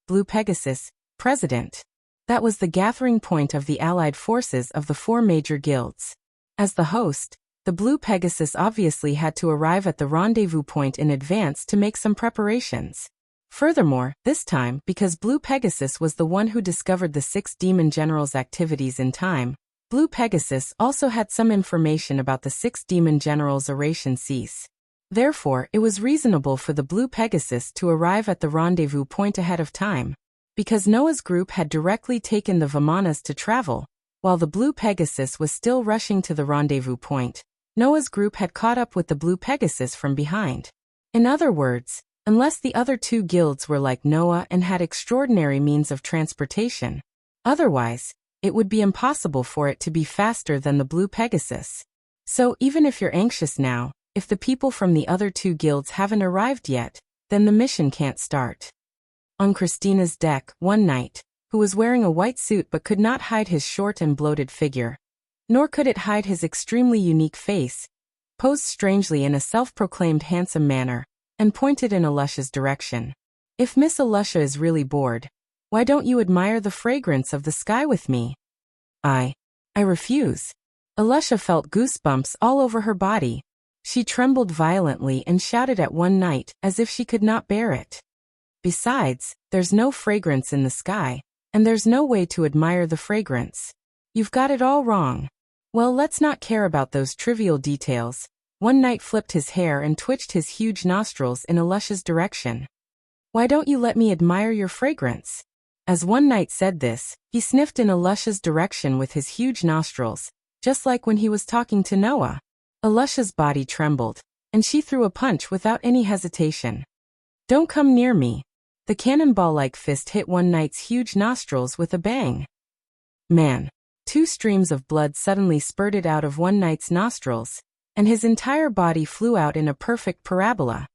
president. That was the gathering point of the allied forces of the 4 major guilds. As the host, the Blue Pegasus obviously had to arrive at the rendezvous point in advance to make some preparations. Furthermore, this time, because Blue Pegasus was the one who discovered the 6 demon general's activities in time, Blue Pegasus also had some information about the 6 demon general's Oration Cease. Therefore, it was reasonable for the Blue Pegasus to arrive at the rendezvous point ahead of time. Because Noah's group had directly taken the Vimanas to travel, while the Blue Pegasus was still rushing to the rendezvous point, Noah's group had caught up with the Blue Pegasus from behind. In other words, unless the other 2 guilds were like Noah and had extraordinary means of transportation, otherwise, it would be impossible for it to be faster than the Blue Pegasus. So even if you're anxious now, if the people from the other 2 guilds haven't arrived yet, then the mission can't start. On Christina's deck, one knight, who was wearing a white suit but could not hide his short and bloated figure, nor could it hide his extremely unique face, posed strangely in a self-proclaimed handsome manner, and pointed in Alusha's direction. "If Miss Alusha is really bored, why don't you admire the fragrance of the sky with me?" I refuse." Alusha felt goosebumps all over her body. She trembled violently and shouted at one knight as if she could not bear it. "Besides, there's no fragrance in the sky, and there's no way to admire the fragrance. You've got it all wrong." "Well, let's not care about those trivial details." One knight flipped his hair and twitched his huge nostrils in Alusha's direction. Why don't you let me admire your fragrance? As one knight said this, he sniffed in Alusha's direction with his huge nostrils, just like when he was talking to Noah. Alusha's body trembled, and she threw a punch without any hesitation. Don't come near me. The cannonball-like fist hit one knight's huge nostrils with a bang. Man! 2 streams of blood suddenly spurted out of one knight's nostrils, and his entire body flew out in a perfect parabola.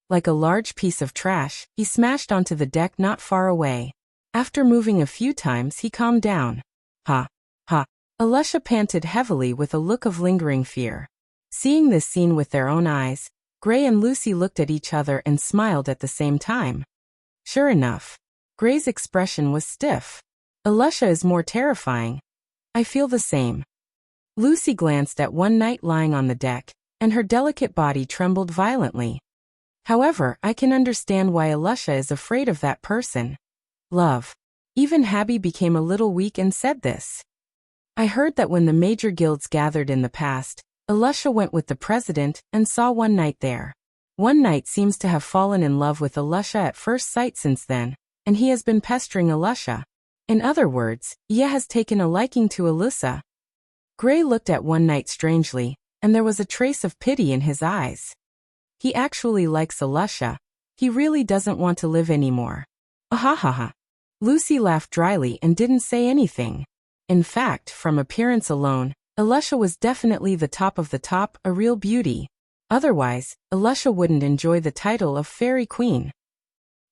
Like a large piece of trash, he smashed onto the deck not far away. After moving a few times, he calmed down. Ha! Ha! Alusha panted heavily with a look of lingering fear. Seeing this scene with their own eyes, Gray and Lucy looked at each other and smiled at the same time. Sure enough, Gray's expression was stiff. Alusha is more terrifying. I feel the same. Lucy glanced at one knight lying on the deck, and her delicate body trembled violently. However, I can understand why Alusha is afraid of that person. Love. Even Habby became a little weak and said this. I heard that when the major guilds gathered in the past, Alusha went with the president and saw one knight there. One knight seems to have fallen in love with Alusha at first sight since then, and he has been pestering Alusha. In other words, Ia has taken a liking to Alyssa. Gray looked at one knight strangely, and there was a trace of pity in his eyes. He actually likes Alusha. He really doesn't want to live anymore. Ahahaha. Lucy laughed dryly and didn't say anything. In fact, from appearance alone, Alusha was definitely the top of the top, a real beauty. Otherwise, Alusha wouldn't enjoy the title of Fairy Queen.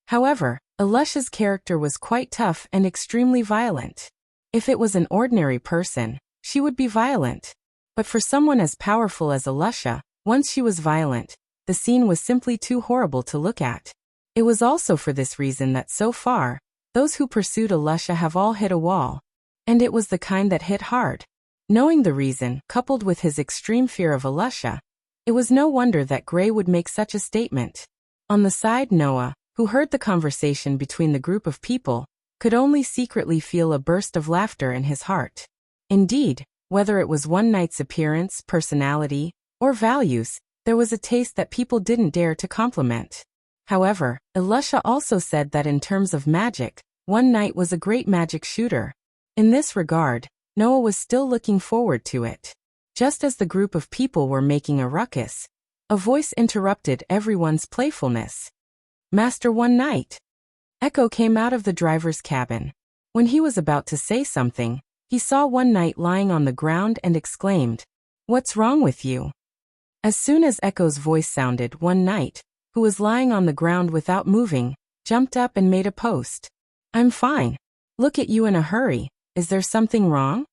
However, Alusha's character was quite tough and extremely violent. If it was an ordinary person, she would be violent. But for someone as powerful as Alusha, once she was violent, the scene was simply too horrible to look at. It was also for this reason that so far, those who pursued Alusha have all hit a wall. And it was the kind that hit hard. Knowing the reason, coupled with his extreme fear of Alusha, it was no wonder that Gray would make such a statement. On the side, Noah, who heard the conversation between the group of people, could only secretly feel a burst of laughter in his heart. Indeed, whether it was one knight's appearance, personality, or values, there was a taste that people didn't dare to compliment. However, Alusha also said that in terms of magic, one knight was a great magic shooter. In this regard, Noah was still looking forward to it. Just as the group of people were making a ruckus, a voice interrupted everyone's playfulness. Master One Knight. Echo came out of the driver's cabin. When he was about to say something, he saw one knight lying on the ground and exclaimed, "What's wrong with you?" As soon as Echo's voice sounded, one knight, who was lying on the ground without moving, jumped up and made a post. "I'm fine. Look at you in a hurry. Is there something wrong?"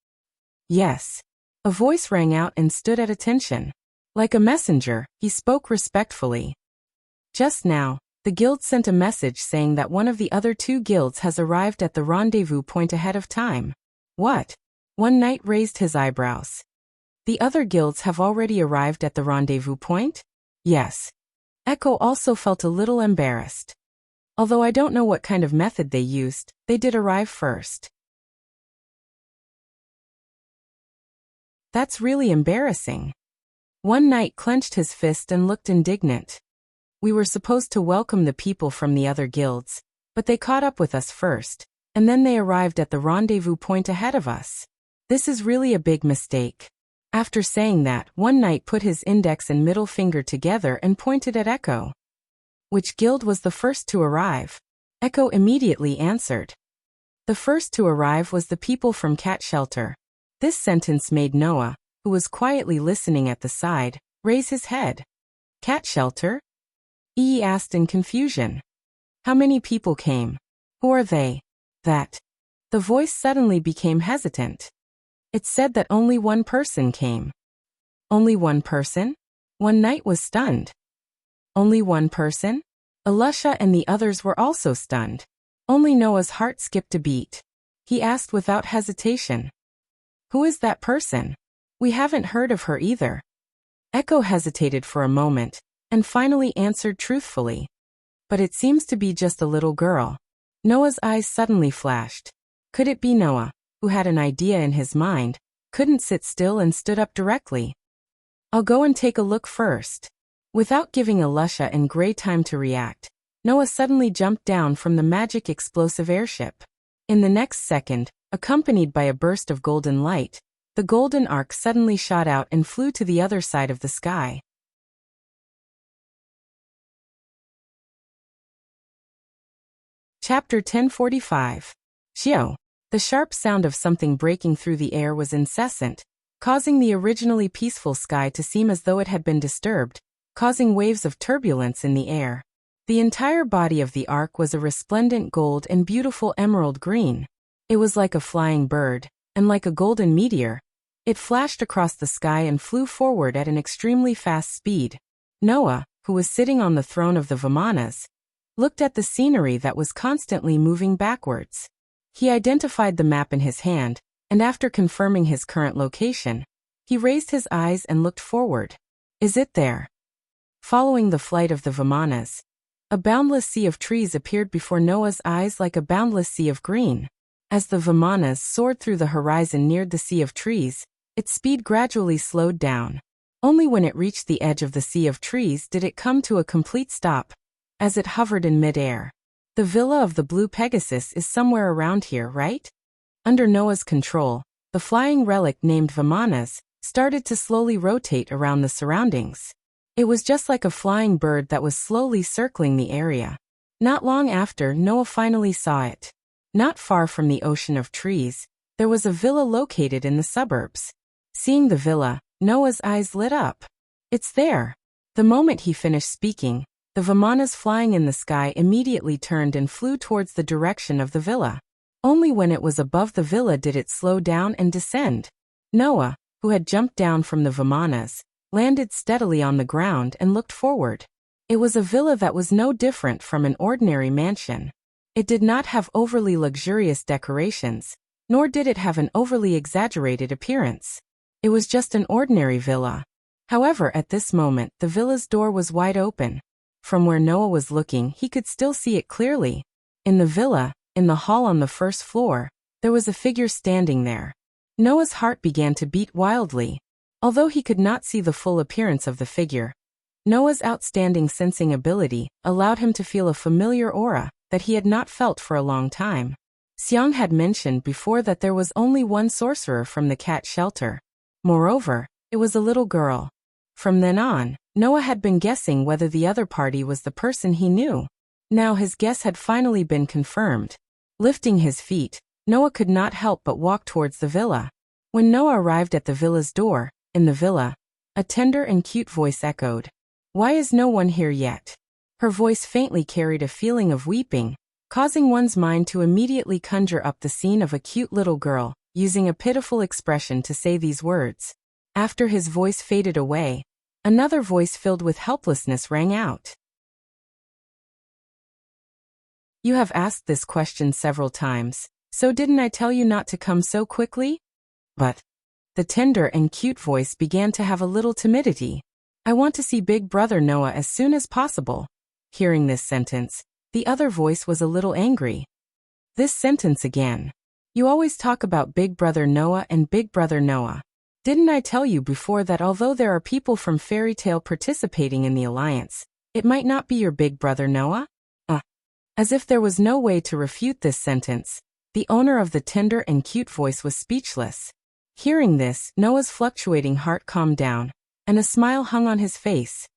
"Yes." A voice rang out and stood at attention. Like a messenger, he spoke respectfully. "Just now, the guild sent a message saying that one of the other 2 guilds has arrived at the rendezvous point ahead of time." "What?" One knight raised his eyebrows. "The other guilds have already arrived at the rendezvous point?" "Yes." Echo also felt a little embarrassed. Although I don't know what kind of method they used, they did arrive first. That's really embarrassing. One knight clenched his fist and looked indignant. "We were supposed to welcome the people from the other guilds, but they caught up with us first, and then they arrived at the rendezvous point ahead of us. This is really a big mistake." After saying that, one knight put his index and middle finger together and pointed at Echo. "Which guild was the first to arrive?" Echo immediately answered. "The first to arrive was the people from Cat Shelter." This sentence made Noah, who was quietly listening at the side, raise his head. "Cat Shelter?" He asked in confusion. "How many people came? Who are they?" "That." The voice suddenly became hesitant. "It said that only one person came." "Only one person?" One knight was stunned. "Only one person?" Alusha and the others were also stunned. Only Noah's heart skipped a beat. He asked without hesitation. "Who is that person? We haven't heard of her either." Echo hesitated for a moment, and finally answered truthfully. "But it seems to be just a little girl." Noah's eyes suddenly flashed. Could it be Noah, who had an idea in his mind, couldn't sit still and stood up directly? "I'll go and take a look first." Without giving Alusha and Gray time to react, Noah suddenly jumped down from the magic explosive airship. In the next second, accompanied by a burst of golden light, the golden ark suddenly shot out and flew to the other side of the sky. Chapter 1045. Xiao. The sharp sound of something breaking through the air was incessant, causing the originally peaceful sky to seem as though it had been disturbed, causing waves of turbulence in the air. The entire body of the ark was a resplendent gold and beautiful emerald green. It was like a flying bird, and like a golden meteor. It flashed across the sky and flew forward at an extremely fast speed. Noah, who was sitting on the throne of the Vimanas, looked at the scenery that was constantly moving backwards. He identified the map in his hand, and after confirming his current location, he raised his eyes and looked forward. Is it there? Following the flight of the Vimanas, a boundless sea of trees appeared before Noah's eyes like a boundless sea of green. As the Vimanas soared through the horizon neared the sea of trees, its speed gradually slowed down. Only when it reached the edge of the sea of trees did it come to a complete stop, as it hovered in mid-air. The villa of the Blue Pegasus is somewhere around here, right? Under Noah's control, the flying relic named Vimanas started to slowly rotate around the surroundings. It was just like a flying bird that was slowly circling the area. Not long after, Noah finally saw it. Not far from the ocean of trees, there was a villa located in the suburbs. Seeing the villa, Noah's eyes lit up. It's there. The moment he finished speaking, the Vimanas flying in the sky immediately turned and flew towards the direction of the villa. Only when it was above the villa did it slow down and descend. Noah, who had jumped down from the Vimanas, landed steadily on the ground and looked forward. It was a villa that was no different from an ordinary mansion. It did not have overly luxurious decorations, nor did it have an overly exaggerated appearance. It was just an ordinary villa. However, at this moment, the villa's door was wide open. From where Noah was looking, he could still see it clearly. In the villa, in the hall on the first floor, there was a figure standing there. Noah's heart began to beat wildly. Although he could not see the full appearance of the figure, Noah's outstanding sensing ability allowed him to feel a familiar aura that he had not felt for a long time. Xiang had mentioned before that there was only one sorcerer from the cat shelter. Moreover, it was a little girl. From then on, Noah had been guessing whether the other party was the person he knew. Now his guess had finally been confirmed. Lifting his feet, Noah could not help but walk towards the villa. When Noah arrived at the villa's door, in the villa, a tender and cute voice echoed. "Why is no one here yet?" Her voice faintly carried a feeling of weeping, causing one's mind to immediately conjure up the scene of a cute little girl, using a pitiful expression to say these words. After his voice faded away, another voice filled with helplessness rang out. "You have asked this question several times, so didn't I tell you not to come so quickly?" But the tender and cute voice began to have a little timidity. "I want to see Big Brother Noah as soon as possible." Hearing this sentence, the other voice was a little angry. "This sentence again. You always talk about Big Brother Noah and Big Brother Noah. Didn't I tell you before that although there are people from Fairy Tale participating in the alliance, it might not be your Big Brother Noah?" As if there was no way to refute this sentence, the owner of the tender and cute voice was speechless. Hearing this, Noah's fluctuating heart calmed down, and a smile hung on his face.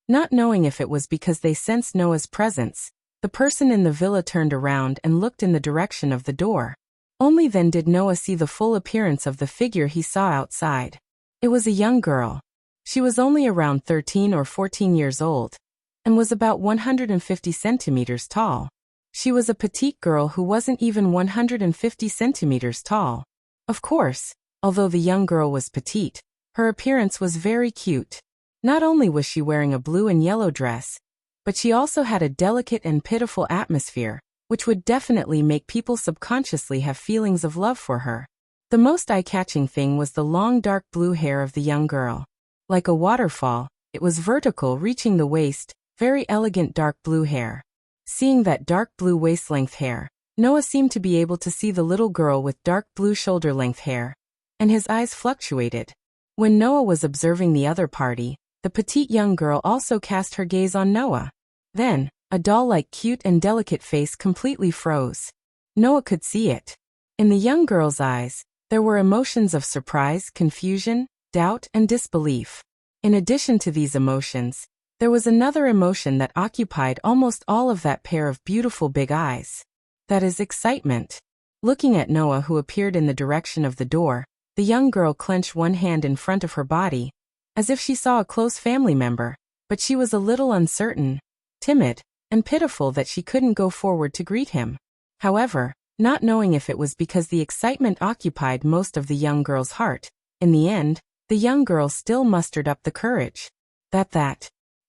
Not knowing if it was because they sensed Noah's presence, the person in the villa turned around and looked in the direction of the door. Only then did Noah see the full appearance of the figure he saw outside. It was a young girl. She was only around 13 or 14 years old, and was about 150 centimeters tall. She was a petite girl who wasn't even 150 centimeters tall. Of course, although the young girl was petite, her appearance was very cute. Not only was she wearing a blue and yellow dress, but she also had a delicate and pitiful atmosphere, which would definitely make people subconsciously have feelings of love for her. The most eye-catching thing was the long dark blue hair of the young girl. Like a waterfall, it was vertical reaching the waist, very elegant dark blue hair. Seeing that dark blue waist-length hair, Noah seemed to be able to see the little girl with dark blue shoulder-length hair, and his eyes fluctuated. When Noah was observing the other party, the The petite young girl also cast her gaze on Noah. Then, a doll-like cute and delicate face completely froze. Noah could see it. In the young girl's eyes, there were emotions of surprise, confusion, doubt, and disbelief. In addition to these emotions, there was another emotion that occupied almost all of that pair of beautiful big eyes. That is excitement. Looking at Noah, who appeared in the direction of the door, the young girl clenched one hand in front of her body, as if she saw a close family member, but she was a little uncertain, timid, and pitiful that she couldn't go forward to greet him. However, not knowing if it was because the excitement occupied most of the young girl's heart, in the end, the young girl still mustered up the courage.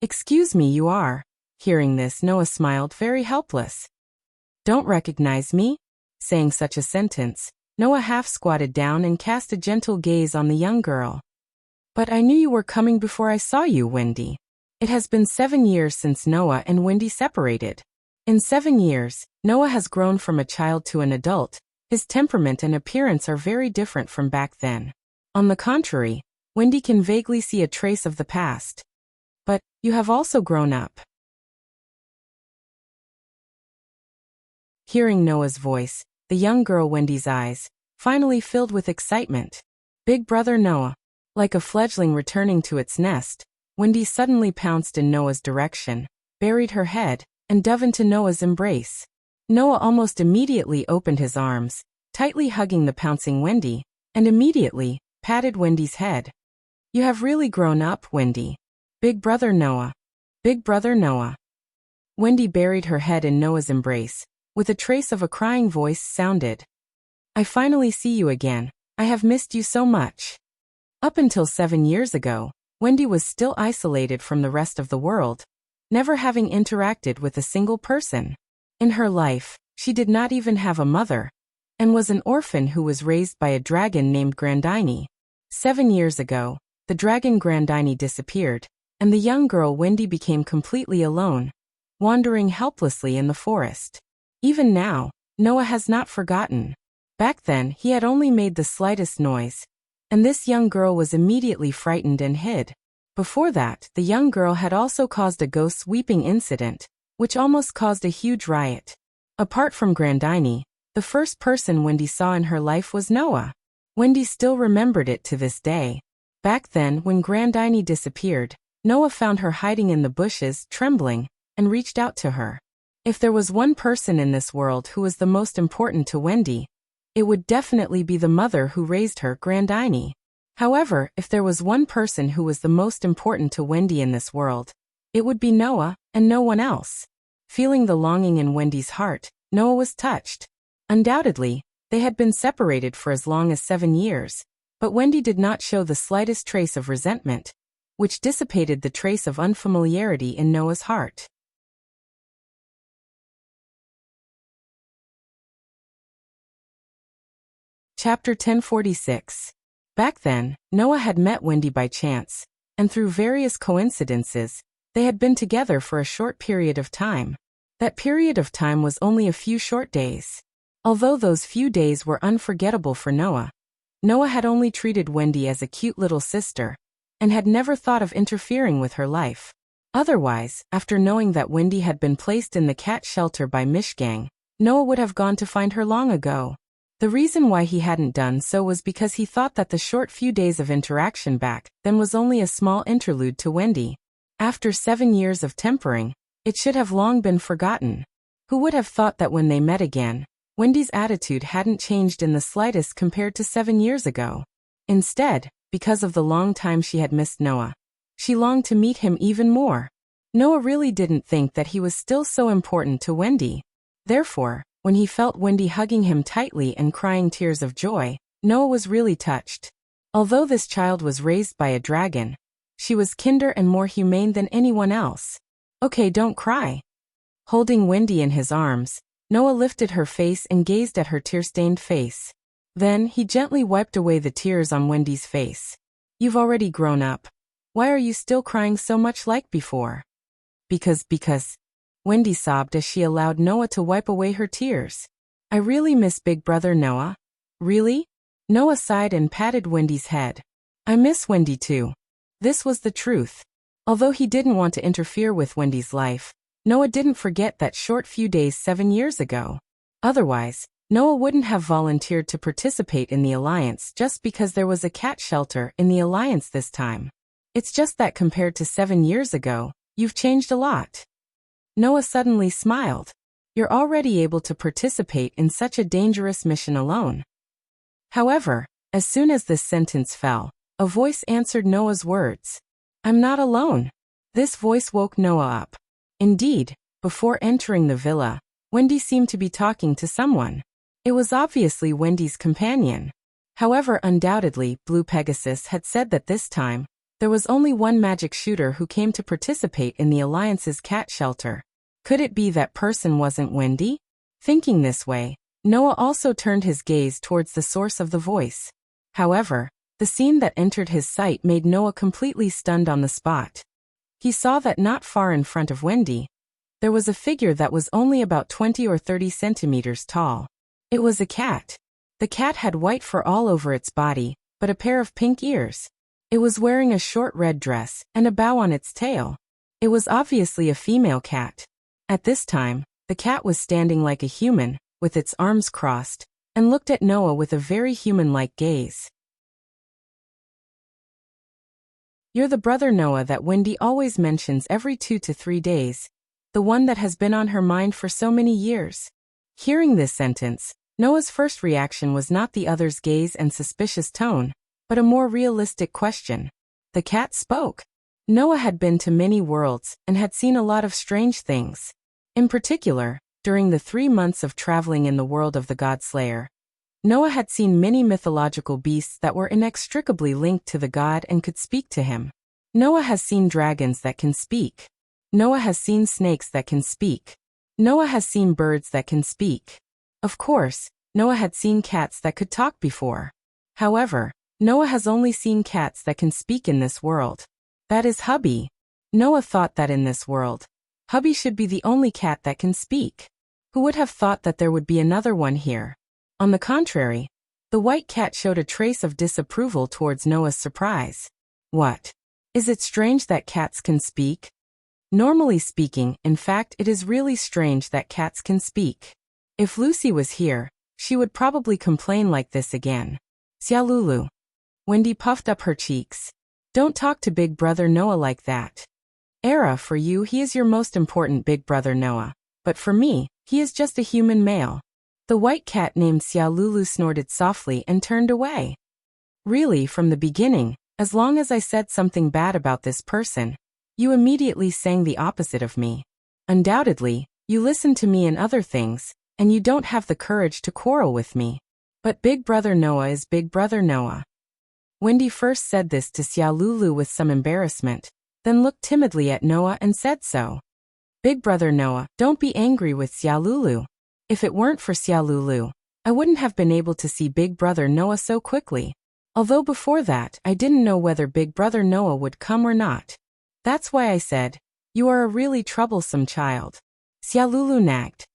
Excuse me, you are. Hearing this, Noah smiled, very helpless. Don't recognize me? Saying such a sentence, Noah half squatted down and cast a gentle gaze on the young girl. But I knew you were coming before I saw you, Wendy. It has been 7 years since Noah and Wendy separated. In 7 years, Noah has grown from a child to an adult. His temperament and appearance are very different from back then. On the contrary, Wendy can vaguely see a trace of the past. But, you have also grown up. Hearing Noah's voice, the young girl Wendy's eyes finally filled with excitement. Big brother Noah. Like a fledgling returning to its nest, Wendy suddenly pounced in Noah's direction, buried her head, and dove into Noah's embrace. Noah almost immediately opened his arms, tightly hugging the pouncing Wendy, and immediately patted Wendy's head. You have really grown up, Wendy. Big brother Noah. Big brother Noah. Wendy buried her head in Noah's embrace, with a trace of a crying voice sounded. I finally see you again. I have missed you so much. Up until 7 years ago, Wendy was still isolated from the rest of the world, never having interacted with a single person. In her life, she did not even have a mother, and was an orphan who was raised by a dragon named Grandini. 7 years ago, the dragon Grandini disappeared, and the young girl Wendy became completely alone, wandering helplessly in the forest. Even now, Noah has not forgotten. Back then, he had only made the slightest noise, and this young girl was immediately frightened and hid. Before that, the young girl had also caused a ghost sweeping incident, which almost caused a huge riot. Apart from Grandini, the first person Wendy saw in her life was Noah. Wendy still remembered it to this day. Back then, when Grandini disappeared, Noah found her hiding in the bushes, trembling, and reached out to her. If there was one person in this world who was the most important to Wendy, it would definitely be the mother who raised her, Grandini. However, if there was one person who was the most important to Wendy in this world, it would be Noah, and no one else. Feeling the longing in Wendy's heart, Noah was touched. Undoubtedly, they had been separated for as long as 7 years, but Wendy did not show the slightest trace of resentment, which dissipated the trace of unfamiliarity in Noah's heart. Chapter 1046. Back then, Noah had met Wendy by chance, and through various coincidences, they had been together for a short period of time. That period of time was only a few short days. Although those few days were unforgettable for Noah, Noah had only treated Wendy as a cute little sister, and had never thought of interfering with her life. Otherwise, after knowing that Wendy had been placed in the cat shelter by Mishgang, Noah would have gone to find her long ago. The reason why he hadn't done so was because he thought that the short few days of interaction back then was only a small interlude to Wendy. After 7 years of tempering, it should have long been forgotten. Who would have thought that when they met again, Wendy's attitude hadn't changed in the slightest compared to 7 years ago. Instead, because of the long time she had missed Noah, she longed to meet him even more. Noah really didn't think that he was still so important to Wendy. Therefore, when he felt Wendy hugging him tightly and crying tears of joy, Noah was really touched. Although this child was raised by a dragon, she was kinder and more humane than anyone else. Okay, don't cry. Holding Wendy in his arms, Noah lifted her face and gazed at her tear-stained face. Then, he gently wiped away the tears on Wendy's face. You've already grown up. Why are you still crying so much like before? Because, Wendy sobbed as she allowed Noah to wipe away her tears. I really miss big brother Noah. Really? Noah sighed and patted Wendy's head. I miss Wendy too. This was the truth. Although he didn't want to interfere with Wendy's life, Noah didn't forget that short few days 7 years ago. Otherwise, Noah wouldn't have volunteered to participate in the alliance just because there was a cat shelter in the alliance this time. It's just that compared to 7 years ago, you've changed a lot. Noah suddenly smiled. You're already able to participate in such a dangerous mission alone. However, as soon as this sentence fell, a voice answered Noah's words. I'm not alone. This voice woke Noah up. Indeed, before entering the villa, Wendy seemed to be talking to someone. It was obviously Wendy's companion. However, undoubtedly, Blue Pegasus had said that this time, there was only one magic shooter who came to participate in the Alliance's cat shelter. Could it be that person wasn't Wendy? Thinking this way, Noah also turned his gaze towards the source of the voice. However, the scene that entered his sight made Noah completely stunned on the spot. He saw that not far in front of Wendy, there was a figure that was only about 20 or 30 centimeters tall. It was a cat. The cat had white fur all over its body, but a pair of pink ears. It was wearing a short red dress and a bow on its tail. It was obviously a female cat. At this time, the cat was standing like a human, with its arms crossed, and looked at Noah with a very human-like gaze. You're the brother Noah that Wendy always mentions every 2 to 3 days, the one that has been on her mind for so many years. Hearing this sentence, Noah's first reaction was not the other's gaze and suspicious tone, but a more realistic question. The cat spoke. Noah had been to many worlds and had seen a lot of strange things. In particular, during the 3 months of traveling in the world of the God Slayer, Noah had seen many mythological beasts that were inextricably linked to the god and could speak to him. Noah has seen dragons that can speak. Noah has seen snakes that can speak. Noah has seen birds that can speak. Of course, Noah had seen cats that could talk before. However, Noah has only seen cats that can speak in this world. That is Hubby. Noah thought that in this world, Hubby should be the only cat that can speak. Who would have thought that there would be another one here? On the contrary, the white cat showed a trace of disapproval towards Noah's surprise. What? Is it strange that cats can speak? Normally speaking, in fact, it is really strange that cats can speak. If Lucy was here, she would probably complain like this again. Xiaolulu. Wendy puffed up her cheeks. Don't talk to Big Brother Noah like that. Era, for you he is your most important Big Brother Noah, but for me, he is just a human male. The white cat named Xiaolulu snorted softly and turned away. Really, from the beginning, as long as I said something bad about this person, you immediately sang the opposite of me. Undoubtedly, you listen to me in other things, and you don't have the courage to quarrel with me. But Big Brother Noah is Big Brother Noah. Wendy first said this to Xiaolulu with some embarrassment, then looked timidly at Noah and said so. Big Brother Noah, don't be angry with Xiaolulu. If it weren't for Xiaolulu, I wouldn't have been able to see Big Brother Noah so quickly. Although before that, I didn't know whether Big Brother Noah would come or not. That's why I said, you are a really troublesome child. Xiaolulu nagged.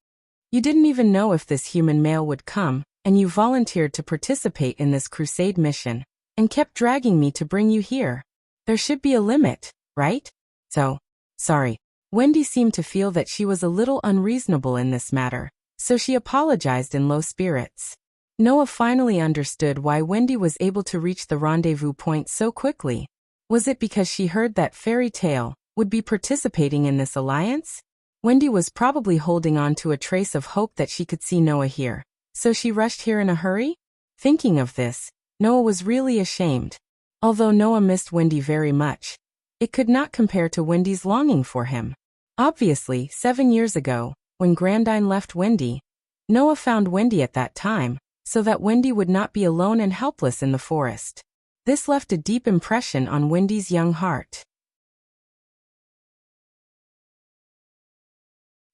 You didn't even know if this human male would come, and you volunteered to participate in this crusade mission, and kept dragging me to bring you here. There should be a limit, right? So, sorry. Wendy seemed to feel that she was a little unreasonable in this matter, so she apologized in low spirits. Noah finally understood why Wendy was able to reach the rendezvous point so quickly. Was it because she heard that Fairy Tale would be participating in this alliance? Wendy was probably holding on to a trace of hope that she could see Noah here, so she rushed here in a hurry? Thinking of this, Noah was really ashamed. Although Noah missed Wendy very much, it could not compare to Wendy's longing for him. Obviously, 7 years ago, when Grandine left Wendy, Noah found Wendy at that time, so that Wendy would not be alone and helpless in the forest. This left a deep impression on Wendy's young heart.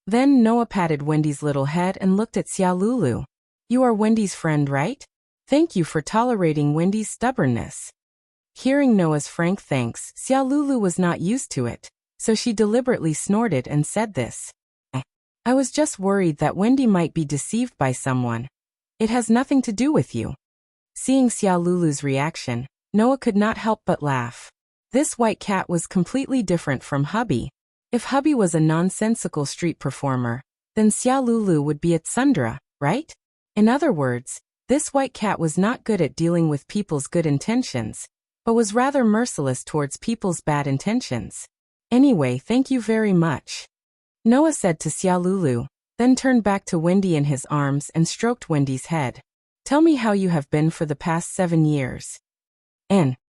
Then Noah patted Wendy's little head and looked at Xiaolulu. You are Wendy's friend, right? Thank you for tolerating Wendy's stubbornness. Hearing Noah's frank thanks, Xiaolulu was not used to it, so she deliberately snorted and said this. I was just worried that Wendy might be deceived by someone. It has nothing to do with you. Seeing Xiaolulu's reaction, Noah could not help but laugh. This white cat was completely different from Hubby. If Hubby was a nonsensical street performer, then Xia Lulu would be at Sundra, right? In other words, this white cat was not good at dealing with people's good intentions, but was rather merciless towards people's bad intentions. Anyway, thank you very much, Noah said to Xia Lulu, then turned back to Wendy in his arms and stroked Wendy's head. Tell me how you have been for the past 7 years.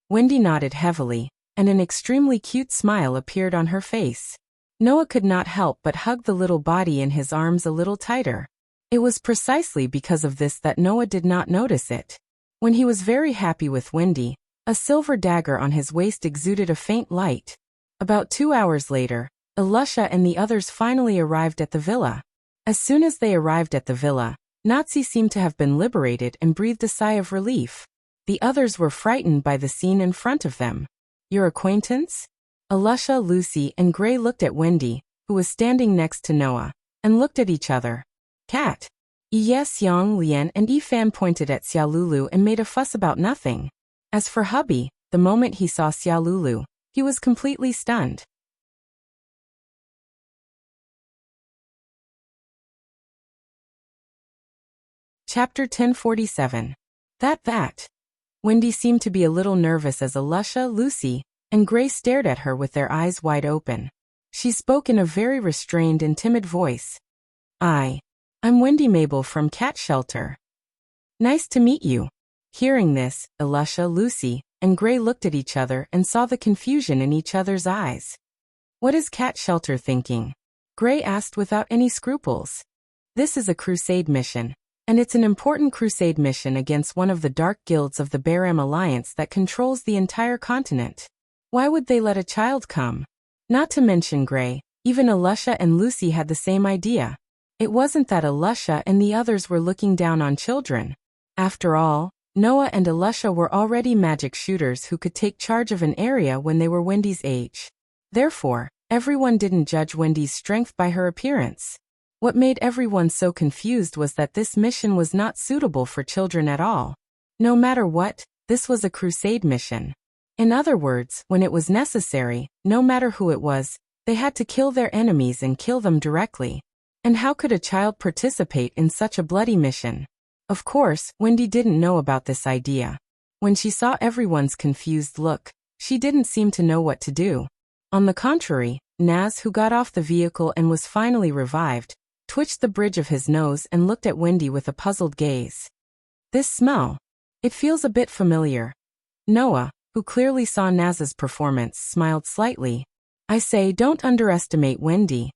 Wendy nodded heavily, and an extremely cute smile appeared on her face. Noah could not help but hug the little body in his arms a little tighter. It was precisely because of this that Noah did not notice it. When he was very happy with Wendy, a silver dagger on his waist exuded a faint light. About 2 hours later, Alusha and the others finally arrived at the villa. As soon as they arrived at the villa, Nazi seemed to have been liberated and breathed a sigh of relief. The others were frightened by the scene in front of them. Your acquaintance? Alusha, Lucy, and Gray looked at Wendy, who was standing next to Noah, and looked at each other. Cat. Ye Xiang Lian and Yifan pointed at Xia Lulu and made a fuss about nothing. As for Hubby, the moment he saw Xia Lulu, he was completely stunned. Chapter 1047. That. Wendy seemed to be a little nervous as Alusha, Lucy, and Gray stared at her with their eyes wide open. She spoke in a very restrained and timid voice. I'm Wendy Mabel from Cat Shelter. Nice to meet you. Hearing this, Alusha, Lucy, and Gray looked at each other and saw the confusion in each other's eyes. What is Cat Shelter thinking? Gray asked without any scruples. This is a crusade mission, and it's an important crusade mission against one of the dark guilds of the Baram Alliance that controls the entire continent. Why would they let a child come? Not to mention Gray, even Alusha and Lucy had the same idea. It wasn't that Alusha and the others were looking down on children. After all, Noah and Alusha were already magic shooters who could take charge of an area when they were Wendy's age. Therefore, everyone didn't judge Wendy's strength by her appearance. What made everyone so confused was that this mission was not suitable for children at all. No matter what, this was a crusade mission. In other words, when it was necessary, no matter who it was, they had to kill their enemies and kill them directly. And how could a child participate in such a bloody mission? Of course, Wendy didn't know about this idea. When she saw everyone's confused look, she didn't seem to know what to do. On the contrary, Naz, who got off the vehicle and was finally revived, twitched the bridge of his nose and looked at Wendy with a puzzled gaze. This smell. It feels a bit familiar. Noah, who clearly saw Naz's performance, smiled slightly. I say, don't underestimate Wendy.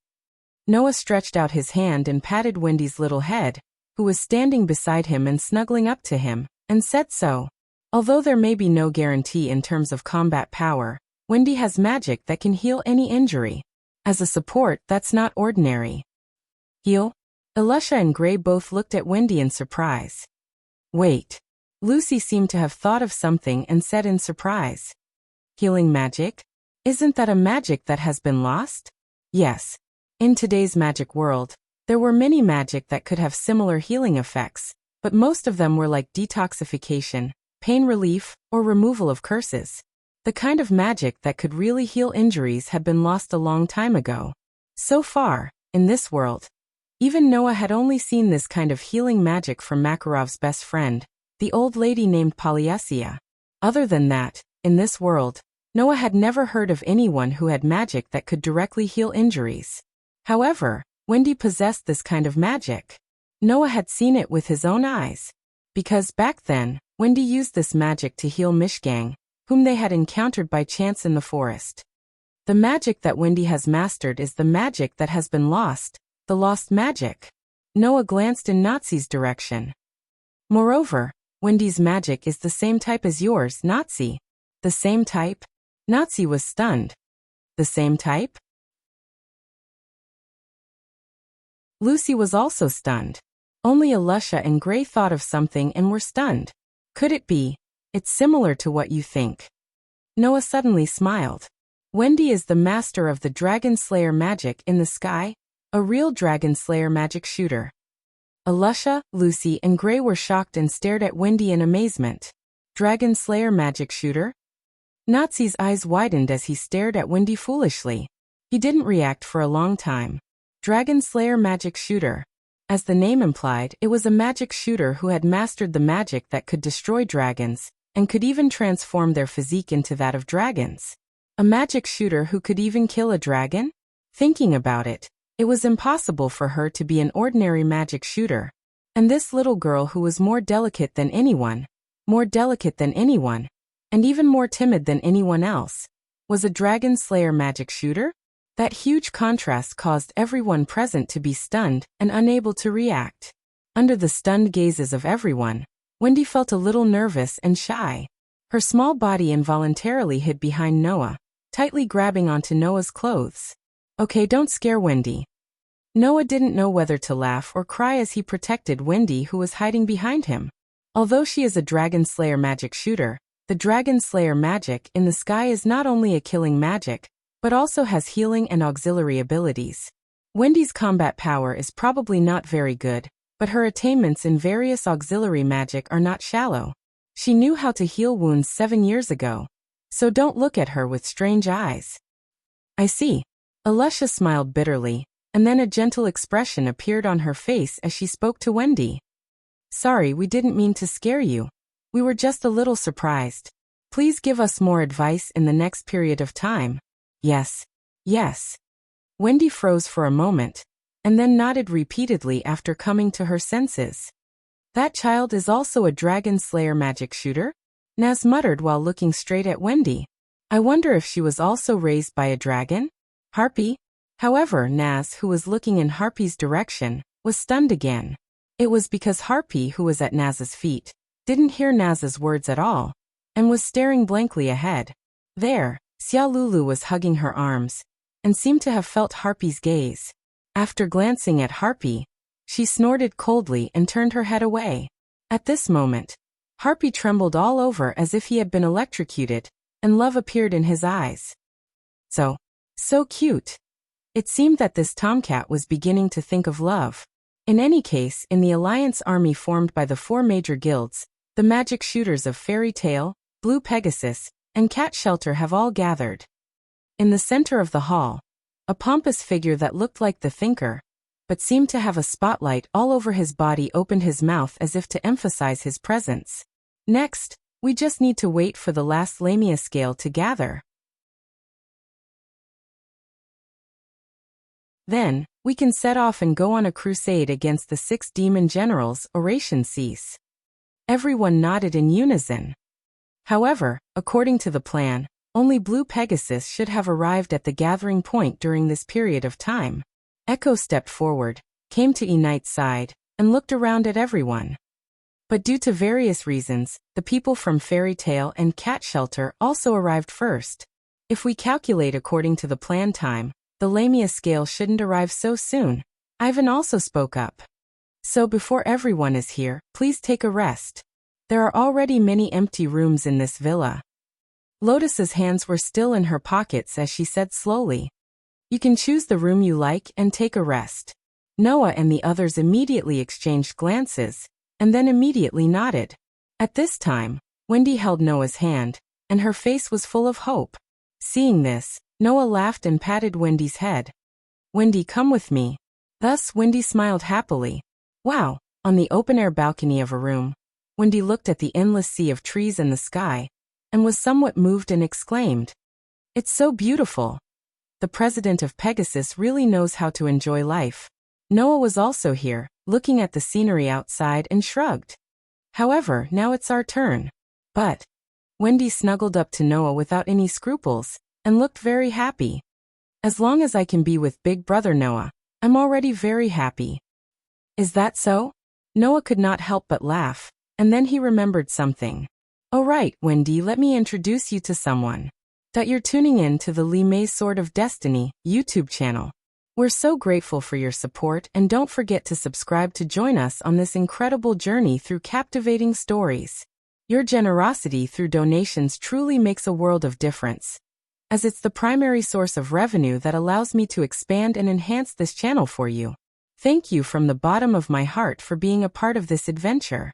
Noah stretched out his hand and patted Wendy's little head, who was standing beside him and snuggling up to him, and said so. Although there may be no guarantee in terms of combat power, Wendy has magic that can heal any injury. As a support, that's not ordinary. Heal? Alusha and Gray both looked at Wendy in surprise. Wait. Lucy seemed to have thought of something and said in surprise. Healing magic? Isn't that a magic that has been lost? Yes. In today's magic world, there were many magic that could have similar healing effects, but most of them were like detoxification, pain relief, or removal of curses. The kind of magic that could really heal injuries had been lost a long time ago. So far, in this world, even Noah had only seen this kind of healing magic from Makarov's best friend, the old lady named Polyesia. Other than that, in this world, Noah had never heard of anyone who had magic that could directly heal injuries. However, Wendy possessed this kind of magic. Noah had seen it with his own eyes. Because back then, Wendy used this magic to heal Mishgang, whom they had encountered by chance in the forest. The magic that Wendy has mastered is the magic that has been lost, the lost magic. Noah glanced in Nazi's direction. Moreover, Wendy's magic is the same type as yours, Nazi. The same type? Nazi was stunned. The same type? Lucy was also stunned. Only Alusha and Gray thought of something and were stunned. Could it be? It's similar to what you think. Noah suddenly smiled. Wendy is the master of the Dragon Slayer magic in the sky, a real Dragon Slayer magic shooter. Alusha, Lucy, and Gray were shocked and stared at Wendy in amazement. Dragon Slayer magic shooter? Nazi's eyes widened as he stared at Wendy foolishly. He didn't react for a long time. Dragon Slayer Magic Shooter. As the name implied, it was a magic shooter who had mastered the magic that could destroy dragons, and could even transform their physique into that of dragons. A magic shooter who could even kill a dragon? Thinking about it, it was impossible for her to be an ordinary magic shooter. And this little girl who was more delicate than anyone, and even more timid than anyone else, was a Dragon Slayer magic shooter? That huge contrast caused everyone present to be stunned and unable to react. Under the stunned gazes of everyone, Wendy felt a little nervous and shy. Her small body involuntarily hid behind Noah, tightly grabbing onto Noah's clothes. Okay, don't scare Wendy. Noah didn't know whether to laugh or cry as he protected Wendy, who was hiding behind him. Although she is a Dragon Slayer magic shooter, the Dragon Slayer magic in the sky is not only a killing magic, but also has healing and auxiliary abilities. Wendy's combat power is probably not very good, but her attainments in various auxiliary magic are not shallow. She knew how to heal wounds 7 years ago, so don't look at her with strange eyes. I see. Alusha smiled bitterly, and then a gentle expression appeared on her face as she spoke to Wendy. Sorry, we didn't mean to scare you. We were just a little surprised. Please give us more advice in the next period of time. Yes. Yes. Wendy froze for a moment, and then nodded repeatedly after coming to her senses. That child is also a Dragon Slayer magic shooter? Naz muttered while looking straight at Wendy. I wonder if she was also raised by a dragon? Harpy? However, Naz, who was looking in Harpy's direction, was stunned again. It was because Harpy, who was at Naz's feet, didn't hear Naz's words at all, and was staring blankly ahead. There, Xia Lulu was hugging her arms, and seemed to have felt Harpy's gaze. After glancing at Harpy, she snorted coldly and turned her head away. At this moment, Harpy trembled all over as if he had been electrocuted, and love appeared in his eyes. So cute. It seemed that this tomcat was beginning to think of love. In any case, in the alliance army formed by the 4 major guilds, the magic shooters of Fairy Tail, Blue Pegasus, and Cat Shelter have all gathered. In the center of the hall, a pompous figure that looked like the Thinker, but seemed to have a spotlight all over his body, opened his mouth as if to emphasize his presence. Next, we just need to wait for the last Lamia scale to gather. Then, we can set off and go on a crusade against the 6 demon generals. Oration cease. Everyone nodded in unison. However, according to the plan, only Blue Pegasus should have arrived at the gathering point during this period of time. Echo stepped forward, came to Enight's side, and looked around at everyone. But due to various reasons, the people from Fairy Tail and Cat Shelter also arrived first. If we calculate according to the planned time, the Lamia scale shouldn't arrive so soon. Ivan also spoke up. So before everyone is here, please take a rest. There are already many empty rooms in this villa. Lotus's hands were still in her pockets as she said slowly. You can choose the room you like and take a rest. Noah and the others immediately exchanged glances, and then immediately nodded. At this time, Wendy held Noah's hand, and her face was full of hope. Seeing this, Noah laughed and patted Wendy's head. Wendy, come with me. Thus, Wendy smiled happily. Wow! On the open-air balcony of a room, Wendy looked at the endless sea of trees and the sky, and was somewhat moved and exclaimed, "It's so beautiful. The president of Pegasus really knows how to enjoy life." Noah was also here, looking at the scenery outside, and shrugged. However, now it's our turn. But Wendy snuggled up to Noah without any scruples, and looked very happy. As long as I can be with Big Brother Noah, I'm already very happy. Is that so? Noah could not help but laugh, and then he remembered something. Oh right, Wendy, let me introduce you to someone. You're tuning in to the Li Mei Sword of Destiny YouTube channel. We're so grateful for your support, and don't forget to subscribe to join us on this incredible journey through captivating stories. Your generosity through donations truly makes a world of difference, as it's the primary source of revenue that allows me to expand and enhance this channel for you. Thank you from the bottom of my heart for being a part of this adventure.